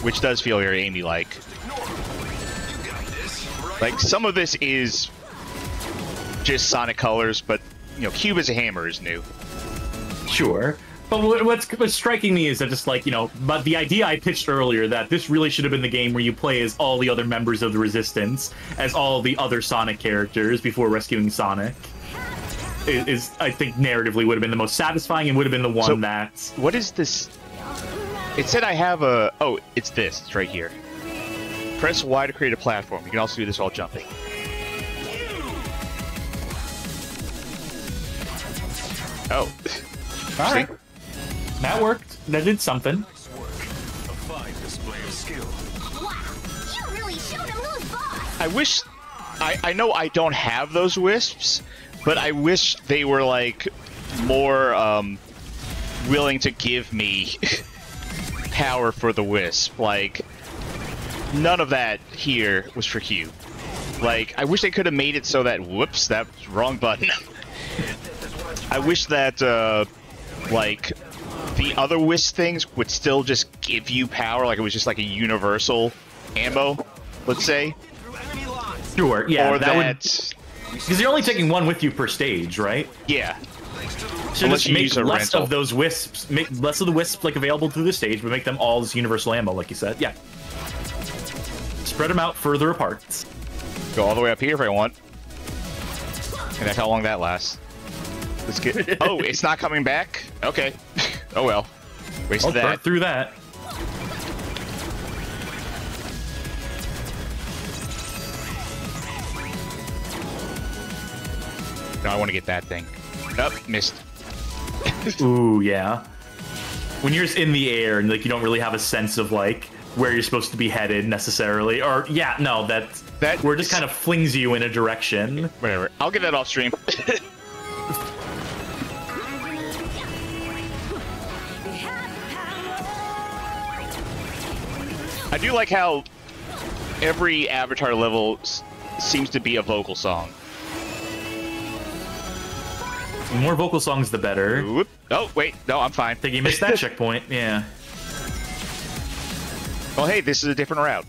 which does feel very Amy-like. Like some of this is just Sonic Colors, but you know, Cube as a hammer is new. Sure. But what's striking me is that just like, you know, but the idea I pitched earlier that this really should have been the game where you play as all the other members of the Resistance, as all the other Sonic characters before rescuing Sonic, is I think narratively would have been the most satisfying and would have been the one that... What is this? It said I have a... Oh, it's this. It's right here. Press Y to create a platform. You can also do this while jumping. Oh. All right. That worked. That did something. A fine display of skill. Wow, you really showed him who's boss. I wish... I know I don't have those wisps, but I wish they were, like, more, willing to give me power for the wisp. Like, none of that here was for Cube. Like, I wish they could have made it so that... Whoops, that's wrong button. I wish that, like, the other wisp things would still just give you power, like it was just like a universal ammo, let's say. Sure, yeah, or that would... Because you're only taking one with you per stage, right? Yeah. So unless just you make use a less rental. of those wisps, make less of the wisps like available through the stage, but make them all as universal ammo, like you said. Yeah. Spread them out further apart. Go all the way up here if I want. And that's how long that lasts. Let's get... Oh, it's not coming back? Okay. Oh well. Wasted that. Right through that. No, I want to get that thing. Oh, missed. Ooh, yeah. When you're just in the air and like you don't really have a sense of like where you're supposed to be headed necessarily, or yeah, no, that where it just kind of flings you in a direction. Whatever. I'll get that off stream. I do like how every Avatar level seems to be a vocal song. The more vocal songs, the better. Whoop. Oh, wait. No, I'm fine. I think you missed that checkpoint. Yeah. Well, hey, this is a different route.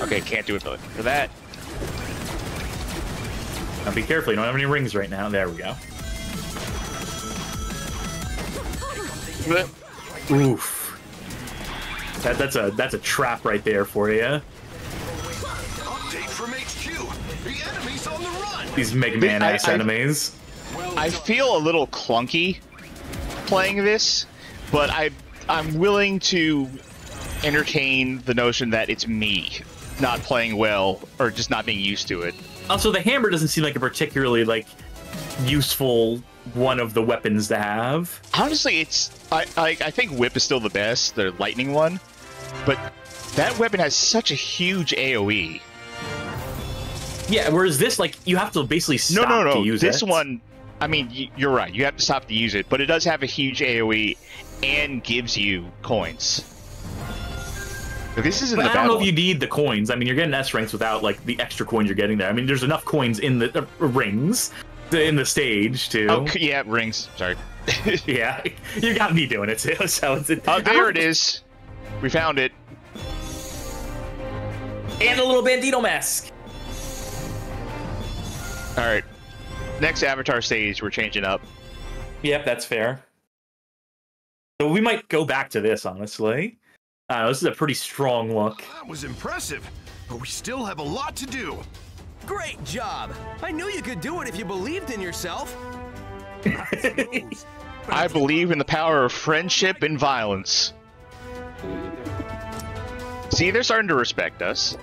Okay, can't do it for that. Now be careful, you don't have any rings right now. There we go. Oof. That's a trap right there for you. Update from HQ. The enemy's on the run. These Mega Man ass enemies. I feel a little clunky playing this, but I'm willing to entertain the notion that it's me not playing well or just not being used to it. Also, the hammer doesn't seem like a particularly useful one of the weapons to have. Honestly, I think whip is still the best, the lightning one, but that weapon has such a huge AoE. Yeah, whereas this, you have to basically stop to use this it. one, I mean, you're right, you have to stop to use it, but it does have a huge AoE and gives you coins. This isn't. But I don't know if you need the coins. I mean, you're getting S ranks without the extra coins you're getting there. I mean, there's enough coins in the rings, in the stage too. Oh yeah, rings. Sorry. Yeah, you got me doing it too. So oh, there it is. We found it. And a little Bandito mask. All right. Next Avatar stage, we're changing up. Yep, that's fair. So we might go back to this, honestly. This is a pretty strong look. That was impressive, but we still have a lot to do. Great job! I knew you could do it if you believed in yourself. I believe in the power of friendship and violence. See, they're starting to respect us.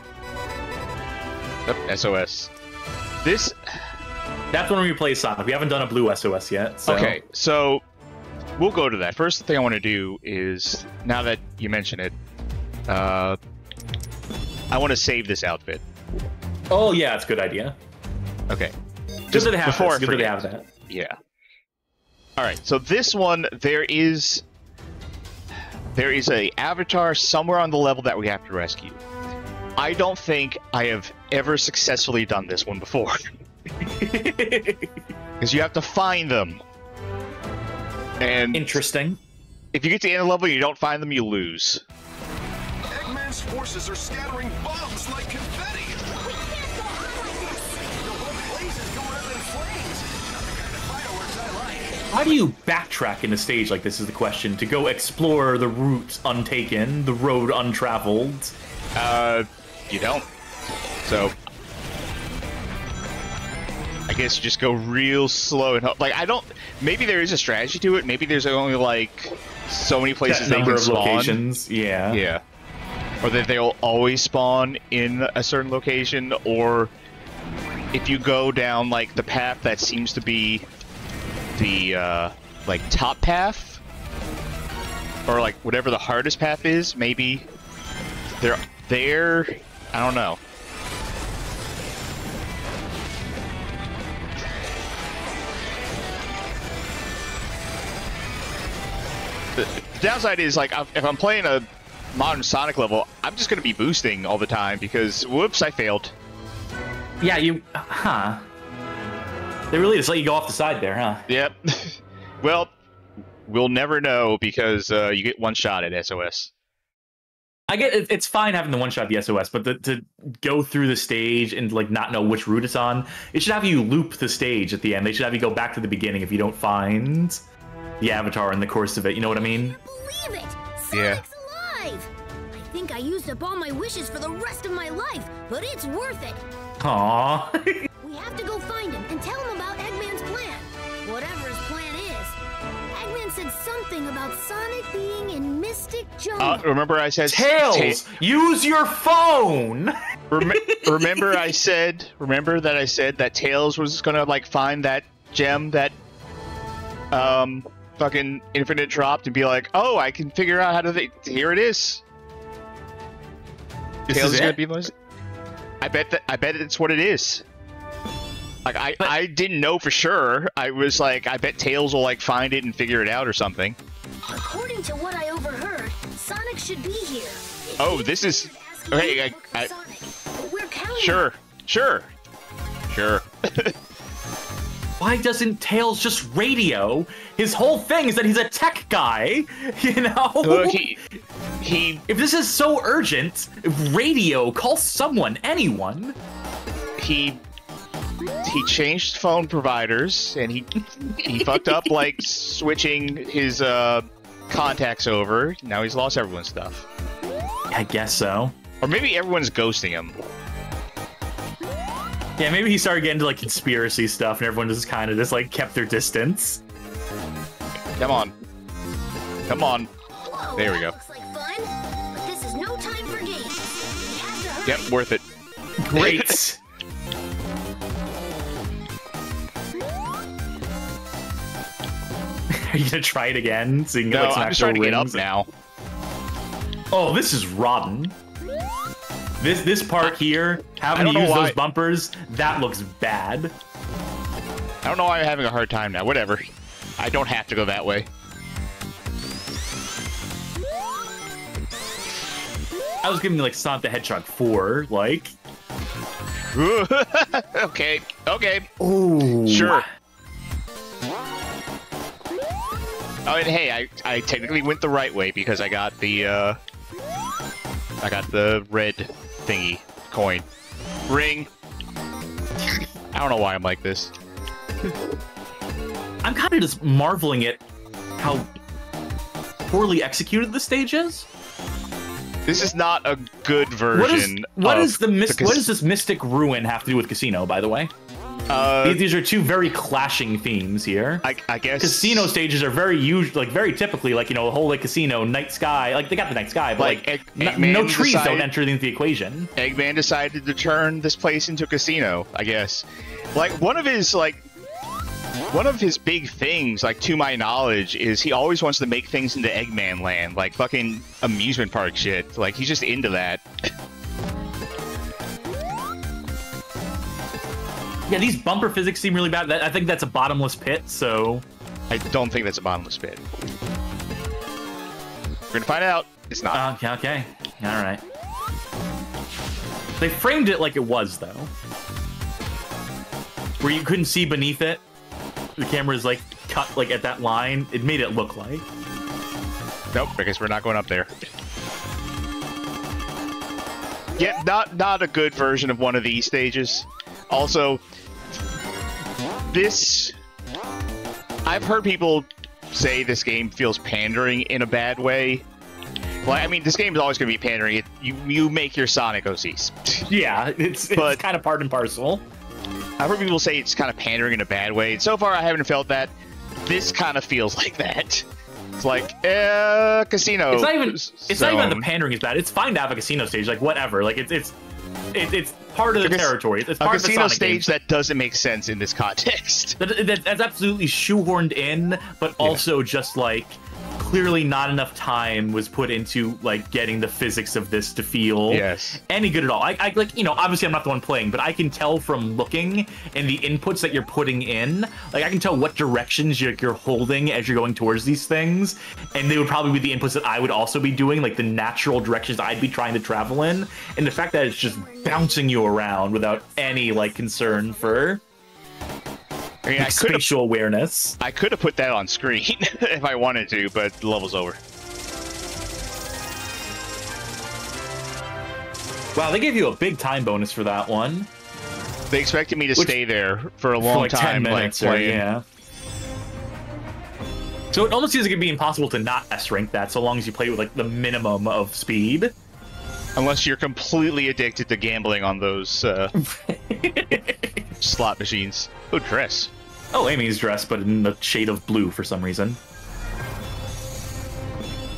Oh, SOS. That's when we play Sonic. We haven't done a blue SOS yet. So. Okay, so we'll go to that. First thing I want to do is, now that you mention it, I want to save this outfit. Oh yeah, it's a good idea. Okay. Just before good to have that. Yeah. All right. So this one, there is a avatar somewhere on the level that we have to rescue. I don't think I have ever successfully done this one before. Because you have to find them. And interesting. If you get to the end of the level and you don't find them, you lose. Eggman's forces are scattering bombs like confetti. We can't go on like this. The whole place is going up in flames. Not the kind of fireworks I like. How do you backtrack in a stage like this is the question, to go explore the route untaken, the road untraveled? You don't. So I guess you just go real slow and I don't. Maybe there is a strategy to it. Maybe there's only so many places they can spawn. Locations. Yeah. Yeah. Or that they'll always spawn in a certain location, or if you go down the path that seems to be the top path, or whatever the hardest path is, maybe they're there. I don't know. The downside is, if I'm playing a modern Sonic level, I'm just going to be boosting all the time because, whoops, I failed. Yeah, They really just let you go off the side there, huh? Yep. Well, we'll never know because you get one shot at SOS. I get it, it's fine having the one shot the SOS, but to go through the stage and not know which route it's on, it should have you loop the stage at the end. They should have you go back to the beginning if you don't find the avatar in the course of it. You know what I mean? I can't believe it! Yeah. Sonic's alive! I think I used up all my wishes for the rest of my life, but it's worth it. Aww. We have to go find him and tell him about Eggman's plan. Whatever his plan is. Eggman said something about Sonic being in Mystic Jungle. Remember I said Tails, use your phone. Remember that I said that Tails was gonna find that gem that fucking Infinite dropped and be like, oh, I can figure out how to. Here it is. Tails is gonna be. I bet it's what it is. I didn't know for sure. I was I bet Tails will find it and figure it out or something. According to what I overheard, Sonic should be here. Oh, this is. Okay, We're counting. Sure. why doesn't Tails just radio? His whole thing is that he's a tech guy, you know? Look, he if this is so urgent, radio, call someone, anyone. He changed phone providers, and he fucked up, like, switching his contacts over. Now he's lost everyone's stuff. I guess so. Or maybe everyone's ghosting him. Yeah, maybe he started getting into, like, conspiracy stuff, and everyone just kind of just, like, kept their distance. Come on. Come on. There we go. Looks like fun, but this is no time for games. We have to hurry. Yep, worth it. Great. Are you gonna try it again? So you can get, No, like, some I'm just actual trying to get up rings? now. Oh, this is rotten. This part here, having I to don't use know why- those bumpers, that looks bad. I don't know why I'm having a hard time now. Whatever. I don't have to go that way. I was giving like Sonic the Hedgehog 4, like. Okay. Okay. Ooh. Sure. Oh, and hey, I technically went the right way because I got the red thingy coin ring. I don't know why I'm like this. I'm kind of just marveling at how poorly executed the stage is. This is not a good version. What does this Mystic Ruin have to do with Casino, by the way? These are two very clashing themes here. I guess Casino stages are very typically, like, you know, the whole, like, Casino, Night Sky, like, they got the Night Sky, but like no trees don't enter into the equation. Eggman decided to turn this place into a casino, I guess. Like, one of his big things, like, to my knowledge, is he always wants to make things into Eggman Land, like fucking amusement park shit. Like, he's just into that. Yeah, these bumper physics seem really bad. I think that's a bottomless pit, so... I don't think that's a bottomless pit. We're gonna find out. It's not. Okay. Alright. They framed it like it was, though. Where you couldn't see beneath it. The camera's, like, cut, like, at that line. It made it look like. Nope, I guess we're not going up there. Yeah, not a good version of one of these stages. Also, I've heard people say this game feels pandering in a bad way. Well, I mean, this game is always going to be pandering. You make your Sonic OCs. Yeah, it's kind of part and parcel. I've heard people say it's kind of pandering in a bad way. So far, I haven't felt that. This kind of feels like that. It's like, casino. It's not even the pandering is bad. It's fine to have a casino stage, like, whatever. Like, it's part of the territory. It's part a of the casino Sonic stage game. that doesn't make sense in this context. That's absolutely shoehorned in, but also just, like, clearly not enough time was put into, like, getting the physics of this to feel any good at all. I like, you know, obviously I'm not the one playing, but I can tell from looking and the inputs that you're putting in, like, I can tell what directions you're holding as you're going towards these things, and they would probably be the inputs that I would also be doing, like the natural directions I'd be trying to travel in, and the fact that it's just bouncing you around without any, like, concern for... I mean, spatial awareness. I could have put that on screen if I wanted to, but the level's over. Wow, they gave you a big time bonus for that one. They expected me to stay there for a long like time, 10 minutes, like playing. yeah. So it almost seems like it'd be impossible to not S-rank that, so long as you play with, like, the minimum of speed. Unless you're completely addicted to gambling on those slot machines. Oh, dress. Oh, Amy's dressed, but in the shade of blue for some reason.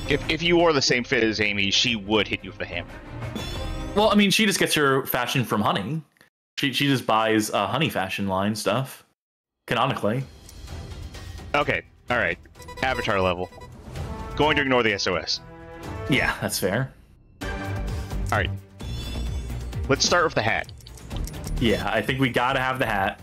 If you wore the same fit as Amy, she would hit you with a hammer. Well, I mean, she just gets her fashion from Honey. She just buys Honey fashion line stuff. Canonically. Okay, alright. Avatar level. Going to ignore the SOS. Yeah, that's fair. Alright. Let's start with the hat. Yeah, I think we gotta have the hat.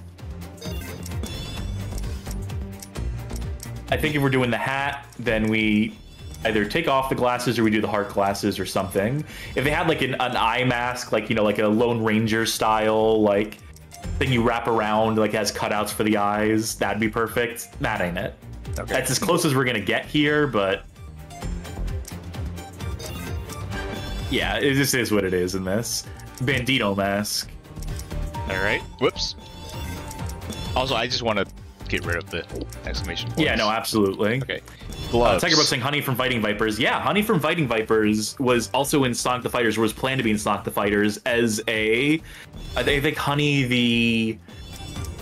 I think if we're doing the hat, then we either take off the glasses or we do the heart glasses or something. If they had, like, an eye mask, like, you know, like a Lone Ranger style, like, thing you wrap around, like has cutouts for the eyes. That'd be perfect. That ain't it. Okay. That's as close as we're gonna get here, but yeah, it just is what it is in this. Bandito mask. All right. Whoops. Also, I just want to get rid of the exclamation points. Yeah, no, absolutely. Okay. Gloves. Tiger Book saying Honey from Fighting Vipers. Yeah, Honey from Fighting Vipers was also in Sonic the Fighters, or was planned to be in Sonic the Fighters as a, I think Honey the,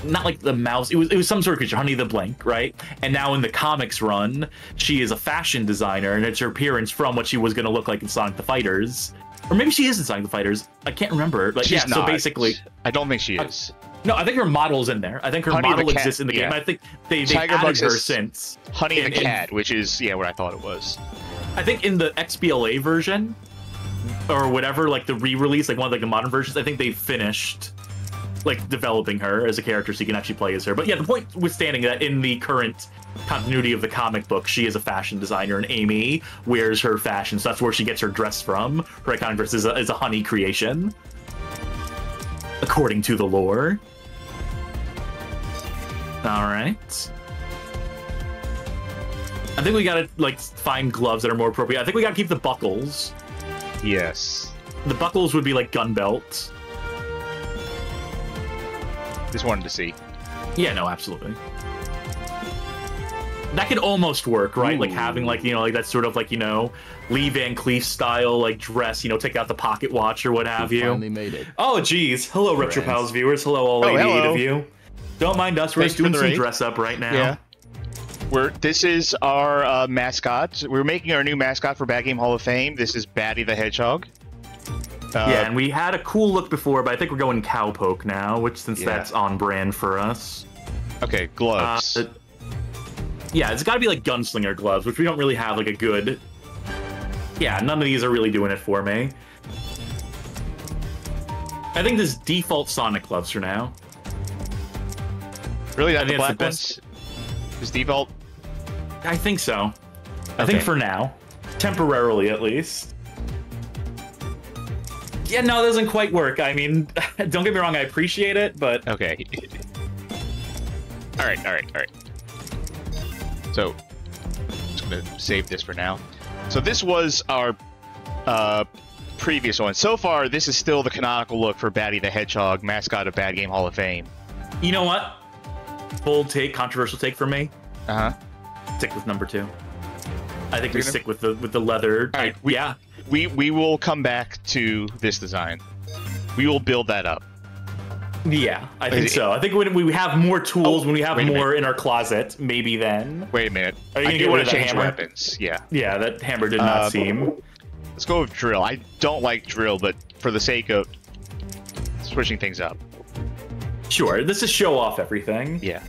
not like the mouse, it was some sort of creature, Honey the Blank, right? And now in the comics run, she is a fashion designer, and it's her appearance from what she was going to look like in Sonic the Fighters. Or maybe she is in Sonic the Fighters. I can't remember. Like, She's yeah, not. so basically, I don't think she is. no, I think her model's in there. I think her Honey the model Cat, exists in the game. yeah. I think they've Tiger added Bugs her is since. Honey the in- Cat, which is what I thought it was. I think in the XBLA version, or whatever, like the re-release, like one of like the modern versions, I think they finished like developing her as a character so you can actually play as her. But yeah, the point withstanding that in the current continuity of the comic book, she is a fashion designer, and Amy wears her fashion, so that's where she gets her dress from. Her iconic dress is a Honey creation, according to the lore. All right. I think we gotta like find gloves that are more appropriate. I think we gotta keep the buckles. Yes. The buckles would be like gun belts. Just wanted to see. Yeah, no, absolutely. That could almost work, right? Like having like, you know, like that sort of like, you know, Lee Van Cleef style like dress, you know, take out the pocket watch or what have you. Finally made it. Oh, geez. Hello, Retro Pals viewers. Hello, all 88 hello. of you. Don't mind us. We're Thanks just doing for the some raid. dress up right now. Yeah. This is our mascot. We're making our new mascot for Bad Game Hall of Fame. This is Batty the Hedgehog. Yeah, and we had a cool look before, but I think we're going cowpoke now, which since that's on brand for us. Okay, gloves. Yeah, it's got to be like gunslinger gloves, which we don't really have like a good. Yeah, none of these are really doing it for me. I think this default Sonic gloves for now. Really, I not the think that's black the ones? Is default? I think so. I think for now, temporarily at least. Yeah, no, it doesn't quite work. I mean, don't get me wrong, I appreciate it, but okay. All right. So, I'm just gonna save this for now. So this was our previous one. So far, this is still the canonical look for Batty the Hedgehog, mascot of Bad Game Hall of Fame. You know what? Bold take, controversial take for me. Stick with number 2. I think we stick with the leather. All right, we will come back to this design. We will build that up. Yeah, I think so. I think when we have more tools, when we have more in our closet, maybe then. Wait a minute. Are you I gonna do get want rid to of that change hammer? weapons. Yeah. Yeah, that hammer did not seem. Let's go with drill. I don't like drill, but for the sake of switching things up. Sure, this is show off everything. Yeah.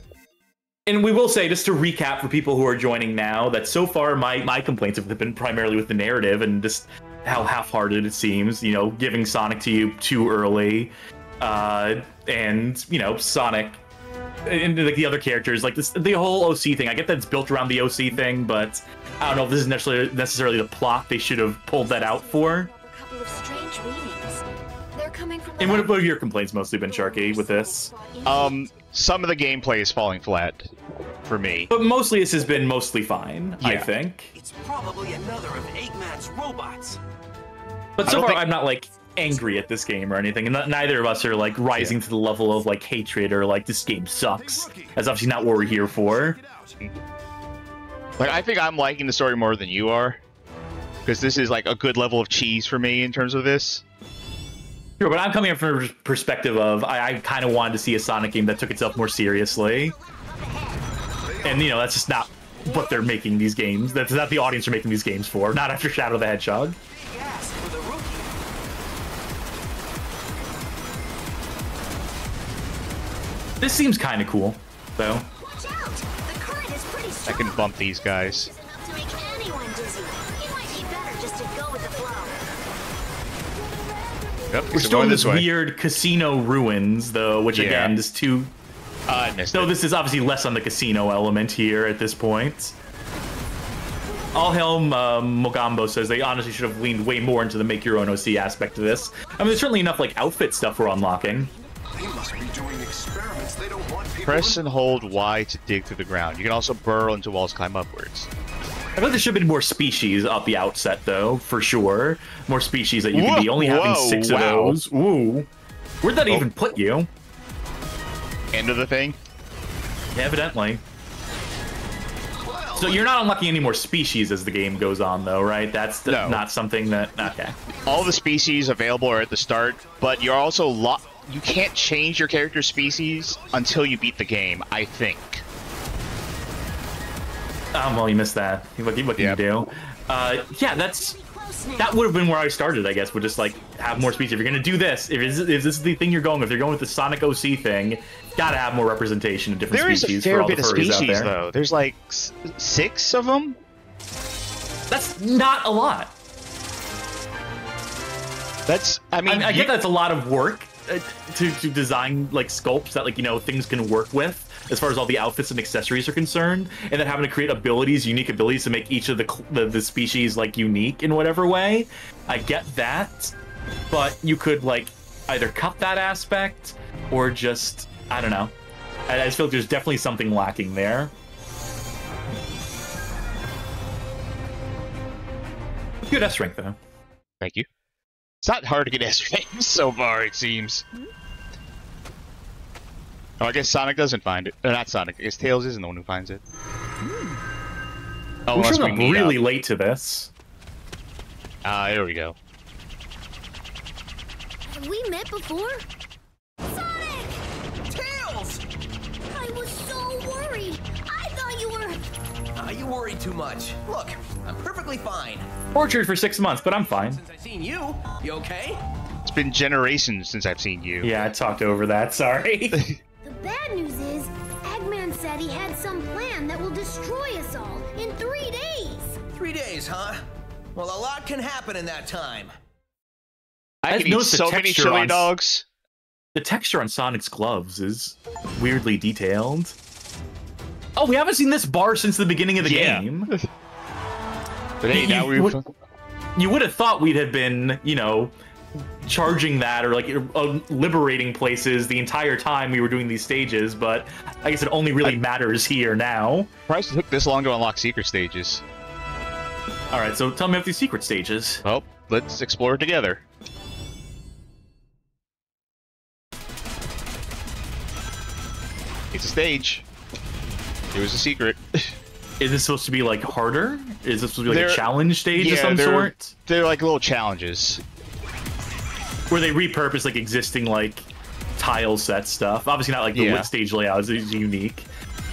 And we will say, just to recap for people who are joining now, that so far my complaints have been primarily with the narrative and just how half-hearted it seems, you know, giving Sonic to you too early. And, you know, Sonic and like the other characters, like the whole OC thing. I get that it's built around the OC thing, but I don't know if this is necessarily the plot they should have pulled that out for. A couple of strange readings. They're coming from. And what have your complaints mostly been, Sharky, with this? Some of the gameplay is falling flat for me. But mostly this has been mostly fine, I think. It's probably another of Eggman's robots. But so far, I'm not like angry at this game or anything, and neither of us are like rising to the level of like hatred or like this game sucks. That's obviously not what we're here for. Like, I think I'm liking the story more than you are, because this is like a good level of cheese for me in terms of this. Sure, but I'm coming from a perspective of I kind of wanted to see a Sonic game that took itself more seriously, and you know that's just not what they're making these games. That's not the audience are making these games for. Not after Shadow the Hedgehog. This seems kind of cool, though. Watch out! The current is pretty I strong. can bump these guys. Enough to make anyone dizzy. It might be better just to go with the flow. Yep, We're so still going in this this way. weird casino ruins, though, which again is too. I missed So it. this is obviously less on the casino element here at this point. All Hail Mogambo says they honestly should have leaned way more into the make your own OC aspect of this. I mean, there's certainly enough like outfit stuff we're unlocking. They must be doing experiments. They don't want people. Press and hold Y to dig through the ground. You can also burrow into walls, climb upwards. I feel like there should have been more species at the outset, though, for sure. More species that you could be only having 6 of those. Ooh. Where'd that even put you? End of the thing? Yeah, evidently. So you're not unlocking any more species as the game goes on, though, right? That's not something that... Okay. All the species available are at the start, but you're also you can't change your character's species until you beat the game, I think. Well, you missed that. What can you do? Yeah, that would have been where I started, I guess, would just, like, have more species. If you're going to do this, if this is the thing you're going with, if you're going with the Sonic OC thing, gotta have more representation of different species for all the furries out there. Though. There's, like, 6 of them? That's not a lot. I mean... I get that's a lot of work to design, like, sculpts that, like, you know, things can work with, as far as all the outfits and accessories are concerned, and then having to create unique abilities to make each of the species, like, unique in whatever way. I get that, but you could, like, either cut that aspect or just, I don't know. I just feel like there's definitely something lacking there. Good S rank, though. Thank you. It's not hard to get S rank so far, it seems. Oh, I guess Sonic doesn't find it. Not Sonic. I guess Tails isn't the one who finds it. Oh, we're showing up really late to this. There we go. Have we met before? Sonic! Tails! I was so worried. I thought you were... You worried too much. Look, I'm perfectly fine. Tortured for 6 months, but I'm fine. Since I've seen you, you okay? It's been generations since I've seen you. Yeah, I talked over that. Sorry. The bad news is, Eggman said he had some plan that will destroy us all in 3 days. 3 days, huh? Well, a lot can happen in that time. I can eat so many chili dogs. The texture on Sonic's gloves is weirdly detailed. Oh, we haven't seen this bar since the beginning of the game. But hey, now you would have thought we'd have been, you know, charging that or like liberating places the entire time we were doing these stages, but I guess it only really matters here now. Surprised it took this long to unlock secret stages. All right, so tell me about these secret stages. Well, let's explore it together. It's a stage. It was a secret. Is this supposed to be like harder? Is this supposed to be like a challenge stage of some sort? They're like little challenges. Where they repurpose like existing like tile set stuff. Obviously not like the stage layout is unique.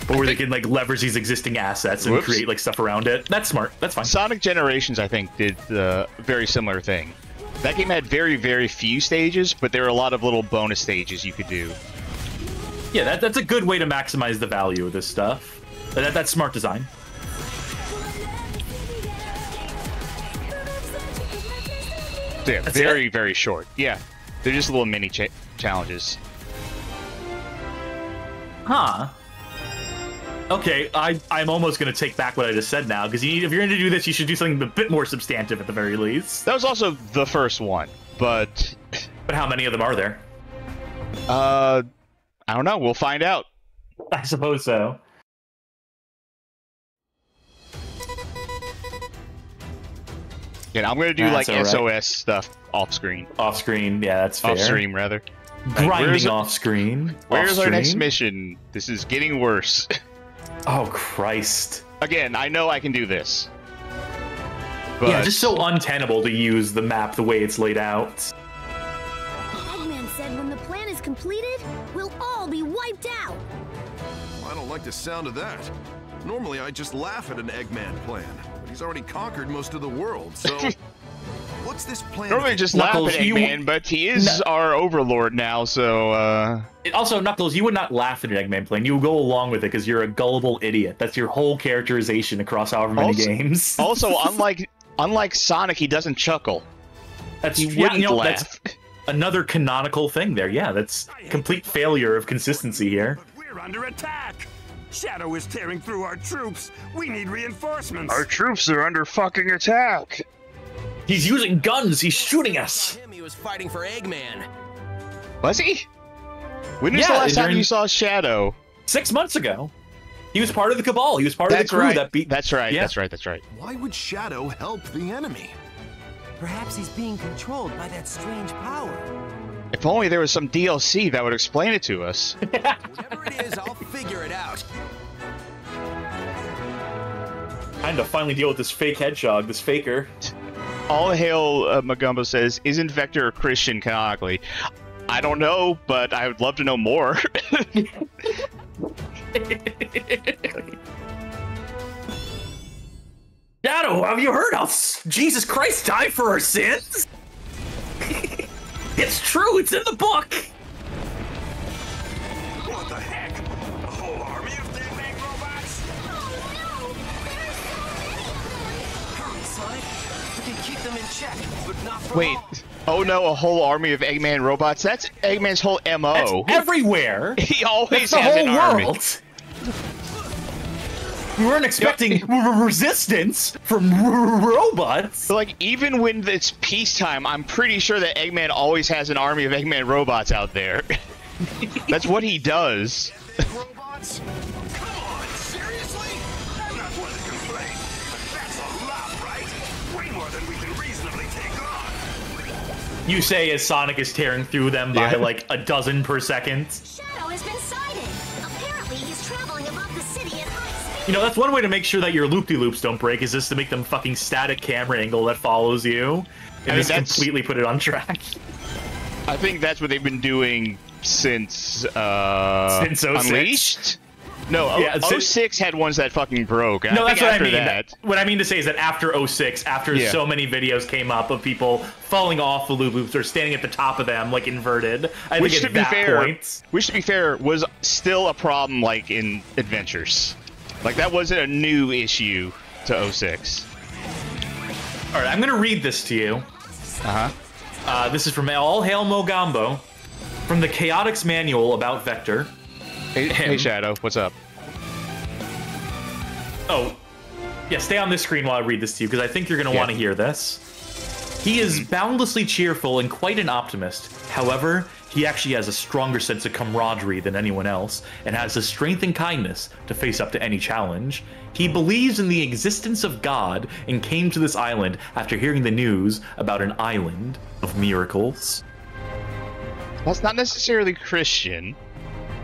But where they can like leverage these existing assets and create like stuff around it. That's smart. That's fine. Sonic Generations, I think, did a very similar thing. That game had very, very few stages, but there were a lot of little bonus stages you could do. Yeah, that's a good way to maximize the value of this stuff. That's smart design. Yeah, very, very short. Yeah, they're just little mini challenges. Huh. Okay, I'm almost going to take back what I just said now, because if you're going to do this, you should do something a bit more substantive at the very least. That was also the first one, but... But how many of them are there? I don't know. We'll find out. I suppose so. Yeah, I'm going to do like SOS stuff off-screen. Off-screen, yeah, that's fair. Off-stream, rather. Grinding off-screen. Where's our next mission? This is getting worse. Oh, Christ. Again, I know I can do this. But... Yeah, just so untenable to use the map the way it's laid out. Eggman said when the plan is completed, we'll all be wiped out. I don't like the sound of that. Normally, I just laugh at an Eggman plan, but he's already conquered most of the world, so... What's this plan? Normally just Knuckles, laugh at Eggman, but he is our overlord now, so, Also, Knuckles, you would not laugh at an Eggman plan. You would go along with it because you're a gullible idiot. That's your whole characterization across however many games. Also, unlike Sonic, he doesn't chuckle. That's, he wouldn't laugh. That's another canonical thing there. Yeah, that's complete failure of consistency here. But we're under attack! Shadow is tearing through our troops. We need reinforcements. Our troops are under fucking attack. He's using guns. He's shooting us. He was fighting for Eggman. Was he? When was the last time you saw Shadow? 6 months ago. He was part of the Cabal. He was part of the crew that beat... That's right, Yeah. that's right. Why would Shadow help the enemy? Perhaps he's being controlled by that strange power. If only there was some DLC that would explain it to us. Whatever it is, I'll figure it out. Time to finally deal with this fake hedgehog, this faker. All Hail Magumbo says, isn't Vector a Christian canonically? I don't know, but I would love to know more. Shadow, have you heard of Jesus Christ died for our sins? It's true, it's in the book. What the heck? A whole army of dead-bag robots? Hurry, Sonic. We can keep them in check, but not for Wait. long. Oh no, a whole army of Eggman robots? That's Eggman's whole MO. That's everywhere. He always That's the has whole an army. world. We weren't expecting resistance from robots. But like, even when it's peacetime, I'm pretty sure that Eggman always has an army of Eggman robots out there. That's what he does. Robots? Come on, seriously? I'm not one to complain, but that's a lot, right? Way more than we can reasonably take on. You say as Sonic is tearing through them by like a dozen per second. Shadow has been sighted. Apparently, he's traveling above the city at high speed. You know, that's one way to make sure that your loop-de-loops don't break, is just to make them fucking static camera angle that follows you. And just completely put it on track. I think that's what they've been doing since, Since 06? Unleashed? No, Yeah, 06 had ones that fucking broke. No, that's what I mean. That, What I mean to say is that after 06, after so many videos came up of people falling off the loop loops or standing at the top of them, like inverted, I which, think to at be that fair, point... which to be fair, was still a problem like in Adventures. Like, that wasn't a new issue to 06. All right, I'm going to read this to you. This is from All Hail Mogambo, from the Chaotix Manual about Vector. Hey, Shadow, what's up? Oh, yeah, stay on this screen while I read this to you, because I think you're going to want to hear this. He is boundlessly cheerful and quite an optimist. However, he actually has a stronger sense of camaraderie than anyone else, and has the strength and kindness to face up to any challenge. He believes in the existence of God, and came to this island after hearing the news about an island of miracles. That's not necessarily Christian.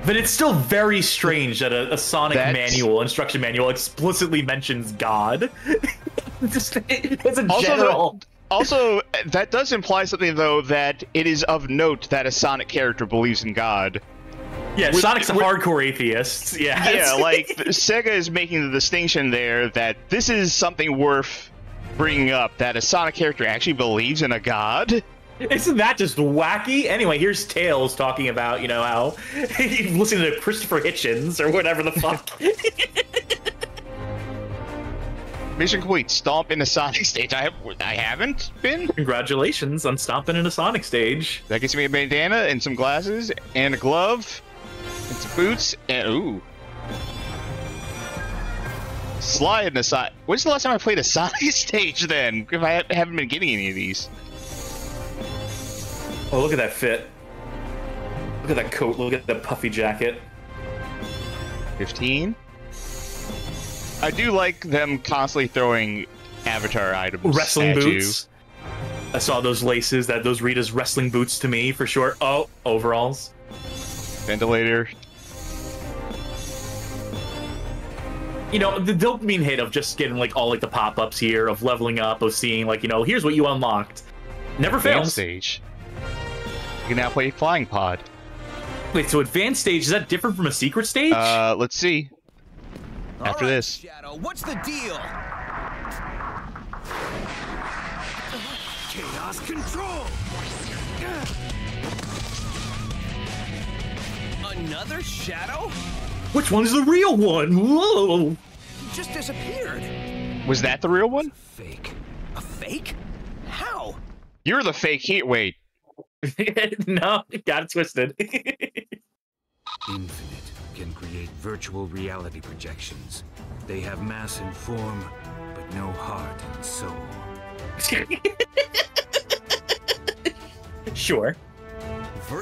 But it's still very strange that a Sonic instruction manual, explicitly mentions God. Just, it's a general. Also, that does imply something, though, that it is of note that a Sonic character believes in God. Yeah, Sonic's a hardcore atheist. Yeah, yeah, like, Sega is making the distinction there that this is something worth bringing up, that a Sonic character actually believes in a god. Isn't that just wacky? Anyway, here's Tails talking about, you know, how he's listening to Christopher Hitchens or whatever the fuck. Mission complete. Stomp in the Sonic stage. I haven't been. Congratulations on stomping in a Sonic stage. That gets me a bandana and some glasses and a glove and some boots and ooh. Slide in the side. When's the last time I played a Sonic stage then? If I haven't been getting any of these. Oh, look at that fit. Look at that coat. Look at that puffy jacket. 15. I do like them constantly throwing Avatar items. Wrestling at boots. I saw those laces, those read as wrestling boots to me for sure. Oh, overalls. Ventilator. You know, the dopamine hit of just getting like all like the pop-ups here, of leveling up, of seeing like, you know, here's what you unlocked. Never fails. Stage. You can now play Flying Pod. Wait, so advanced stage, is that different from a secret stage? Let's see. After this. Shadow, what's the deal? Chaos control! Another Shadow? Which one's the real one? Whoa! He just disappeared. Was that the real one? Fake. A fake? How? You're the fake here. Wait. No, got it twisted. Infinite can create virtual reality projections. They have mass and form, but no heart and soul. Sure.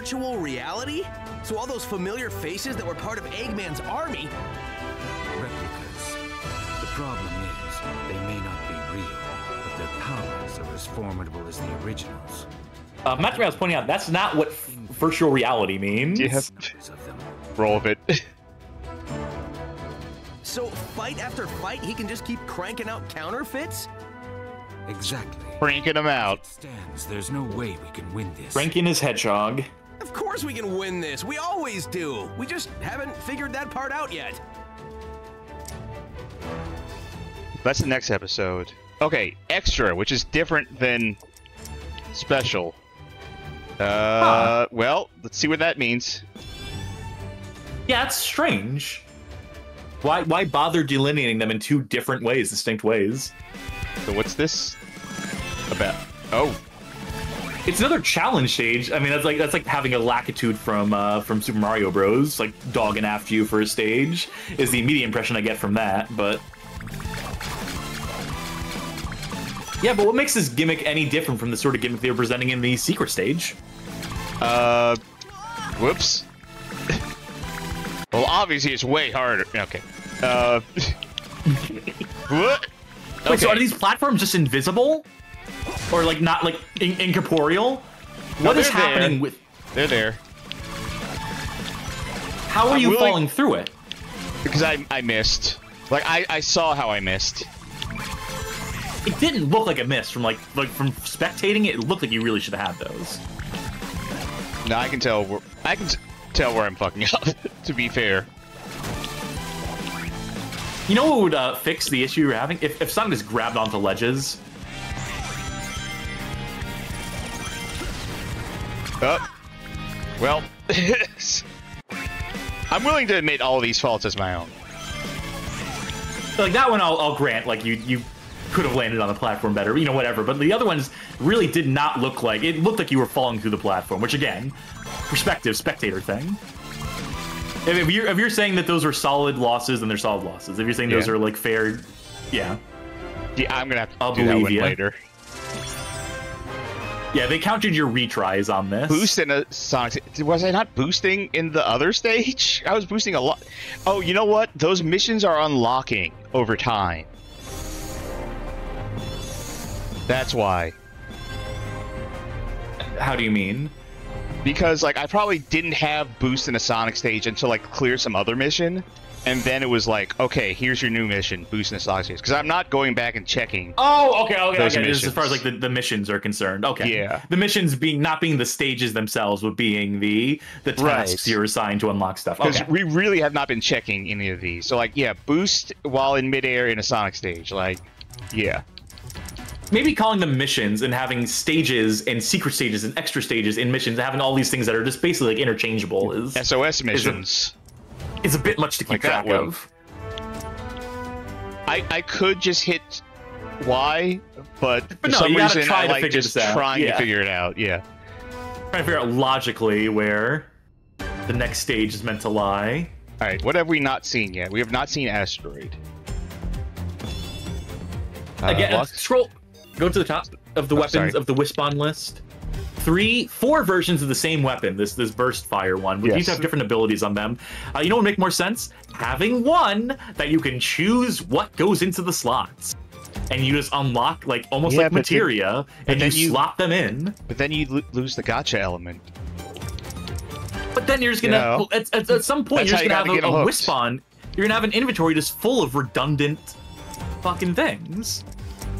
virtual reality? So all those familiar faces that were part of Eggman's army... Replicas. The problem is, they may not be real, but their powers are as formidable as the originals. Matthew was pointing out that's not what virtual reality means. Yeah. Roll of it. So fight after fight, he can just keep cranking out counterfeits? Exactly. Cranking them out. Stands, there's no way we can win this. Rankin is Hedgehog. Of course we can win this. We always do. We just haven't figured that part out yet. That's the next episode. Okay, extra, which is different than special. Well, let's see what that means. Yeah, it's strange. Why bother delineating them in two different ways, distinct ways? So what's this about? Oh, it's another challenge stage. I mean, that's like having a Lakitud from Super Mario Bros. Like dogging after you for a stage is the immediate impression I get from that. But yeah, but what makes this gimmick any different from the sort of gimmick they were presenting in the secret stage? Whoops. Well, obviously it's way harder. Okay. What? Wait, so are these platforms just invisible? Or like not like incorporeal? What is happening with... They're there. How are you falling through it? Because I missed. Like I saw how I missed. It didn't look like a miss from like from spectating it. It looked like you really should have had those. No, I can tell where I'm fucking up. To be fair. You know what would fix the issue you're having? If Sonic just grabbed onto ledges. Well, I'm willing to admit all of these faults as my own. Like that one, I'll grant. Like you could have landed on the platform better, you know, whatever. But the other ones really did not look like it. Looked like you were falling through the platform, which again, perspective, spectator thing. If you're saying that those are solid losses, then they're solid losses. If you're saying those are like fair, yeah. Yeah, I'm gonna have to do that one later. Yeah, they counted your retries on this. Boost in a Sonic. Was I not boosting in the other stage? I was boosting a lot. Oh, you know what? Those missions are unlocking over time. That's why. How do you mean? Because like I probably didn't have boost in a Sonic stage until like clear some other mission, and then it was like, okay, here's your new mission, boost in a Sonic stage. Because I'm not going back and checking. Oh, okay. As far as like the missions are concerned, okay. Yeah. The missions not being the stages themselves, but being the tasks you're assigned to unlock stuff. Because we really have not been checking any of these. So like, yeah, boost while in midair in a Sonic stage, like, yeah. Maybe calling them missions and having stages and secret stages and extra stages in missions, and having all these things that are just basically like interchangeable is SOS missions. Is a bit much to keep track of. I could just hit Y, but for no, some reason I like just trying to figure it out. Yeah. Trying to figure out logically where the next stage is meant to lie. All right, what have we not seen yet? We have not seen Asteroid. Again, scroll. Go to the top of the weapons of the Wispon list. 4 versions of the same weapon. This burst fire one. These have different abilities on them. You know what would make more sense? Having one that you can choose what goes into the slots, and you just unlock like almost like materia, and you slot them in. But then you lose the gotcha element. But then you're just gonna at some point you're just gonna have a Wispon. You're gonna have an inventory just full of redundant fucking things.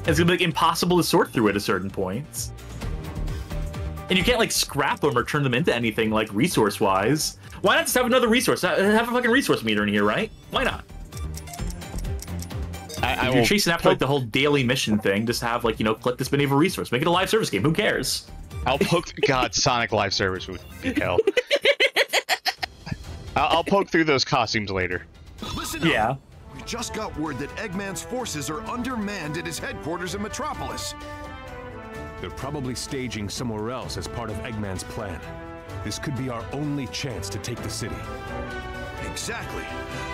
It's gonna be like impossible to sort through at a certain point. And you can't like scrap them or turn them into anything like resource-wise. Why not just have another resource? Have a fucking resource meter in here, right? Why not? If you're chasing after like the whole daily mission thing, just have like, you know, collect this many of a resource. Make it a live service game. Who cares? I'll poke. God, Sonic live service would be hell. I'll poke through those costumes later. Listen up. We just got word that Eggman's forces are undermanned at his headquarters in Metropolis. They're probably staging somewhere else as part of Eggman's plan. This could be our only chance to take the city. Exactly.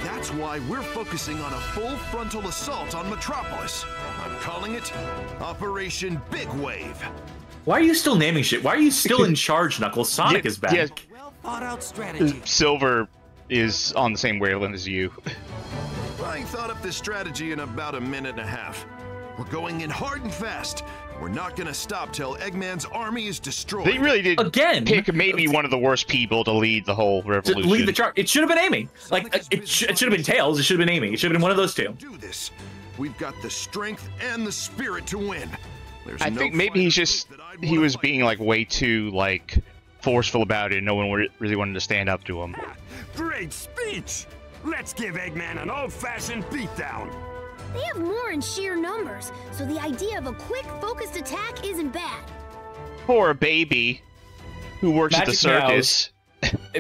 That's why we're focusing on a full frontal assault on Metropolis. I'm calling it Operation Big Wave. Why are you still naming shit? Why are you still in charge, Knuckles? Sonic is back. Yeah. Well thought out strategy. Silver is on the same wavelength as you. I thought up this strategy in about a minute and a half. We're going in hard and fast. We're not gonna stop till Eggman's army is destroyed. They really did Again, pick maybe one of the worst people to lead the whole to revolution. lead the charge. It should have been Amy. Like it should have been Tails. It should have been Amy. It should have been one of those two. Do this. We've got the strength and the spirit to win. There's I no think maybe he's just he was being like way too like forceful about it, and no one really wanted to stand up to him. Great speech! Let's give Eggman an old-fashioned beatdown. They have more in sheer numbers, so the idea of a quick, focused attack isn't bad. Poor baby who works at the circus.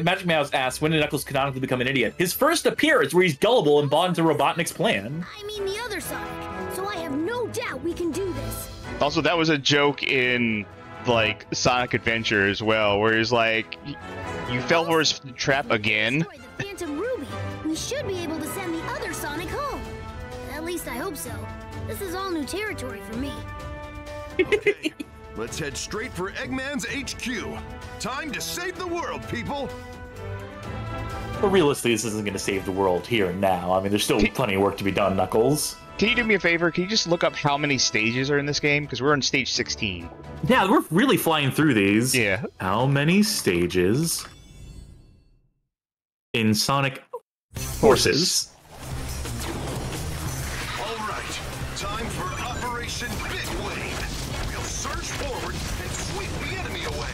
Magic Mouse asks, when did Knuckles canonically become an idiot? His first appearance where he's gullible and bought into Robotnik's plan. I mean the other Sonic, so I have no doubt we can do this. Also, that was a joke in like Sonic Adventure as well, where he's like, "You fell for his trap again." Destroy the Phantom Ruby. We should be able to send the other Sonic home. At least I hope so. This is all new territory for me. Okay, let's head straight for Eggman's HQ. Time to save the world, people. But realistically, this isn't going to save the world here and now. I mean, there's still plenty of work to be done, Knuckles. Can you do me a favor? Can you just look up how many stages are in this game? Because we're on stage 16. Yeah, we're really flying through these. Yeah. How many stages in Sonic Forces? All right, time for Operation Big Wave. We'll surge forward and sweep the enemy away.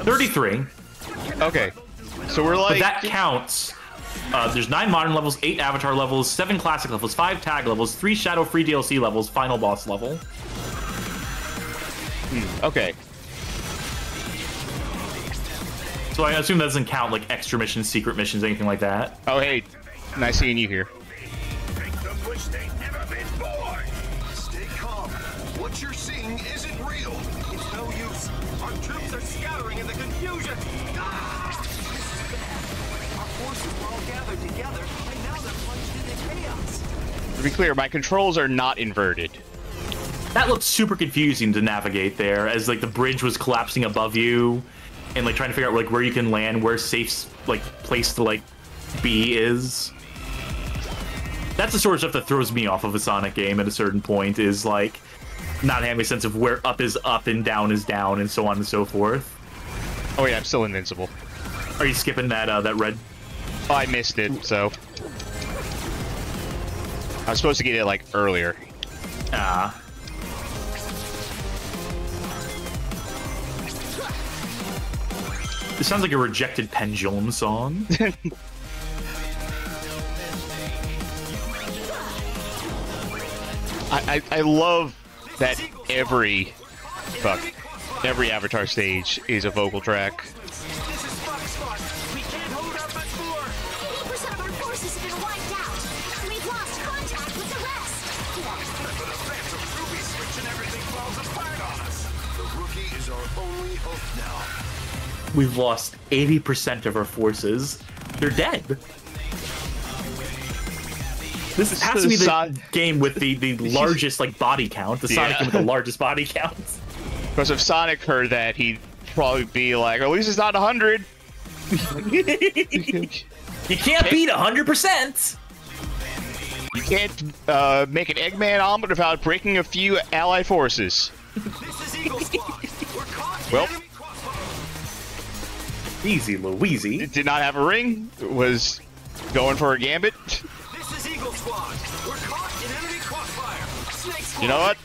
33. Okay. So we're like... But that counts. There's 9 modern levels, 8 avatar levels, 7 classic levels, 5 tag levels, 3 shadow free DLC levels, final boss level. Okay. So I assume that doesn't count like extra missions, secret missions, anything like that. Oh, hey. Nice seeing you here. Make them wish they'd never been born. Stay calm. What you're seeing isn't real. It's no use. Our troops are scattering in the confusion. Our forces were all gathered together, and now they're plunged into chaos. To be clear, my controls are not inverted. That looked super confusing to navigate there, as like the bridge was collapsing above you, and like trying to figure out like where you can land, where safe like place to like be is. That's the sort of stuff that throws me off of a Sonic game at a certain point, is like not having a sense of where up is up and down is down, and so on and so forth. Oh yeah, I'm still invincible. Are you skipping that that red? Oh, I missed it, so... I was supposed to get it, like, earlier. Ah. This sounds like a rejected Pendulum song. I love that every Avatar stage is a vocal track. This is Foxtrot. We can't hold out much more. 80% of our forces have been wiped out. We've lost contact with the rest. But the Phantom Ruby switch and everything falls apart on us. The rookie is our only hope now. We've lost 80% of our forces. They're dead. This has to be the game with the largest like body count. The Sonic game with the largest body count. Because if Sonic heard that, he'd probably be like, at least it's not 100. You can't beat 100%. You can't make an Eggman omelet without breaking a few allied forces. This is Eagle Squad. We're caught in Well, enemy crossfire. Easy, Louise. It did not have a ring. It was going for a gambit. This is Eagle Squad. We're caught in enemy crossfire. Snakes You know what?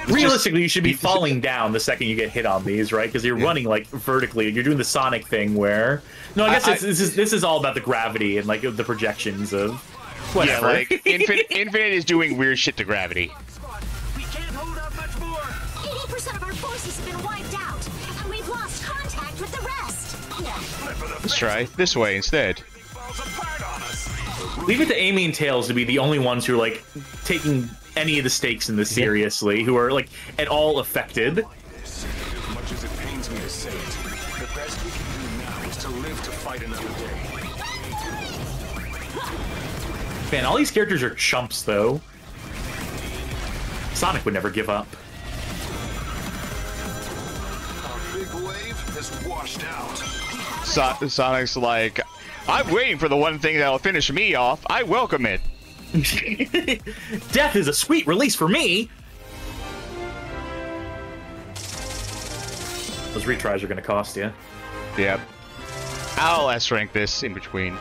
Realistically, you should be falling down the second you get hit on these, right? Because you're running like vertically. You're doing the Sonic thing where... No, I guess this is all about the gravity and like the projections of whatever. Yeah, like Infinite is doing weird shit to gravity. We can't hold out much more. 80% of our forces have been wiped out, and we've lost contact with the rest. Let's try this way instead. Leave it to Amy and Tails to be the only ones who are like taking any of the stakes in this seriously, who are like at all affected. As much as it pains me to say it, the best we can do now is to live to fight another day. Man, all these characters are chumps though. Sonic would never give up. big wave has washed out. Sonic's like, I'm waiting for the one thing that'll finish me off. I welcome it. Death is a sweet release for me. Those retries are going to cost you. Yep. I'll S-rank this in between.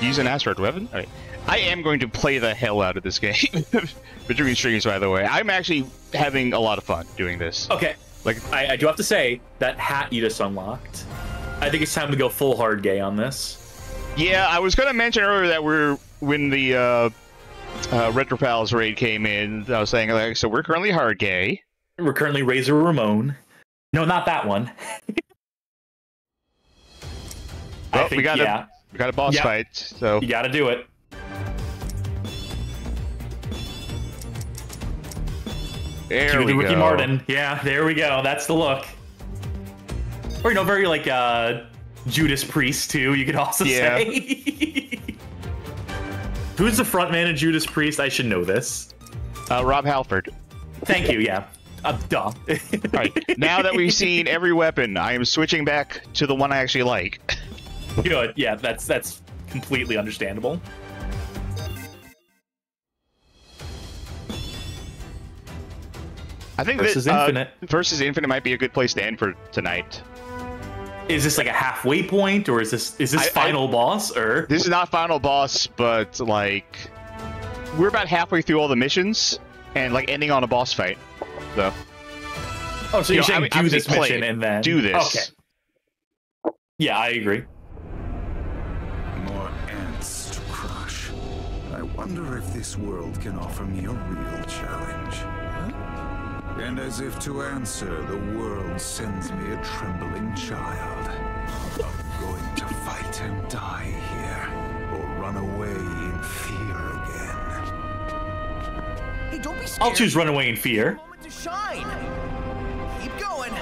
Use an asteroid weapon? All right. I am going to play the hell out of this game. Between streams, by the way. I'm actually having a lot of fun doing this. Okay. Like, I do have to say, that hat you just unlocked, I think it's time to go full hard gay on this. Yeah, I was going to mention earlier that when the Retro Pals raid came in, I was saying, like, so we're currently hard gay. We're currently Razor Ramon. No, not that one. Well, we got a boss fight, so you got to do it. There we go. Ricky Martin. Yeah, there we go. That's the look. Or, you know, very like Judas Priest too. You could also say. Who's the frontman of Judas Priest? I should know this. Rob Halford. Thank you. Yeah. Duh. All right. Now that we've seen every weapon, I am switching back to the one I actually like. Good. Yeah, that's completely understandable. I think Versus Infinite. Versus Infinite might be a good place to end for tonight. Is this like a halfway point, or is this final boss? Or this is not final boss, but like we're about halfway through all the missions and like ending on a boss fight. So. Oh, so you're saying do this mission and then do this? Okay. Yeah, I agree. More ants to crush. I wonder if this world can offer me a real challenge. And as if to answer, the world sends me a trembling child. I'm going to fight and die here, or run away in fear again. Hey, don't be scared. I'll choose run away in fear. Moment to shine. Keep going.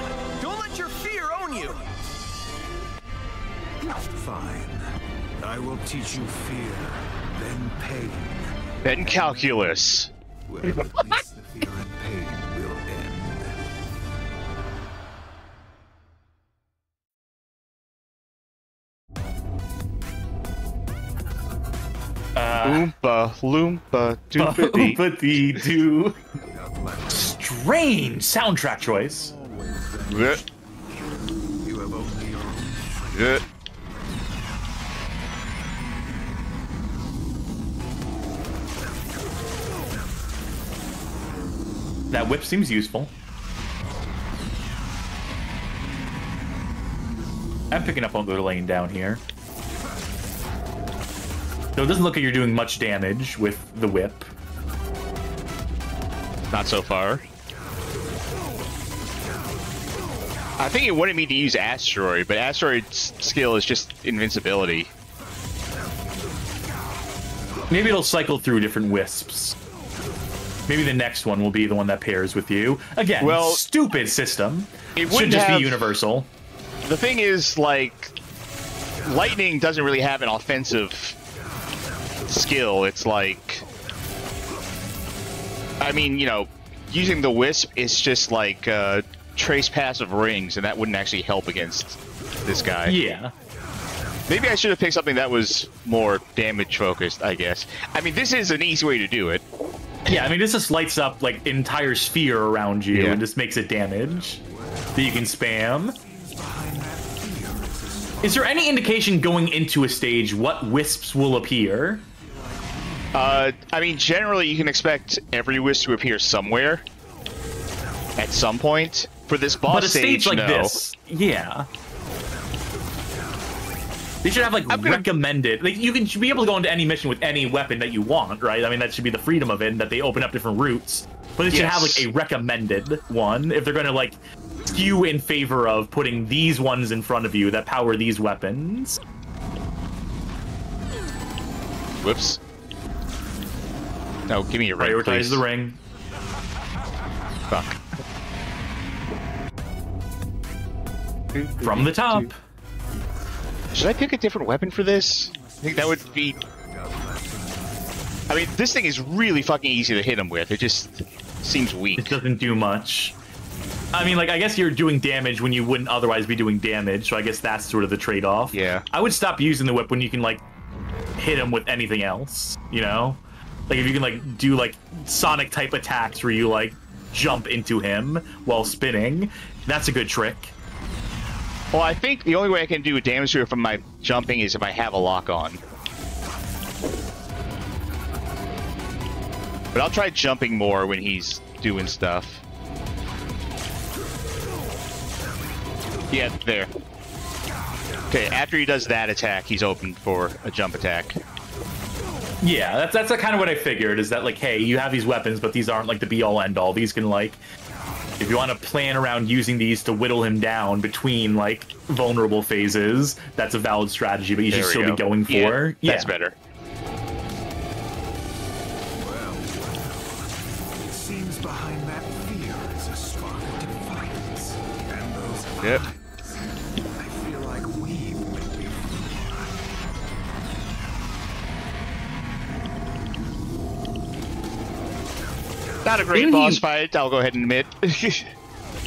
Don't let your fear own you. Fine. I will teach you fear, then pain. Then calculus. Well, at least the fear and pain will end. Oompa loompa doopity. Oompa doo. Strange soundtrack choice. Yeah. You have only your own. Yeah. That whip seems useful. I'm picking up on the lane down here. So it doesn't look like you're doing much damage with the whip. Not so far. I think it wanted me to use Asteroid, but Asteroid's skill is just invincibility. Maybe it'll cycle through different wisps. Maybe the next one will be the one that pairs with you. Again, well, stupid system. It should just be universal. The thing is, like, Lightning doesn't really have an offensive skill. It's like, I mean, you know, using the Wisp is just like trace passive rings, and that wouldn't actually help against this guy. Yeah. Maybe I should have picked something that was more damage focused, I guess. I mean, this is an easy way to do it. Yeah, I mean, this just lights up like entire sphere around you and just makes it damage that you can spam. Is there any indication going into a stage what wisps will appear? I mean, generally you can expect every wisp to appear somewhere at some point. For this boss but a stage like no. this, yeah. They should have like recommended. Like you should be able to go into any mission with any weapon that you want, right? I mean, that should be the freedom of it, and that they open up different routes. But it should have like a recommended one if they're going to like skew in favor of putting these ones in front of you that power these weapons. Whoops. No, give me your ring, Prioritize please. the ring. Fuck. From the top. Should I pick a different weapon for this? I think that would be... I mean, this thing is really fucking easy to hit him with. It just seems weak. It doesn't do much. I mean, like, I guess you're doing damage when you wouldn't otherwise be doing damage, so I guess that's sort of the trade-off. Yeah. I would stop using the whip when you can, like, hit him with anything else, you know? Like, if you can, like, do, like, Sonic-type attacks where you, like, jump into him while spinning, that's a good trick. Well, I think the only way I can do damage to it from my jumping is if I have a lock on. But I'll try jumping more when he's doing stuff. Yeah, there. Okay, after he does that attack, he's open for a jump attack. Yeah, that's kind of what I figured, is that, like, hey, you have these weapons, but these aren't, like, the be-all, end-all. These can, like, if you want to plan around using these to whittle him down between, like, vulnerable phases, that's a valid strategy, but you should still be going for. Yeah, that's better. Well, it seems behind that fear is a spark of defiance. And those Yep. eyes, I feel like we've met before. Not a great boss fight, I'll go ahead and admit.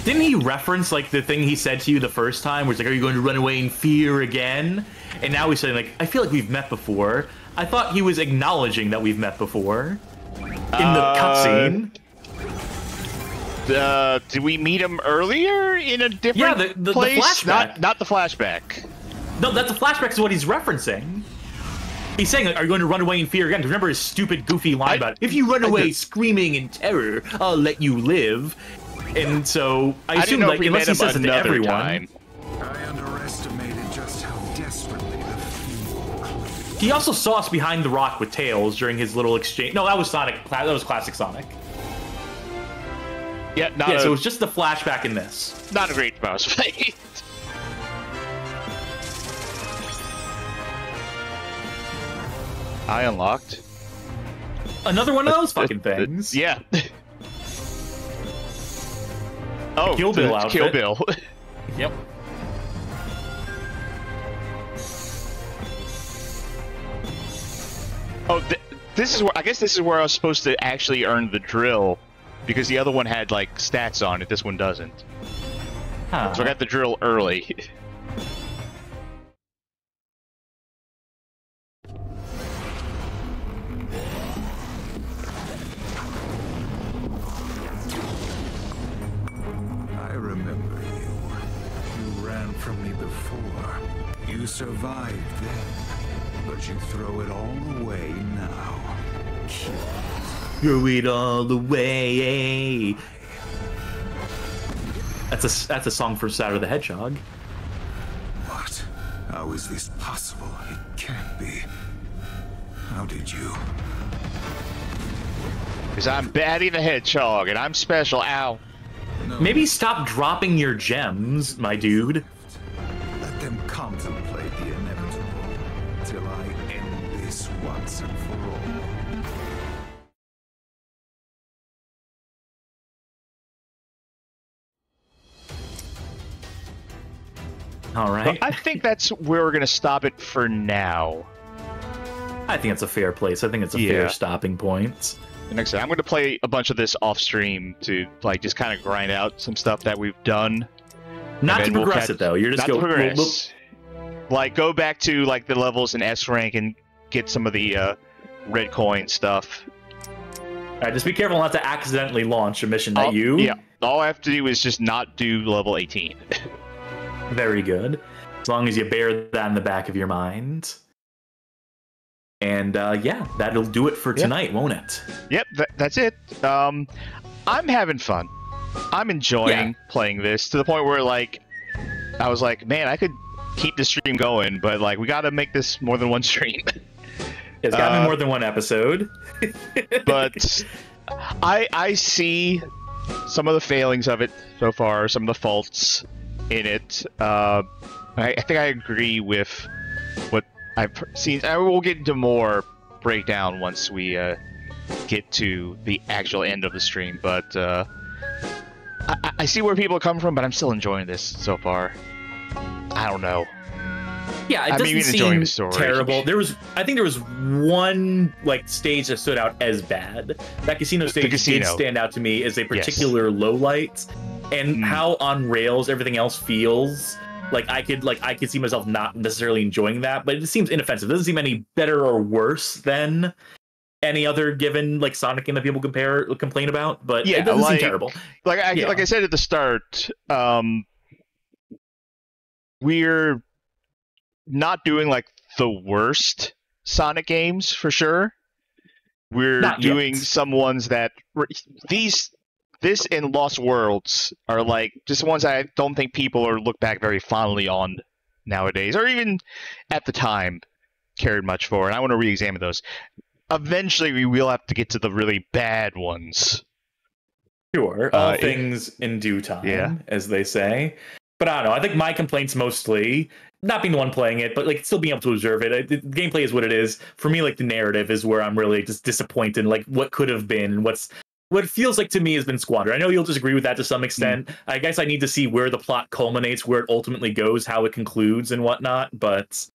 Didn't he reference, like, the thing he said to you the first time, where it's like, are you going to run away in fear again? And now he's saying, like, I feel like we've met before. I thought he was acknowledging that we've met before. In the cutscene. Did we meet him earlier in a different place? The flashback. Not the flashback. No, that's a flashback is what he's referencing. He's saying, like, are you going to run away in fear again? Remember his stupid, goofy line about, if you run away screaming in terror, I'll let you live. And so, I assume, like, unless he says it to everyone... I underestimated just how desperately the few... He also saw us behind the rock with Tails during his little exchange. No, that was Sonic. That was classic Sonic. Yeah, so it was just the flashback in this. Not a great boss fight. I unlocked. Another one of those fucking things. Yeah. Oh, Kill Bill outfit. Kill Bill. Yep. Oh, this is where I guess this is where I was supposed to actually earn the drill, because the other one had like stats on it. This one doesn't. Huh. So I got the drill early. I remember you. You ran from me before. You survived then, but you throw it all away now. Throw it all away. That's a song for Shadow the Hedgehog. What? How is this possible? It can't be. How did you? Because I'm Batty the Hedgehog, and I'm special. Ow. No. Maybe stop dropping your gems, my dude. Let them contemplate the inevitable till I end this once and for all. All right. Well, I think that's where we're going to stop it for now. I think it's a fair place. I think it's a fair stopping point. And like I said, I'm going to play a bunch of this off stream to like just kind of grind out some stuff that we've done. Not to progress it though. You're just not to progress. Like go back to like the levels in S rank and get some of the red coin stuff. All right, just be careful not to accidentally launch a mission that you. Yeah, all I have to do is just not do level 18. Very good. As long as you bear that in the back of your mind. And yeah, that'll do it for tonight, won't it? Yep, that's it. I'm having fun. I'm enjoying playing this to the point where, like, I was like, man, I could keep the stream going, but, like, we got to make this more than one stream. It's got to be more than one episode. But I see some of the failings of it so far, some of the faults in it. I think I agree with what I've seen. I will get into more breakdown once we get to the actual end of the stream, but I see where people come from, but I'm still enjoying this so far. I don't know. Yeah, it doesn't seem terrible. I think there was one like stage that stood out as bad. That casino stage did stand out to me as a particular low light. and how on rails everything else feels. Like I could see myself not necessarily enjoying that, but it seems inoffensive. It doesn't seem any better or worse than any other given like Sonic game that people complain about. But it doesn't seem terrible. Like I said at the start, we're not doing like the worst Sonic games for sure. We're doing some ones that this and Lost Worlds are like just ones I don't think people are look back very fondly on nowadays, or even at the time cared much for. And I want to re-examine those. Eventually, we will have to get to the really bad ones. Sure, all things in due time, as they say. But I don't know. I think my complaints mostly not being the one playing it, but like still being able to observe it. The gameplay is what it is. For me, like the narrative is where I'm really just disappointed. Like what could have been, and what feels like to me has been squandered. I know you'll disagree with that to some extent. I guess I need to see where the plot culminates, where it ultimately goes, how it concludes, and whatnot. But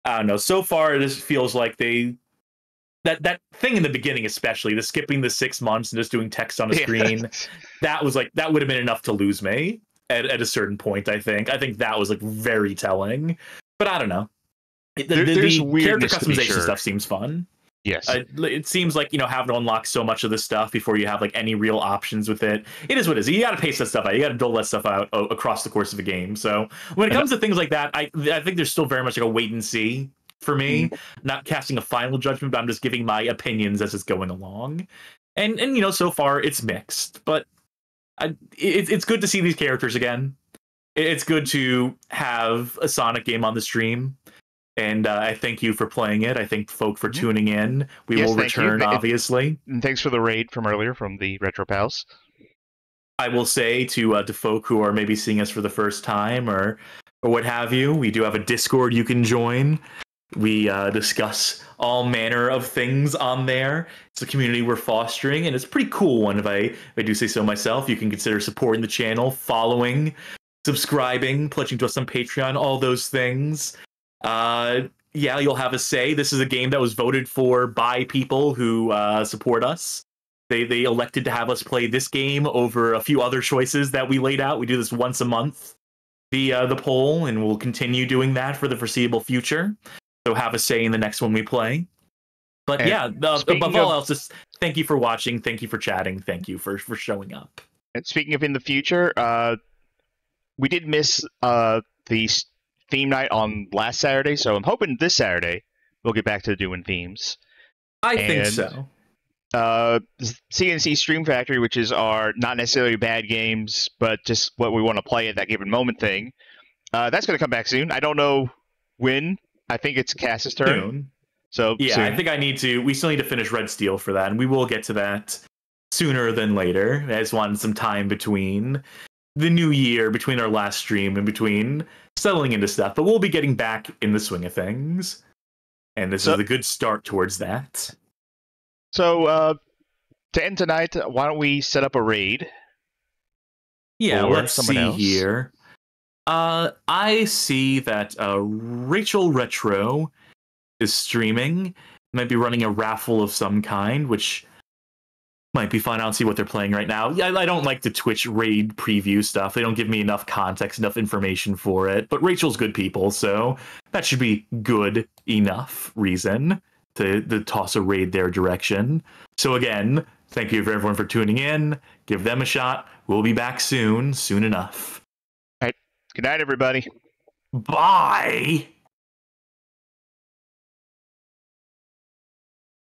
I don't know. So far, this feels like that thing in the beginning, especially the skipping the 6 months and just doing text on a screen, that would have been enough to lose me at a certain point. I think that was like very telling. But I don't know. The character customization stuff seems fun. Yes, it seems like having to unlock so much of this stuff before you have like any real options with it. It is what it is. You got to pace that stuff out. You got to dole that stuff out across the course of a game. So when it comes to things like that, I think there's still very much like a wait and see for me. Not casting a final judgment, but I'm just giving my opinions as it's going along. And so far it's mixed, but it's good to see these characters again. It's good to have a Sonic game on the stream. And I thank you for playing it. I thank folk for tuning in. We will return, obviously. And thanks for the raid from earlier from the Retro Pals. I will say to folk who are maybe seeing us for the first time or what have you, we do have a Discord you can join. We discuss all manner of things on there. It's a community we're fostering, and it's a pretty cool one if I do say so myself. You can consider supporting the channel, following, subscribing, pledging to us on Patreon, all those things. You'll have a say. This is a game that was voted for by people who support us. They elected to have us play this game over a few other choices that we laid out. We do this once a month, the poll, and we'll continue doing that for the foreseeable future. So have a say in the next one we play. But above all else, just thank you for watching. Thank you for chatting. Thank you for showing up. And speaking of in the future, we did miss the theme night on last Saturday, so I'm hoping this Saturday we'll get back to doing themes. I think so. CNC Stream Factory, which is our not necessarily bad games, but just what we want to play at that given moment thing. That's going to come back soon. I don't know when. I think it's Cass's turn. Soon. So yeah, soon. I think we still need to finish Red Steel for that, and we will get to that sooner than later. I just wanted some time between the new year, between our last stream, and between settling into stuff. But we'll be getting back in the swing of things, and this is a good start towards that. So to end tonight, why don't we set up a raid? Yeah, let's see here. I see that Rachel Retro is streaming. Might be running a raffle of some kind, which might be fun. I don't see what they're playing right now. Yeah, I don't like the Twitch raid preview stuff. They don't give me enough context, enough information for it. But Rachel's good people, so that should be good enough reason to toss a raid their direction. So again, thank you for everyone for tuning in. Give them a shot. We'll be back soon enough. All right. Good night, everybody. Bye.